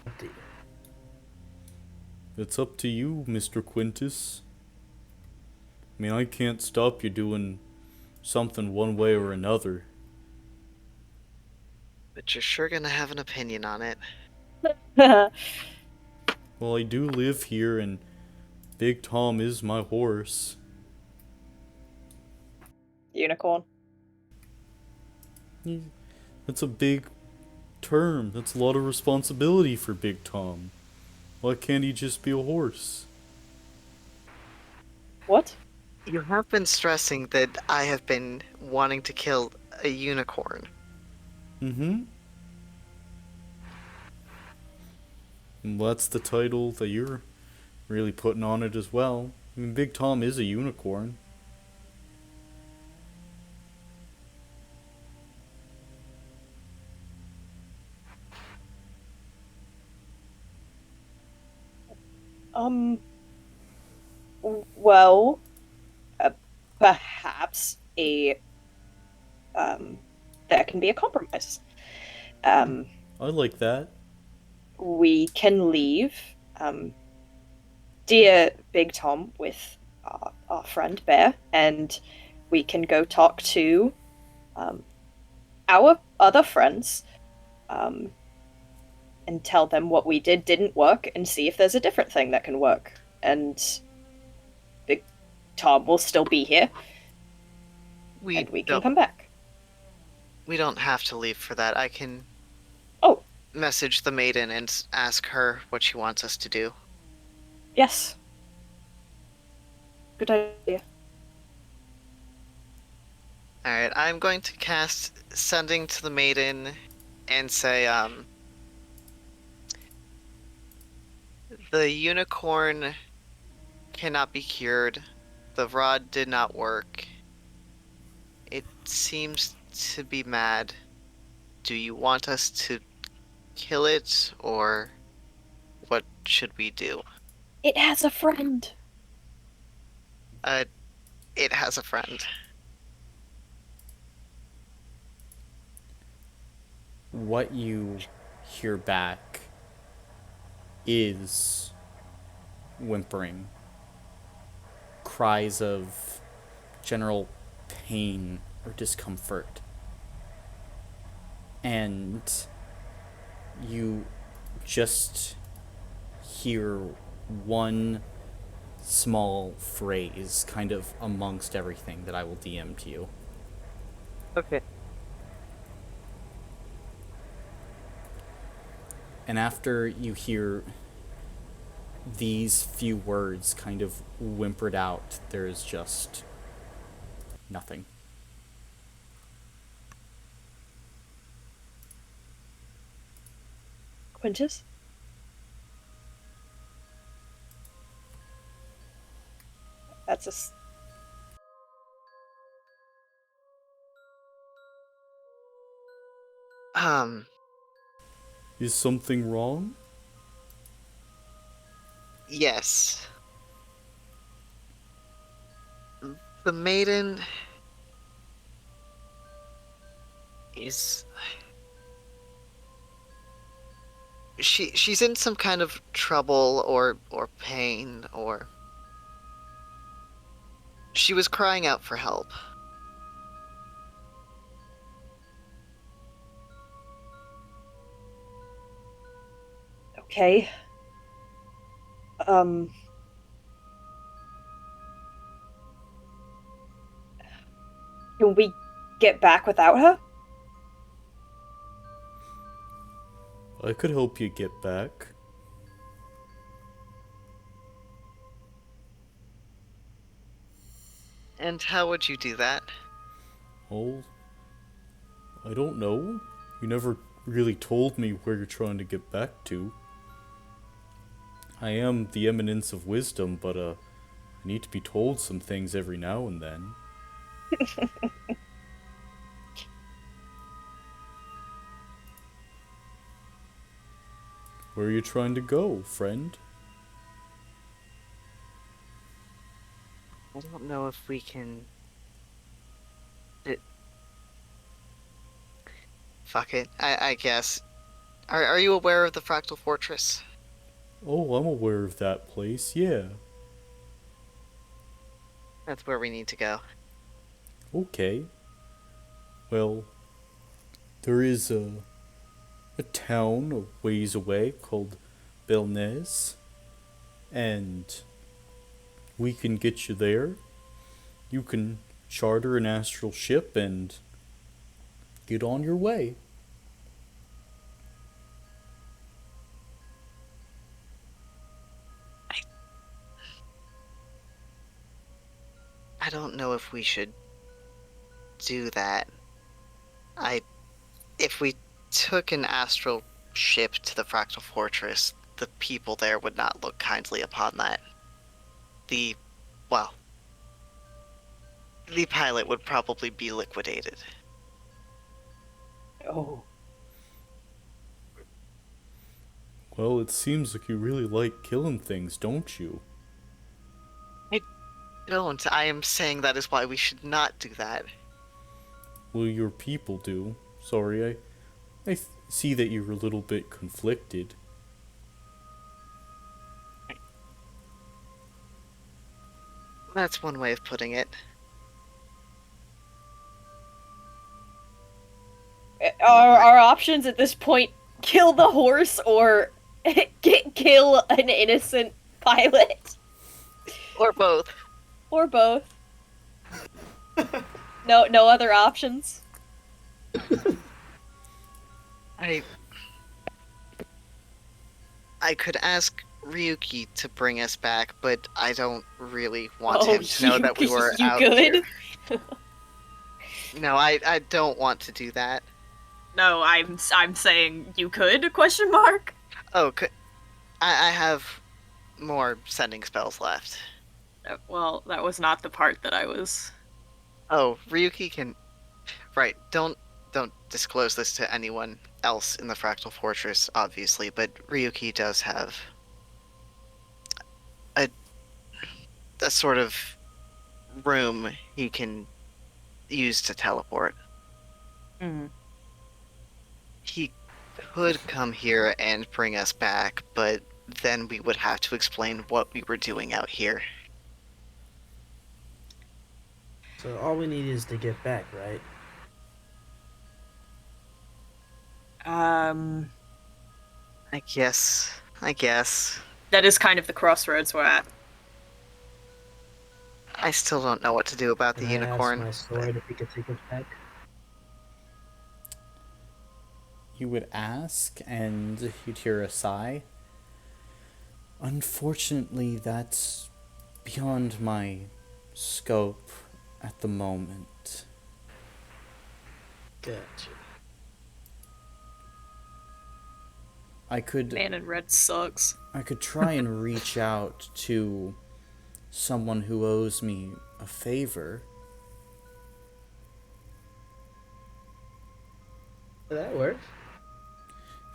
Up to you. It's up to you, Mr. Quintus. I mean, I can't stop you doing something one way or another. But you're sure gonna have an opinion on it. Well, I do live here, and Big Tom is my horse. Unicorn. That's a big term. That's a lot of responsibility for Big Tom. Why can't he just be a horse? What? You have been stressing that I have been wanting to kill a unicorn. Mm-hmm. And that's the title that you're really putting on it as well. I mean, Big Tom is a unicorn. Well, perhaps there can be a compromise. I like that. We can leave, dear Big Tom with our friend Bear, and we can go talk to our other friends, and tell them what we didn't work, and see if there's a different thing that can work. And Big Tom will still be here, and we can come back. We don't have to leave for that. I can Oh, message the maiden and ask her what she wants us to do. yes. Good idea. Alright, I'm going to cast Sending to the Maiden and say, the unicorn cannot be cured. The rod did not work. It seems to be mad. Do you want us to kill it, or what should we do? It has a friend. It has a friend. What you hear back is whimpering, cries of general pain or discomfort. And you just hear one small phrase kind of amongst everything that I will DM to you. Okay. And after you hear these few words kind of whimpered out, there's just nothing. Quintus? That's a... Is something wrong? Yes. The maiden is... She's in some kind of trouble or pain, or... She was crying out for help. Okay. Can we get back without her? I could help you get back. And how would you do that? Oh, I don't know. You never really told me where you're trying to get back to. I am the eminence of wisdom, but I need to be told some things every now and then. Where are you trying to go, friend? I don't know if we can... Fuck it. I guess. Are you aware of the Fractal Fortress? Oh, I'm aware of that place, yeah. That's where we need to go. Okay. Well, there is a town a ways away called Belnez, and we can get you there. You can charter an astral ship and get on your way. I don't know if we should do that. If we took an astral ship to the Fractal Fortress, the people there would not look kindly upon that. The pilot would probably be liquidated. Oh. Well, it seems like you really like killing things, don't you? Don't. I am saying that is why we should not do that. Well, your people do. Sorry, I see that you're a little bit conflicted. That's one way of putting it. Our options at this point, kill the horse or kill an innocent pilot. Or both. Or both. No other options. I could ask Ryuki to bring us back, but I don't really want him to know that we were you out good? here. No, I don't want to do that. No, I'm saying you could, question mark? Oh, I have more sending spells left. Well, that was not the part that I was... Oh, Ryuki can... Right, don't disclose this to anyone. else in the Fractal Fortress, obviously, but Ryuki does have a sort of room he can use to teleport. Mm. He could come here and bring us back, but then we would have to explain what we were doing out here. So all we need is to get back, right? I guess. That is kind of the crossroads we're at. I still don't know what to do about the And I unicorn. asked my sword if he could take us back. You would ask, and you'd hear a sigh. Unfortunately, that's beyond my scope at the moment. Gotcha. I could Man in red sucks. I could try and reach out to someone who owes me a favor. That works.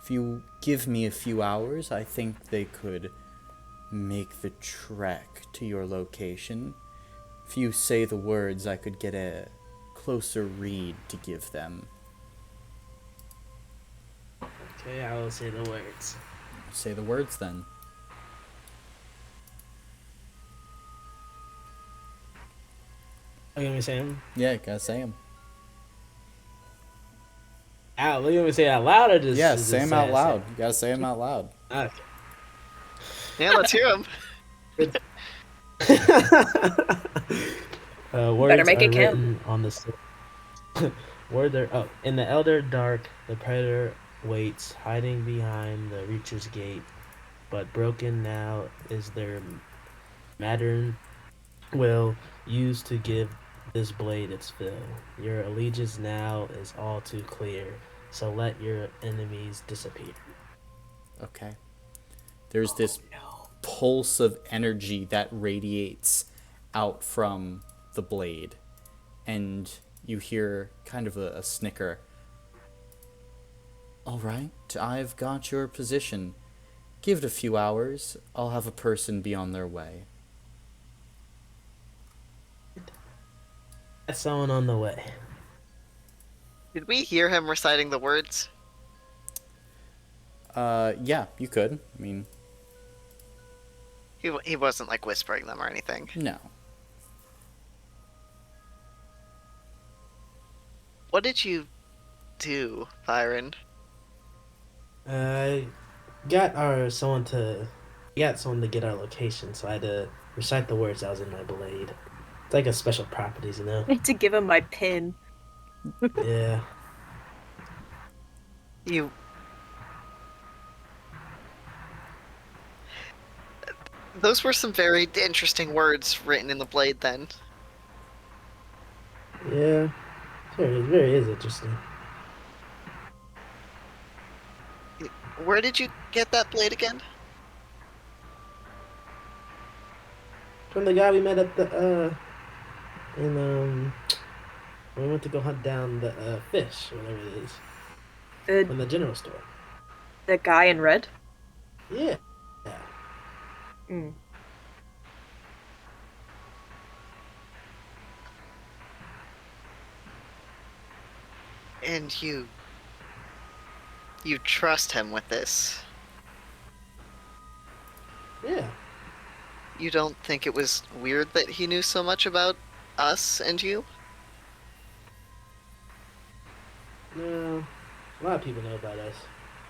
If you give me a few hours, I think they could make the trek to your location. If you say the words, I could get a closer read to give them. Okay, I will say the words. Say the words then. Are you gonna say them? Yeah, gotta say them. Out. Are you gonna say it out loud or just? Yeah, just say them say out it? loud. You gotta say them out loud. Okay. Yeah, let's hear him. Words Better make are it count. written on the in the elder dark, the predator waits, hiding behind the Reacher's gate. But broken now is their modern will used to give this blade its fill. Your allegiance now is all too clear, so let your enemies disappear. Okay. There's this pulse of energy that radiates out from the blade, and you hear kind of a snicker. All right, I've got your position. Give it a few hours. I'll have a person be on their way. That's someone on the way. Did we hear him reciting the words? Yeah, you could. I mean, He wasn't like whispering them or anything. no. What did you do, Byron? Got someone to get our location, so I had to recite the words that was in my blade. It's like a special properties, you know? I need to give him my pin. Yeah. You... Those were some very interesting words written in the blade then. Yeah. It very is interesting. Where did you get that blade again? From the guy we met at the, when we went to go hunt down the, fish, whatever it is. From the general store. The guy in red? Yeah. Yeah. Mm. And you trust him with this. Yeah. You don't think it was weird that he knew so much about us and you? No. A lot of people know about us.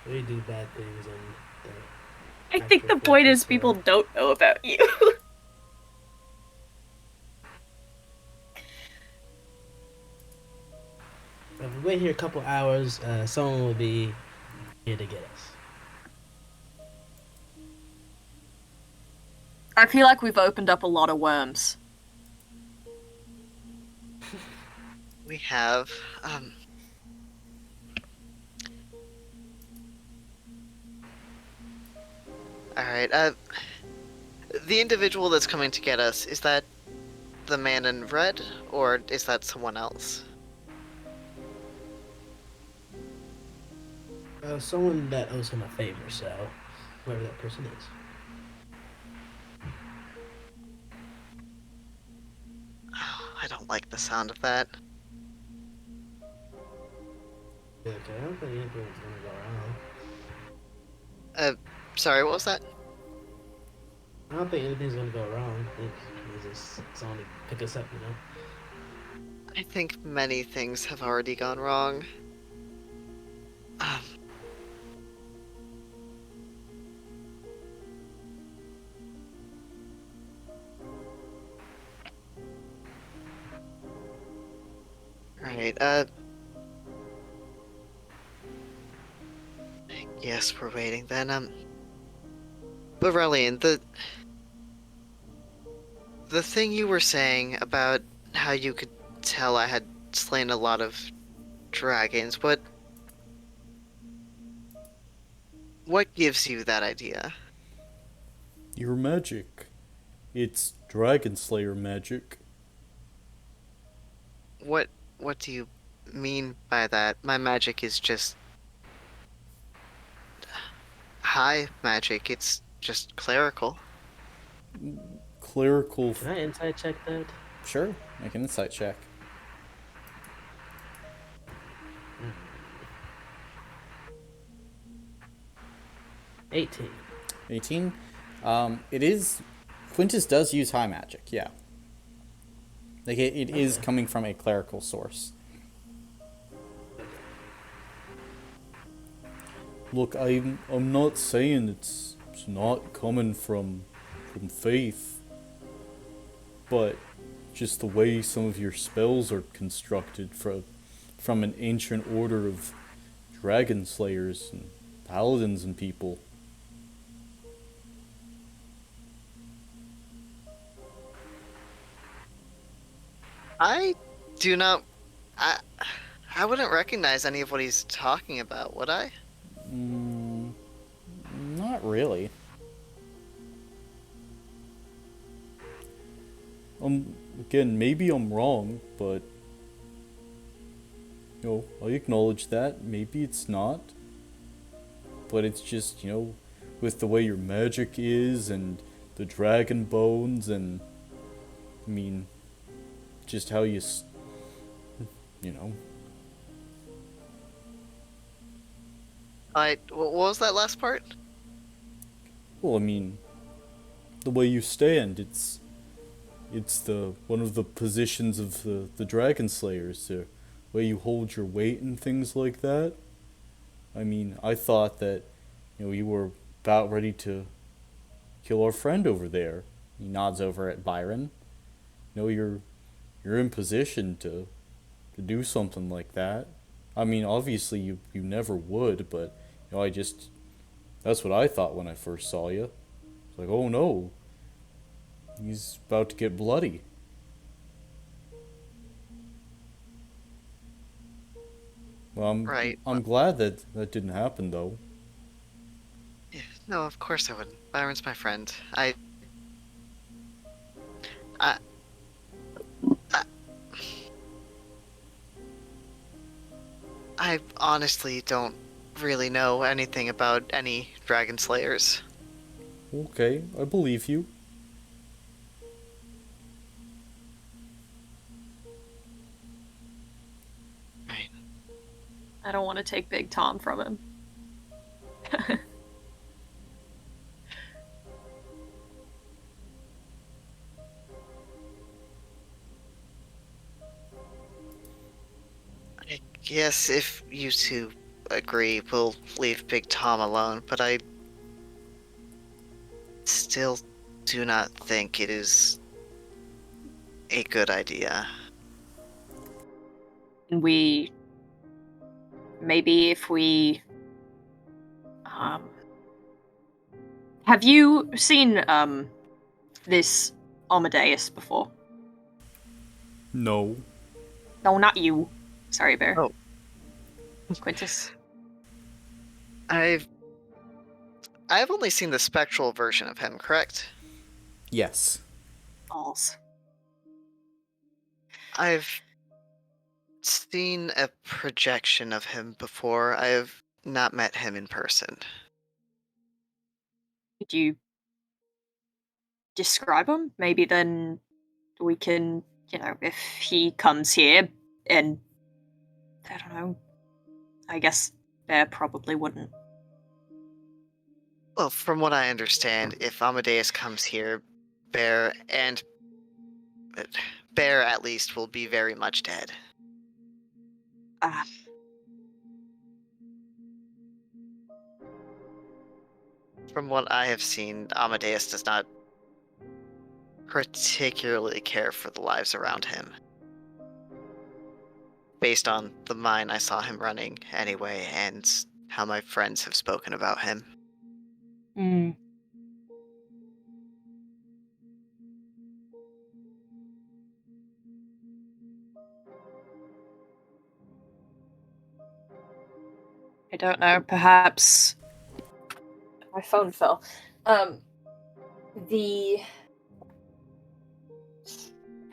We do bad things and I think the point is people don't know about you. If we wait here a couple hours, someone will be here to get us. I feel like we've opened up a lot of worms. We have, Alright, the individual that's coming to get us, is that the man in red, or is that someone else? Someone that owes him a favor, so whoever that person is. I don't like the sound of that. Okay, I don't think anything's gonna go wrong. Sorry, what was that? I don't think anything's gonna go wrong. I think someone to pick us up, you know? I think many things have already gone wrong. Right, yes, we're waiting then, Borellian, the thing you were saying about how you could tell I had slain a lot of dragons, what gives you that idea? Your magic. It's Dragon Slayer magic. What do you mean by that? My magic is just high magic. It's just clerical. Clerical. Can I insight check that? Sure, make an insight check. 18. 18. It is. Quintus does use high magic, yeah. Like, it is coming from a clerical source. Look, I'm not saying it's not coming from faith, but just the way some of your spells are constructed from an ancient order of dragon slayers and paladins and people. I do not. I wouldn't recognize any of what he's talking about, would I? Not really. Again, maybe I'm wrong, but I acknowledge that. Maybe it's not. But it's just, with the way your magic is and the dragon bones and, I mean, just how you know. What was that last part? Well, I mean, the way you stand, it's the one of the positions of the dragon slayers, the way you hold your weight and things like that. I mean, I thought that, you were about ready to kill our friend over there. He nods over at Byron. You're in position to do something like that. I mean, obviously you never would, but that's what I thought when I first saw you. It's like, oh no, he's about to get bloody. Well, I'm glad that didn't happen, though. Yeah, no, of course I wouldn't. Byron's my friend. I honestly don't really know anything about any dragon slayers. Okay, I believe you. Right. I don't want to take Big Tom from him. I guess if you two agree, we'll leave Big Tom alone, but I still do not think it is a good idea. Maybe if we have you seen this Amadeus before? No. No, not you. Sorry, Bear. Oh. Quintus. I've only seen the spectral version of him, correct? Yes. Balls. I've seen a projection of him before. I've not met him in person. Could you describe him? Maybe then we can, if he comes here and, I don't know, I guess Bear probably wouldn't. Well, from what I understand, if Amadeus comes here, Bear at least will be very much dead. Ah. From what I have seen, Amadeus does not particularly care for the lives around him. Based on the mine I saw him running anyway, and how my friends have spoken about him. Hmm. I don't know, perhaps... My phone fell. I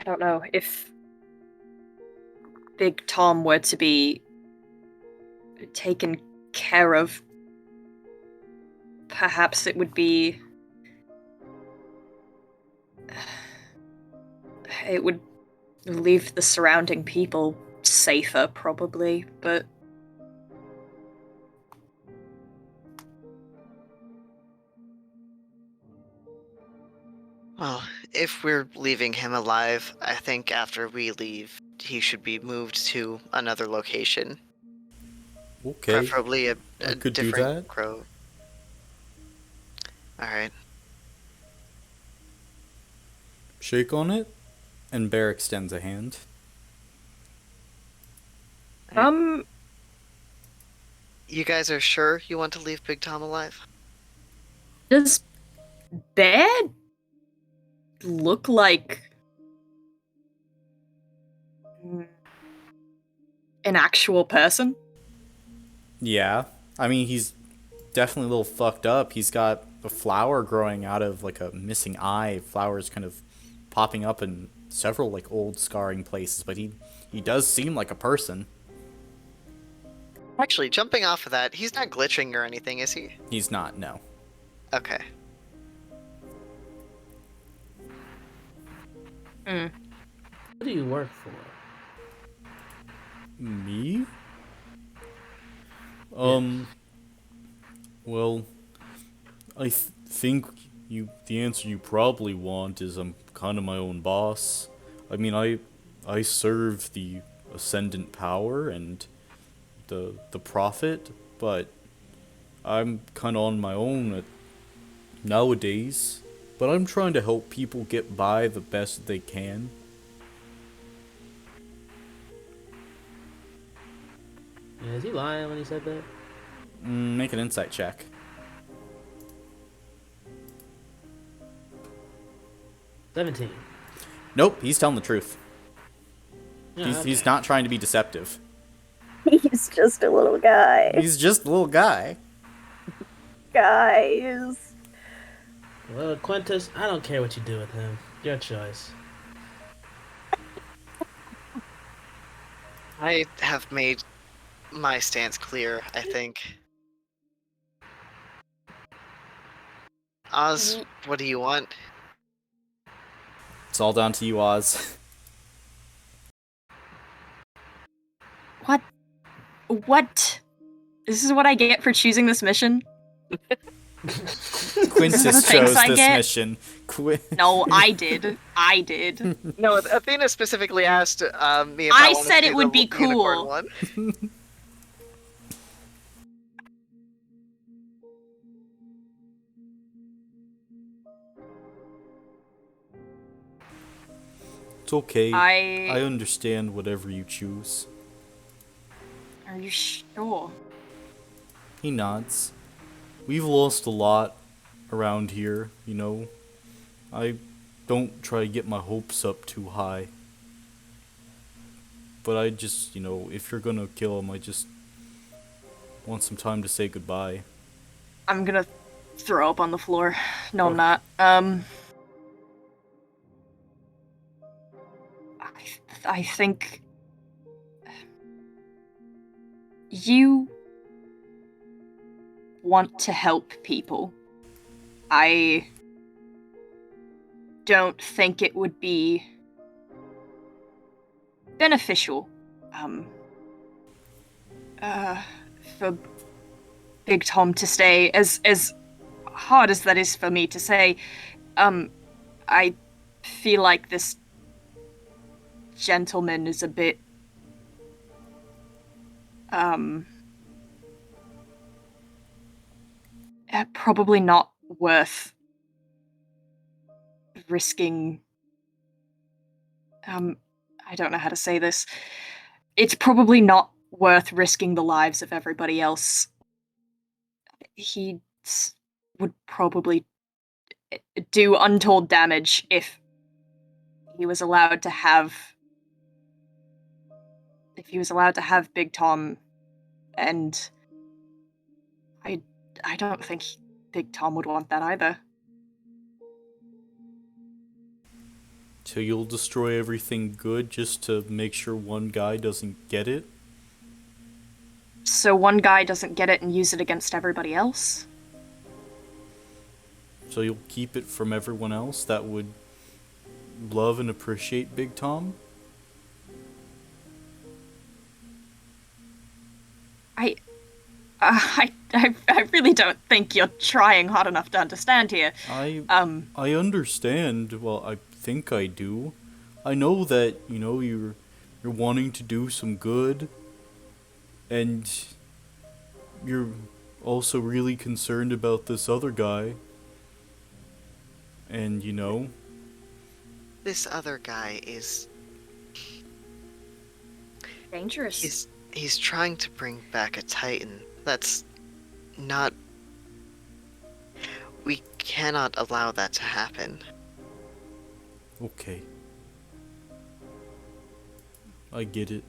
don't know, if Big Tom were to be taken care of, perhaps it would be... It would leave the surrounding people safer, probably, but... Well, if we're leaving him alive, I think after we leave, he should be moved to another location. Okay. Preferably a I could do different that. grove. Alright. Shake on it, and Bear extends a hand. You guys are sure you want to leave Big Tom alive? Does Bear look like an actual person? Yeah. I mean, he's definitely a little fucked up. He's got a flower growing out of, like, a missing eye. Flowers kind of popping up in several, like, old scarring places. But he does seem like a person. Actually, jumping off of that, he's not glitching or anything, is he? He's not, no. Okay. Hmm. What do you work for? Me? Well, I think the answer you probably want is I'm kind of my own boss. I mean, I serve the ascendant power and the prophet, but I'm kind of on my own nowadays. But I'm trying to help people get by the best they can. Yeah, is he lying when he said that? Make an insight check. 17. Nope, he's telling the truth. Yeah, He's not trying to be deceptive. He's just a little guy. He's just a little guy. Guys. Well, Quintus, I don't care what you do with him. Your choice. I have made my stance clear, I think. Oz, what do you want? It's all down to you, Oz. What? What? This is what I get for choosing this mission? Quintus chose this mission. No, I did. I did. No, Athena specifically asked me if I wanted said to it do would the be unicorn cool. one. It's okay. I understand whatever you choose. Are you sure? He nods. We've lost a lot around here, you know. I don't try to get my hopes up too high. But I just, if you're gonna kill him, I just want some time to say goodbye. I'm gonna throw up on the floor. No, I'm not. I think you want to help people. I don't think it would be beneficial for Big Tom to stay. As hard as that is for me to say, I feel like this gentleman is a bit probably not worth risking. I don't know how to say this. It's probably not worth risking the lives of everybody else. He would probably do untold damage if he was allowed to have Big Tom, and I don't think Big Tom would want that either. So you'll destroy everything good just to make sure one guy doesn't get it? So one guy doesn't get it and use it against everybody else? So you'll keep it from everyone else that would love and appreciate Big Tom? I really don't think you're trying hard enough to understand here. I understand. Well, I think I do. I know that, you're wanting to do some good, and you're also really concerned about this other guy. And, This other guy is... dangerous. He's trying to bring back a Titan. That's not... We cannot allow that to happen. Okay. I get it.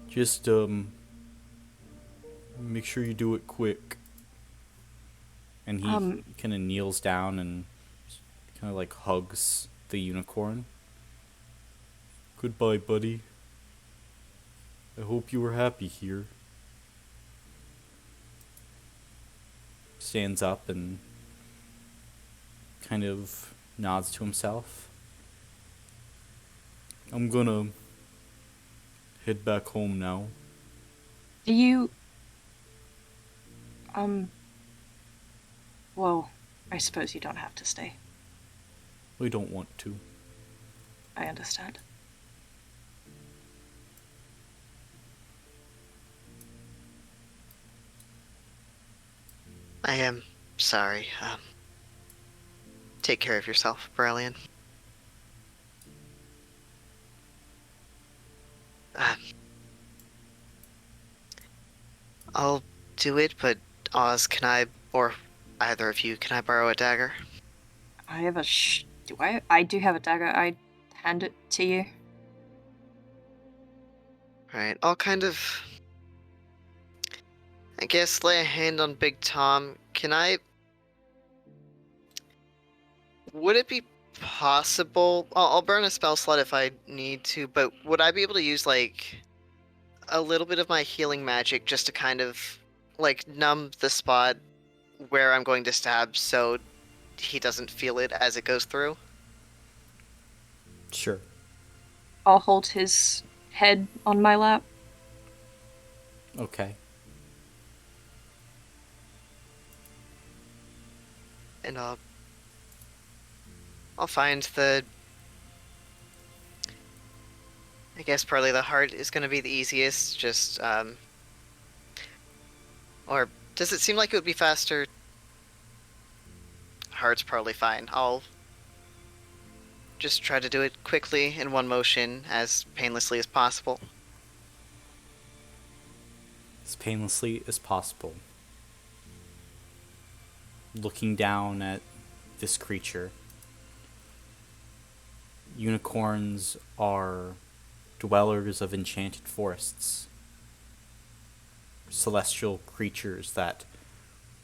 Just, make sure you do it quick. And he kind of kneels down and kind of like hugs the unicorn. Goodbye, buddy. I hope you were happy here. Stands up and kind of nods to himself. I'm gonna head back home now. Do you... Well, I suppose you don't have to stay. I don't want to. I understand. I am sorry. Take care of yourself, Brilliant. I'll do it, but Oz, can I, or either of you, can I borrow a dagger? I have a do I? I do have a dagger. I hand it to you. Right, I'll kind of... I guess lay a hand on Big Tom. Can I... Would it be possible... I'll burn a spell slot if I need to, but would I be able to use, like, a little bit of my healing magic just to kind of, like, numb the spot where I'm going to stab so he doesn't feel it as it goes through? Sure. I'll hold his head on my lap. Okay. And I'll find the... I guess probably the heart is going to be the easiest, just, or does it seem like it would be faster? Heart's probably fine. I'll just try to do it quickly in one motion, as painlessly as possible. As painlessly as possible. Looking down at this creature. Unicorns are dwellers of enchanted forests. Celestial creatures that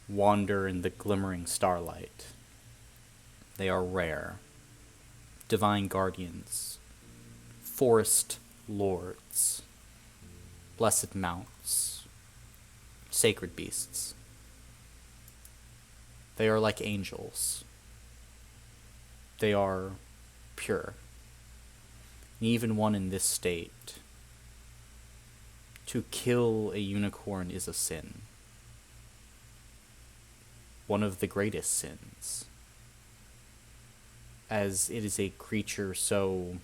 wander in the glimmering starlight. They are rare. Divine guardians. Forest lords. blessed mounts, sacred beasts. They are like angels. They are pure. And even one in this state, to kill a unicorn is a sin. One of the greatest sins, as it is a creature so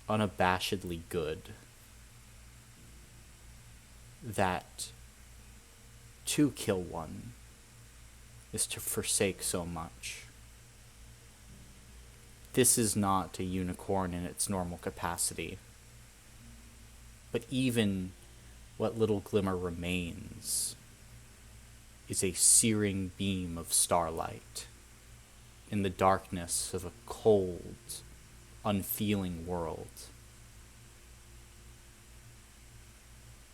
unabashedly good that to kill one is to forsake so much. This is not a unicorn in its normal capacity, but even what little glimmer remains is a searing beam of starlight in the darkness of a cold, unfeeling world.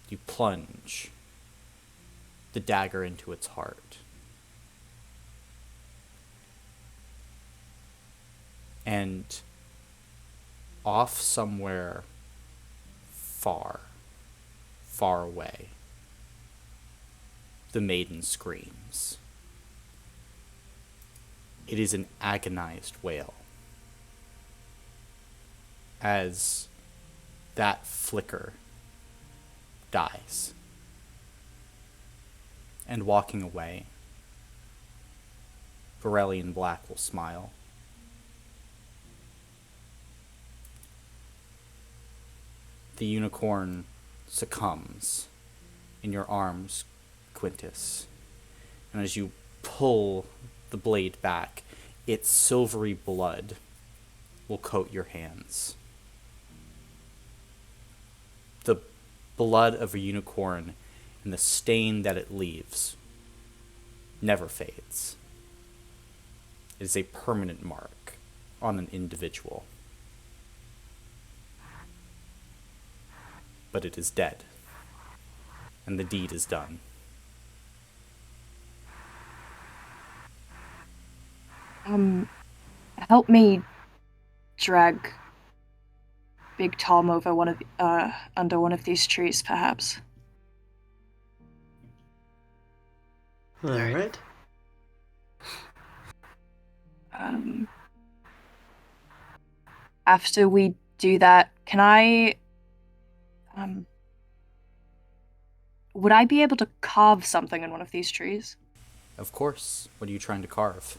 You plunge the dagger into its heart. And off somewhere far, far away, the maiden screams. It is an agonized wail, as that flicker dies. And walking away, Varelian Black will smile. The unicorn succumbs in your arms, Quintus. And as you pull the blade back, its silvery blood will coat your hands. The blood of a unicorn and the stain that it leaves never fades. It is a permanent mark on an individual. But it is dead, and the deed is done. Help me drag Big Tom over under one of these trees, perhaps. All right. After we do that, can I would I be able to carve something in one of these trees? Of course. What are you trying to carve?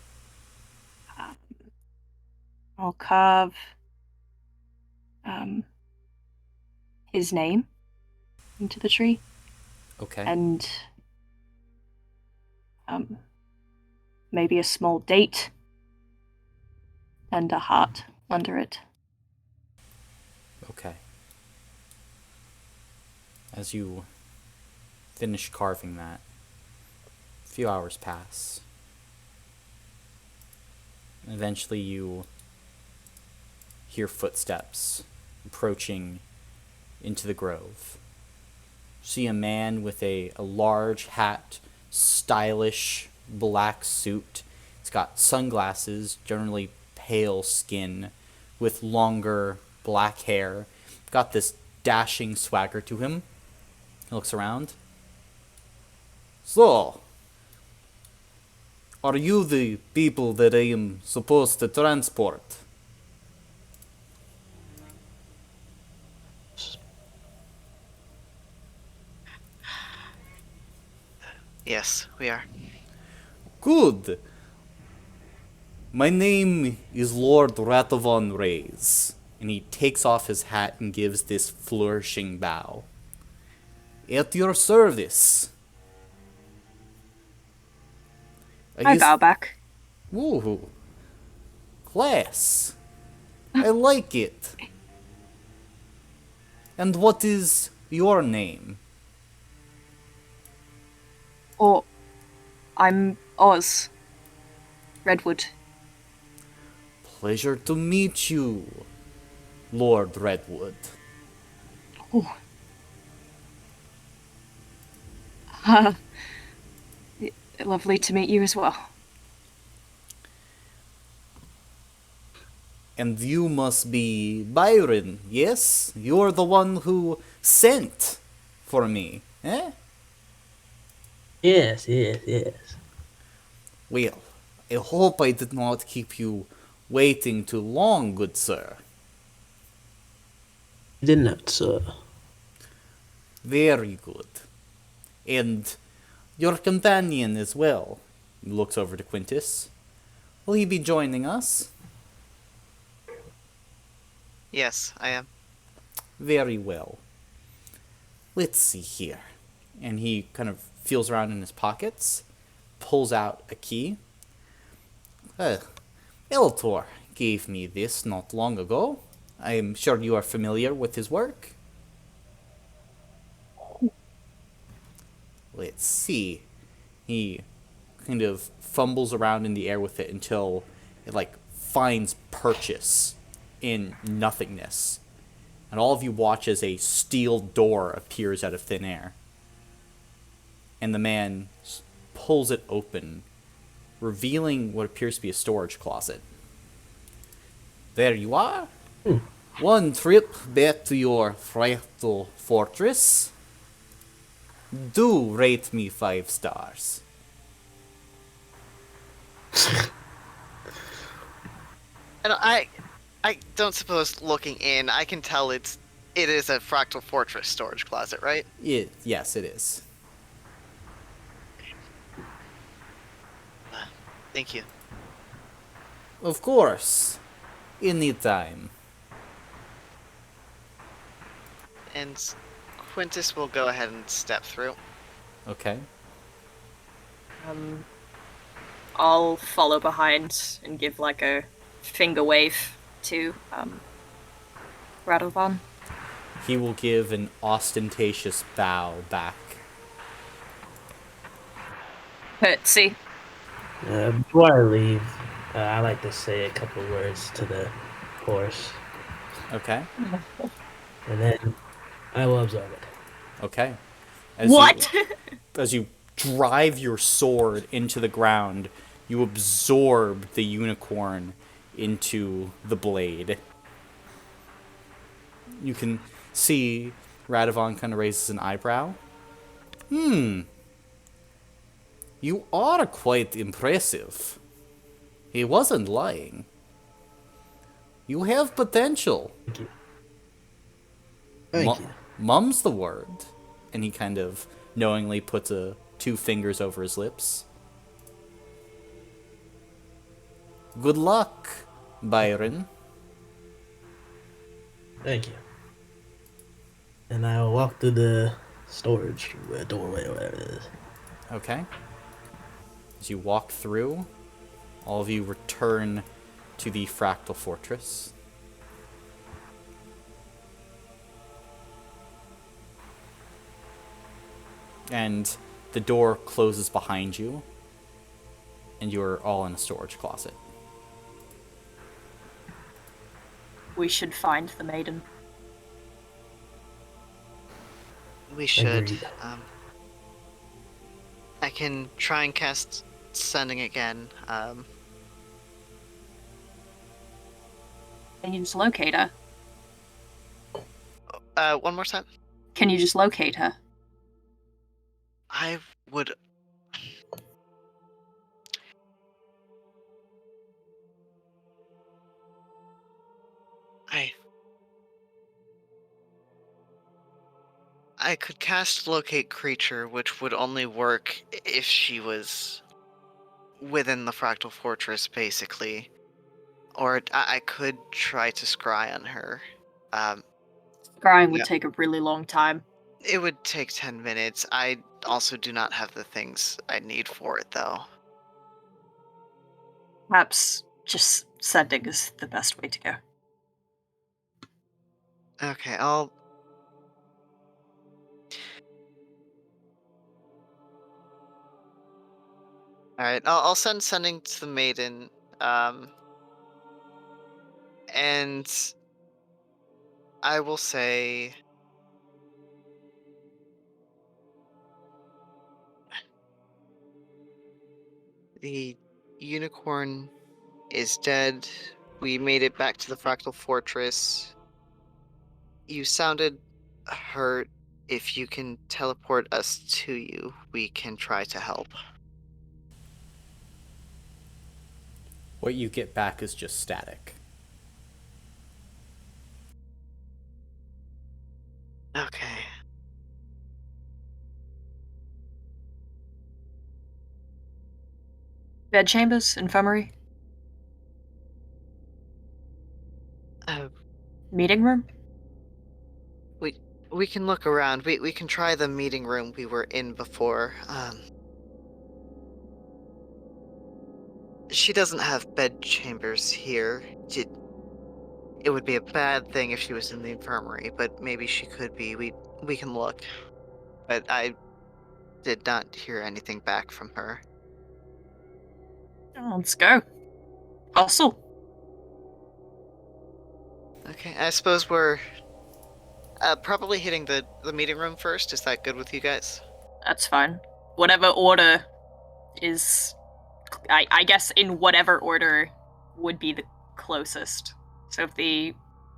I'll carve his name into the tree. Okay. And maybe a small date and a heart under it. Okay. As you finish carving that, a few hours pass. And eventually you hear footsteps approaching into the grove. See a man with a large hat, stylish black suit. He's got sunglasses, generally pale skin, with longer black hair. Got this dashing swagger to him. He looks around. So, are you the people that I am supposed to transport? Yes, we are. Good. My name is Lord Ratovon Reyes. And he takes off his hat and gives this flourishing bow. At your service. I bow back. Ooh. Class. I like it. And what is your name? Or I'm Oz. Redwood. Pleasure to meet you, Lord Redwood. Oh. Lovely to meet you as well. And you must be Byron, yes? You're the one who sent for me, eh? Yes, yes, yes. Well, I hope I did not keep you waiting too long, good sir. You did not, sir. Very good. And your companion as well. He looks over to Quintus. Will he be joining us? Yes, I am. Very well. Let's see here. And he kind of feels around in his pockets, pulls out a key. Eltor gave me this not long ago. I am sure you are familiar with his work. Let's see. He kind of fumbles around in the air with it until it like finds purchase in nothingness. And all of you watch as a steel door appears out of thin air. And the man pulls it open, revealing what appears to be a storage closet. There you are. One trip back to your fractal fortress. Do rate me 5 stars. And I don't suppose looking in, I can tell it is a Fractal Fortress storage closet, right? Yes, it is. Thank you. Of course. Anytime. And Quintus will go ahead and step through. Okay. I'll follow behind and give like a finger wave to Radovan. He will give an ostentatious bow back. Curtsy. Before I leave, I like to say a couple words to the horse, Okay. and then I will absorb it. Okay. What? As you drive your sword into the ground, you absorb the unicorn into the blade. You can see Radovan kind of raises an eyebrow. You are quite impressive. He wasn't lying. You have potential. Thank you. Thank you. Mum's the word. And he kind of knowingly puts 2 fingers over his lips. Good luck, Byron. Thank you. And I will walk through the storage doorway or whatever it is. Okay. As you walk through, all of you return to the Fractal Fortress. And the door closes behind you, and you're all in a storage closet. We should find the maiden. We should. Agreed. I can try and cast Sending again. Can you just locate her? One more time. Can you just locate her? I would. I could cast Locate Creature, which would only work if she was within the Fractal Fortress, basically. Or I could try to scry on her. Scrying would take a really long time. It would take 10 minutes. I also do not have the things I need for it, though. Perhaps just sending is the best way to go. Okay, Alright, I'll send Sending to the maiden. And I will say... The unicorn is dead. We made it back to the Fractal Fortress. You sounded hurt. if you can teleport us to you, we can try to help. What you get back is just static. Okay. Bedchambers, infirmary, Uh, meeting room. we can look around. We can try the meeting room we were in before. She doesn't have bed chambers here. It would be a bad thing if she was in the infirmary, but maybe she could be. We can look. But I did not hear anything back from her. Oh, let's go. Hustle. Okay, I suppose we're probably hitting the meeting room first. Is that good with you guys? That's fine. Whatever order is, I guess in whatever order would be the closest. So if the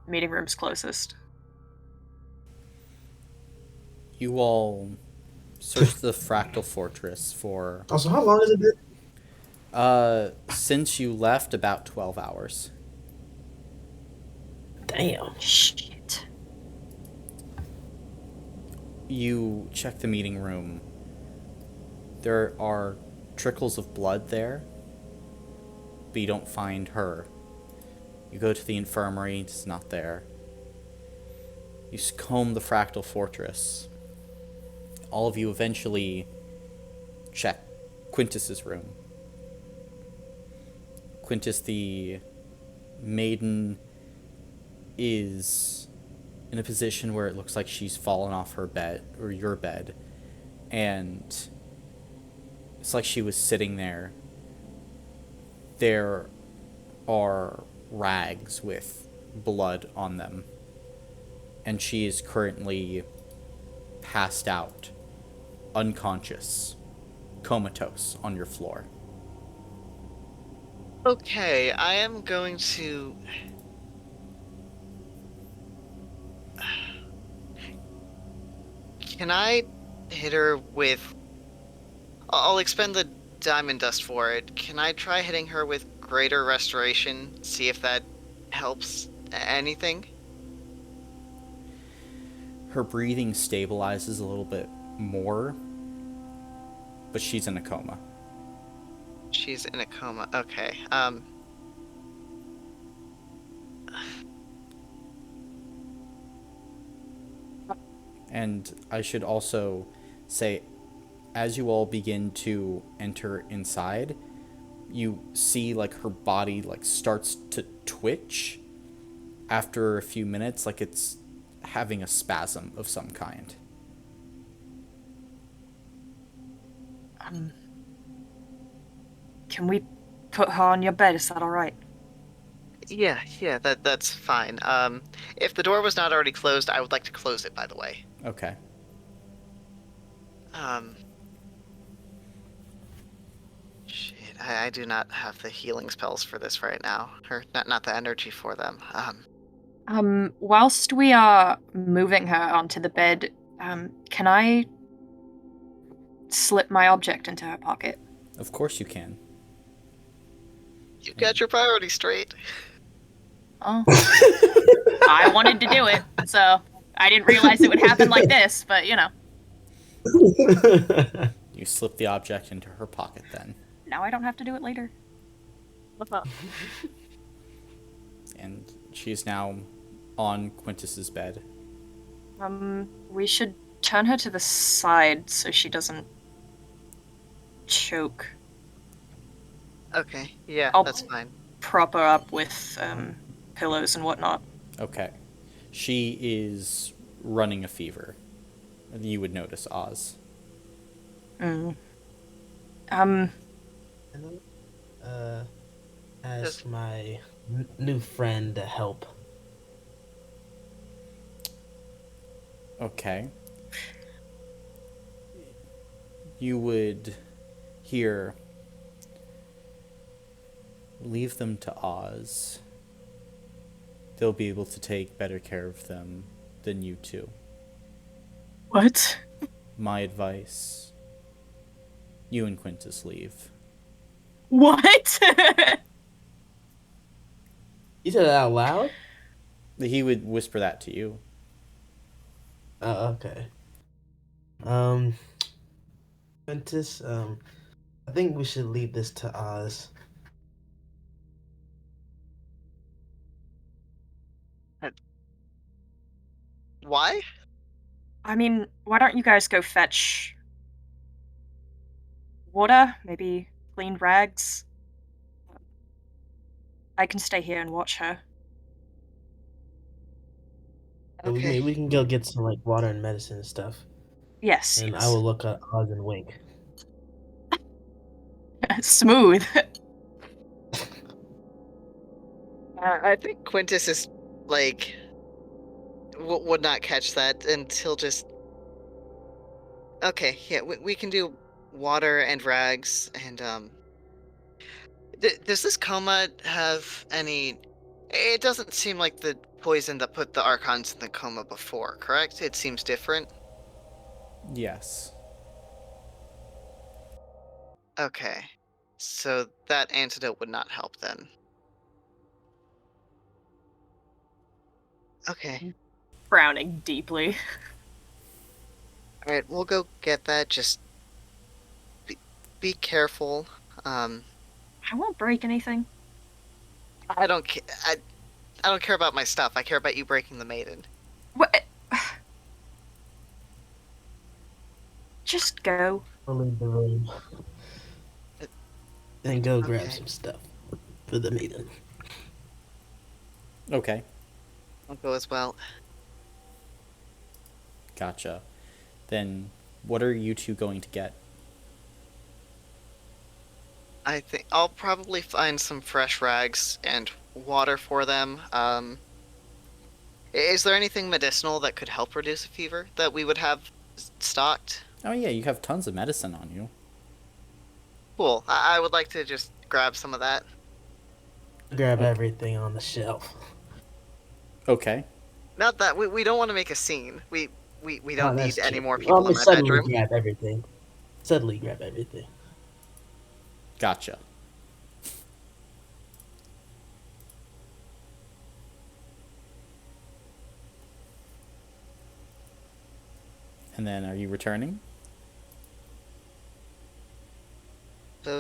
meeting room's closest. You all search the fractal fortress for Also, how long has it been? since you left, about 12 hours. Damn. Shit. You check the meeting room. There are trickles of blood there, but you don't find her. You go to the infirmary, it's not there. You comb the fractal fortress. All of you eventually check Quintus's room. Quintus, the maiden, is in a position where it looks like she's fallen off her bed, or your bed, and it's like she was sitting there. There are rags with blood on them, and she is currently passed out, unconscious, comatose on your floor. Okay, I am going to... Can I hit her with... I'll expend the diamond dust for it. Can I try hitting her with greater restoration? See if that helps anything? Her breathing stabilizes a little bit more, but she's in a coma. She's in a coma. Okay. And I should also say, as you all begin to enter inside, you see like her body like starts to twitch after a few minutes, like it's having a spasm of some kind. Can we put her on your bed? Is that alright? Yeah, that's fine. If the door was not already closed, I would like to close it, by the way. Okay. Shit, I do not have the healing spells for this right now. Or not the energy for them. Whilst we are moving her onto the bed, can I slip my object into her pocket? Of course you can. You got your priorities straight. Oh. I wanted to do it, so I didn't realize it would happen like this, but you know. You slip the object into her pocket then. Now I don't have to do it later. And she's now on Quintus's bed. We should turn her to the side so she doesn't choke. Okay, yeah, I'll that's fine. prop her up with pillows and whatnot. Okay. She is running a fever. You would notice, Oz. Ask my new friend to help. Okay. You would hear, leave them to Oz. They'll be able to take better care of them than you two. What? My advice: you and Quintus leave. What? You said that out loud? He would whisper that to you. Oh, okay. Quintus, I think we should leave this to Oz. Why? I mean, why don't you guys go fetch water? Maybe clean rags? I can stay here and watch her. We Okay. we can go get some like water and medicine and stuff. Yes, And I yes. will look at Oz and wink. Smooth. I think Quintus is like would not catch that, and he'll just. Okay, yeah, we can do water and rags, and does this coma have any? It doesn't seem like the poison that put the Archons in the coma before, correct? It seems different. Yes. Okay, so that antidote would not help then. Okay. Frowning deeply. All right, we'll go get that. Just be careful. I won't break anything. I don't care. I don't care about my stuff. I care about you breaking the maiden. What? Just go. I'll leave the room. And go grab Okay. some stuff for the maiden. Okay. I'll go as well. Gotcha. Then, what are you two going to get? I think I'll probably find some fresh rags and water for them. Is there anything medicinal that could help reduce a fever that we would have stocked? Oh yeah, you have tons of medicine on you. Cool. I would like to just grab some of that. Grab everything on the shelf. Okay. Not that we don't want to make a scene. We don't need that's any true. more people in my suddenly bedroom. grab everything. Suddenly grab everything. Gotcha. And then, are you returning?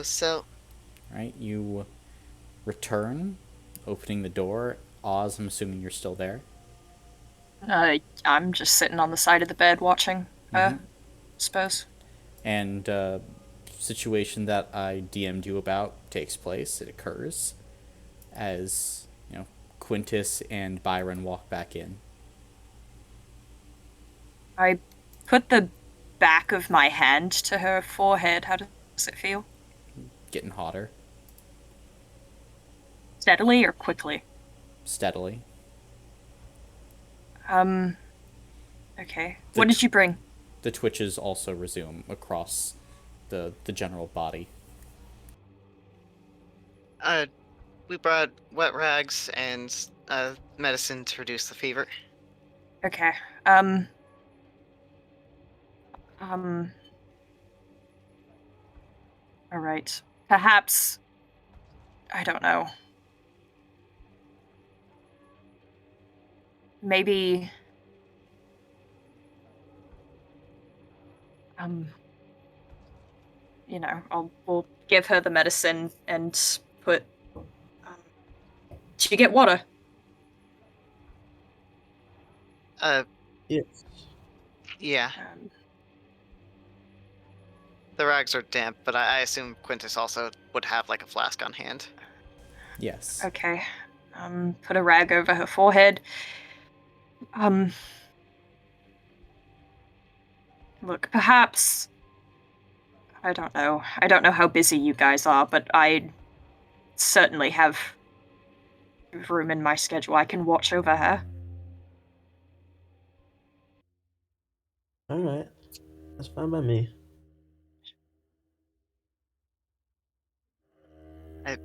So Right, you return, opening the door. Oz, I'm assuming you're still there. I'm just sitting on the side of the bed watching her, suppose. And situation that I DM'd you about takes place. It occurs as, Quintus and Byron walk back in. I put the back of my hand to her forehead. How does it feel? Getting hotter. Steadily or quickly? Steadily. Okay. What did you bring? The twitches also resume across the general body. we brought wet rags and medicine to reduce the fever. Okay. All right. Perhaps. I don't know. Maybe. We'll give her the medicine and put. Did you get water? Yes. Yeah. The rags are damp, but I assume Quintus also would have like a flask on hand. Yes. Okay. Put a rag over her forehead. Look, perhaps. I don't know. I don't know how busy you guys are, but I certainly have room in my schedule. I can watch over her. Alright. That's fine by me. I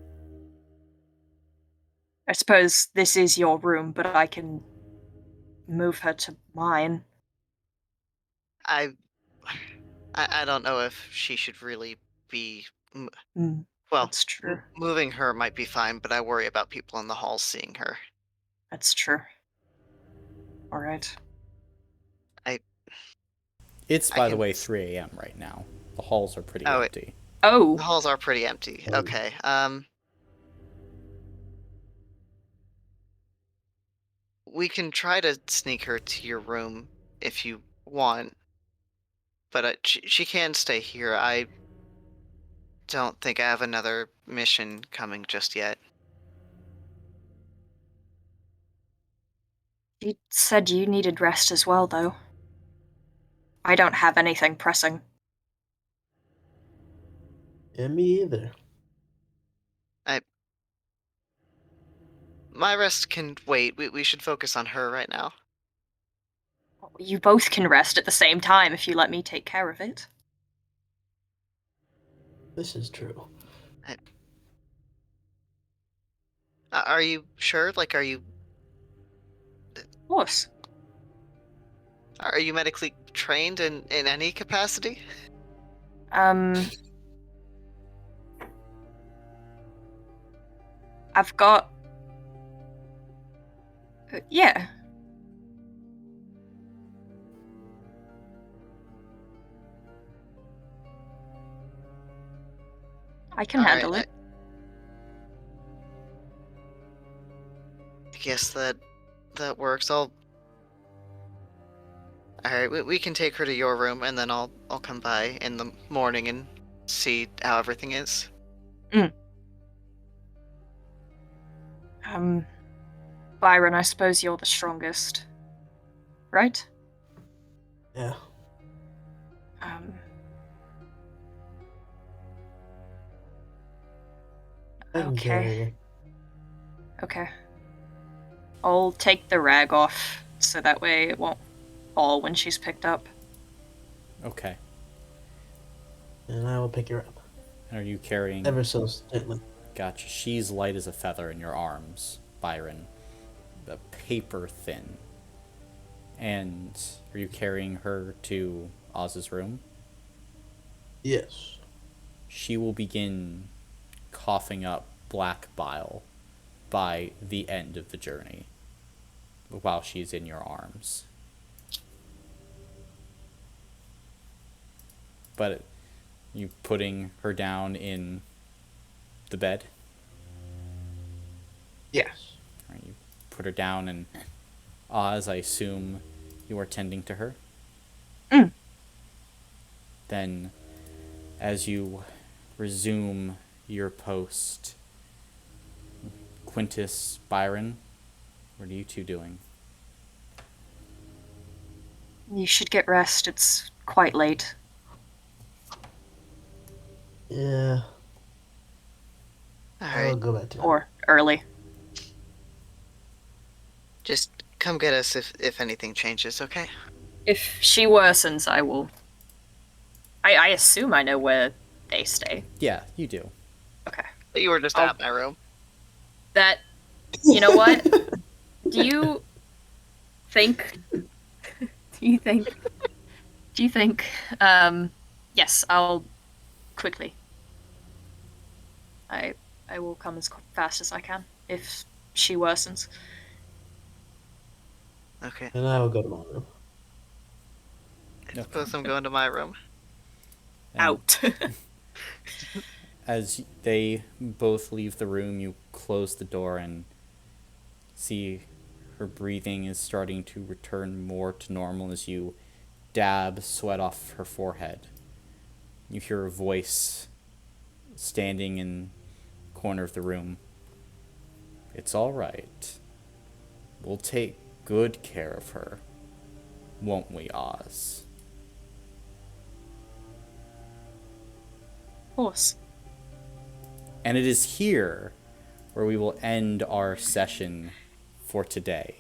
suppose this is your room, but I can move her to mine. I don't know if she should really be. Mm, Well, that's true. moving her might be fine, but I worry about people in the halls seeing her. That's true. All right. I It's, I by the can. way, 3 a.m. right now. The halls are pretty Oh, empty. the Oh, halls are pretty empty. Oh. Okay. We can try to sneak her to your room if you want, but she can stay here. I don't think I have another mission coming just yet. you said you needed rest as well, though. I don't have anything pressing. Yeah, me either. My rest can wait. We should focus on her right now. You both can rest at the same time if you let me take care of it. This is true. Are you sure? Like, Of course. are you medically trained in any capacity? I've got. Yeah. I can Alright, handle it. I guess that works. All right. We can take her to your room, and then I'll come by in the morning and see how everything is. Byron, I suppose you're the strongest. Right? Yeah. I can carry her. Okay. I'll take the rag off so that way it won't fall when she's picked up. Okay. And I will pick her up. And are you carrying... Ever so gently. Gotcha. She's light as a feather in your arms, Byron. The paper thin. And are you carrying her to Oz's room? Yes. She will begin coughing up black bile by the end of the journey while she's in your arms. But you putting her down in the bed? Yes. Right, you put her down, and Oz, I assume you are tending to her? Then, as you resume your post, Quintus, Byron, what are you two doing? You should get rest. It's quite late. Yeah. All I'll right. go back to Or early. Just come get us if anything changes, okay? If she worsens, I will. I assume I know where they stay. Yeah, you do. Okay. But you were just I'll- at my room. That. You know what? Do you think? Do you think? Yes, I'll quickly. I will come as fast as I can if she worsens. Okay. And I will go to my room. I suppose I'm going to my room. And Out. as they both leave the room, you close the door and see her breathing is starting to return more to normal as you dab sweat off her forehead. You hear a voice standing in the corner of the room. It's all right. We'll take good care of her, won't we, Oz? Of course. And it is here where we will end our session for today.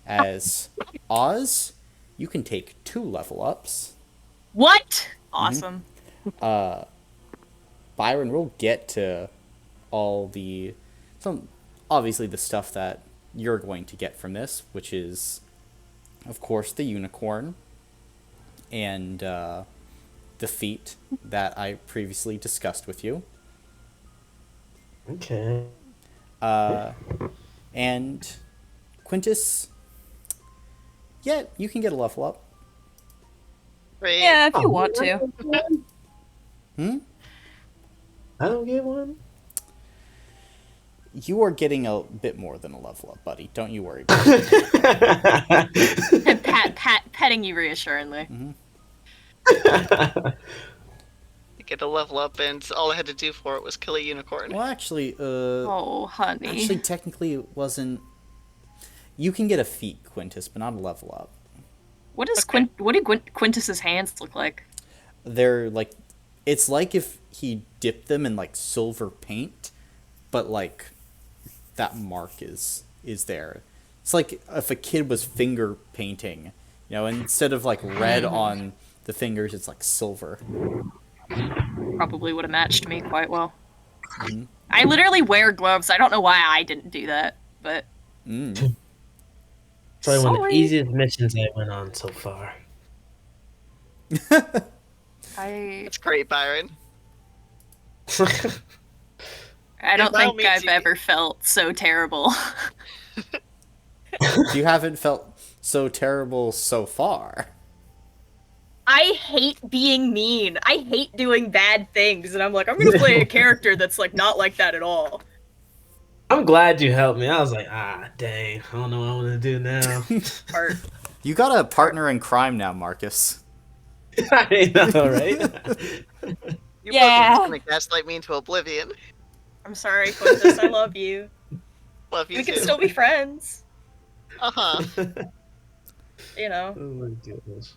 As Oz, you can take 2 level ups. What? Awesome. Byron, we'll get to all obviously the stuff that you're going to get from this, which is, of course, the unicorn. and the feat that I previously discussed with you. Okay. And Quintus, yeah, you can get a level up. Great. Yeah, if you want to. I don't get one. You are getting a bit more than a level up, buddy. Don't you worry about it. Petting you reassuringly. To get a level up, and all I had to do for it was kill a unicorn. Well, actually, Oh, honey. actually, technically, it wasn't. You can get a feat, Quintus, but not a level up. What does Okay. what do Quintus's hands look like? They're like, it's like if he dipped them in like silver paint, but like that mark is there. It's like if a kid was finger painting, instead of like red on the fingers, it's like silver. Probably would have matched me quite well. Mm-hmm. I literally wear gloves. I don't know why I didn't do that, but Mm. Probably one of the Sorry. easiest missions I went on so far. That's great, Byron. I don't by all think means, I've ever felt so terrible. You haven't felt so terrible so far. I hate being mean. I hate doing bad things, and I'm like, I'm gonna play a character that's like not like that at all. I'm glad you helped me. I was like, dang, I don't know what I'm gonna do now. Art. You got a partner in crime now, Marcus. I know, right? You Yeah. wasn't gonna gaslight me into oblivion. I'm sorry, Quintus. I love you. Love you We too. can still be friends. Uh-huh. You know. Oh my goodness.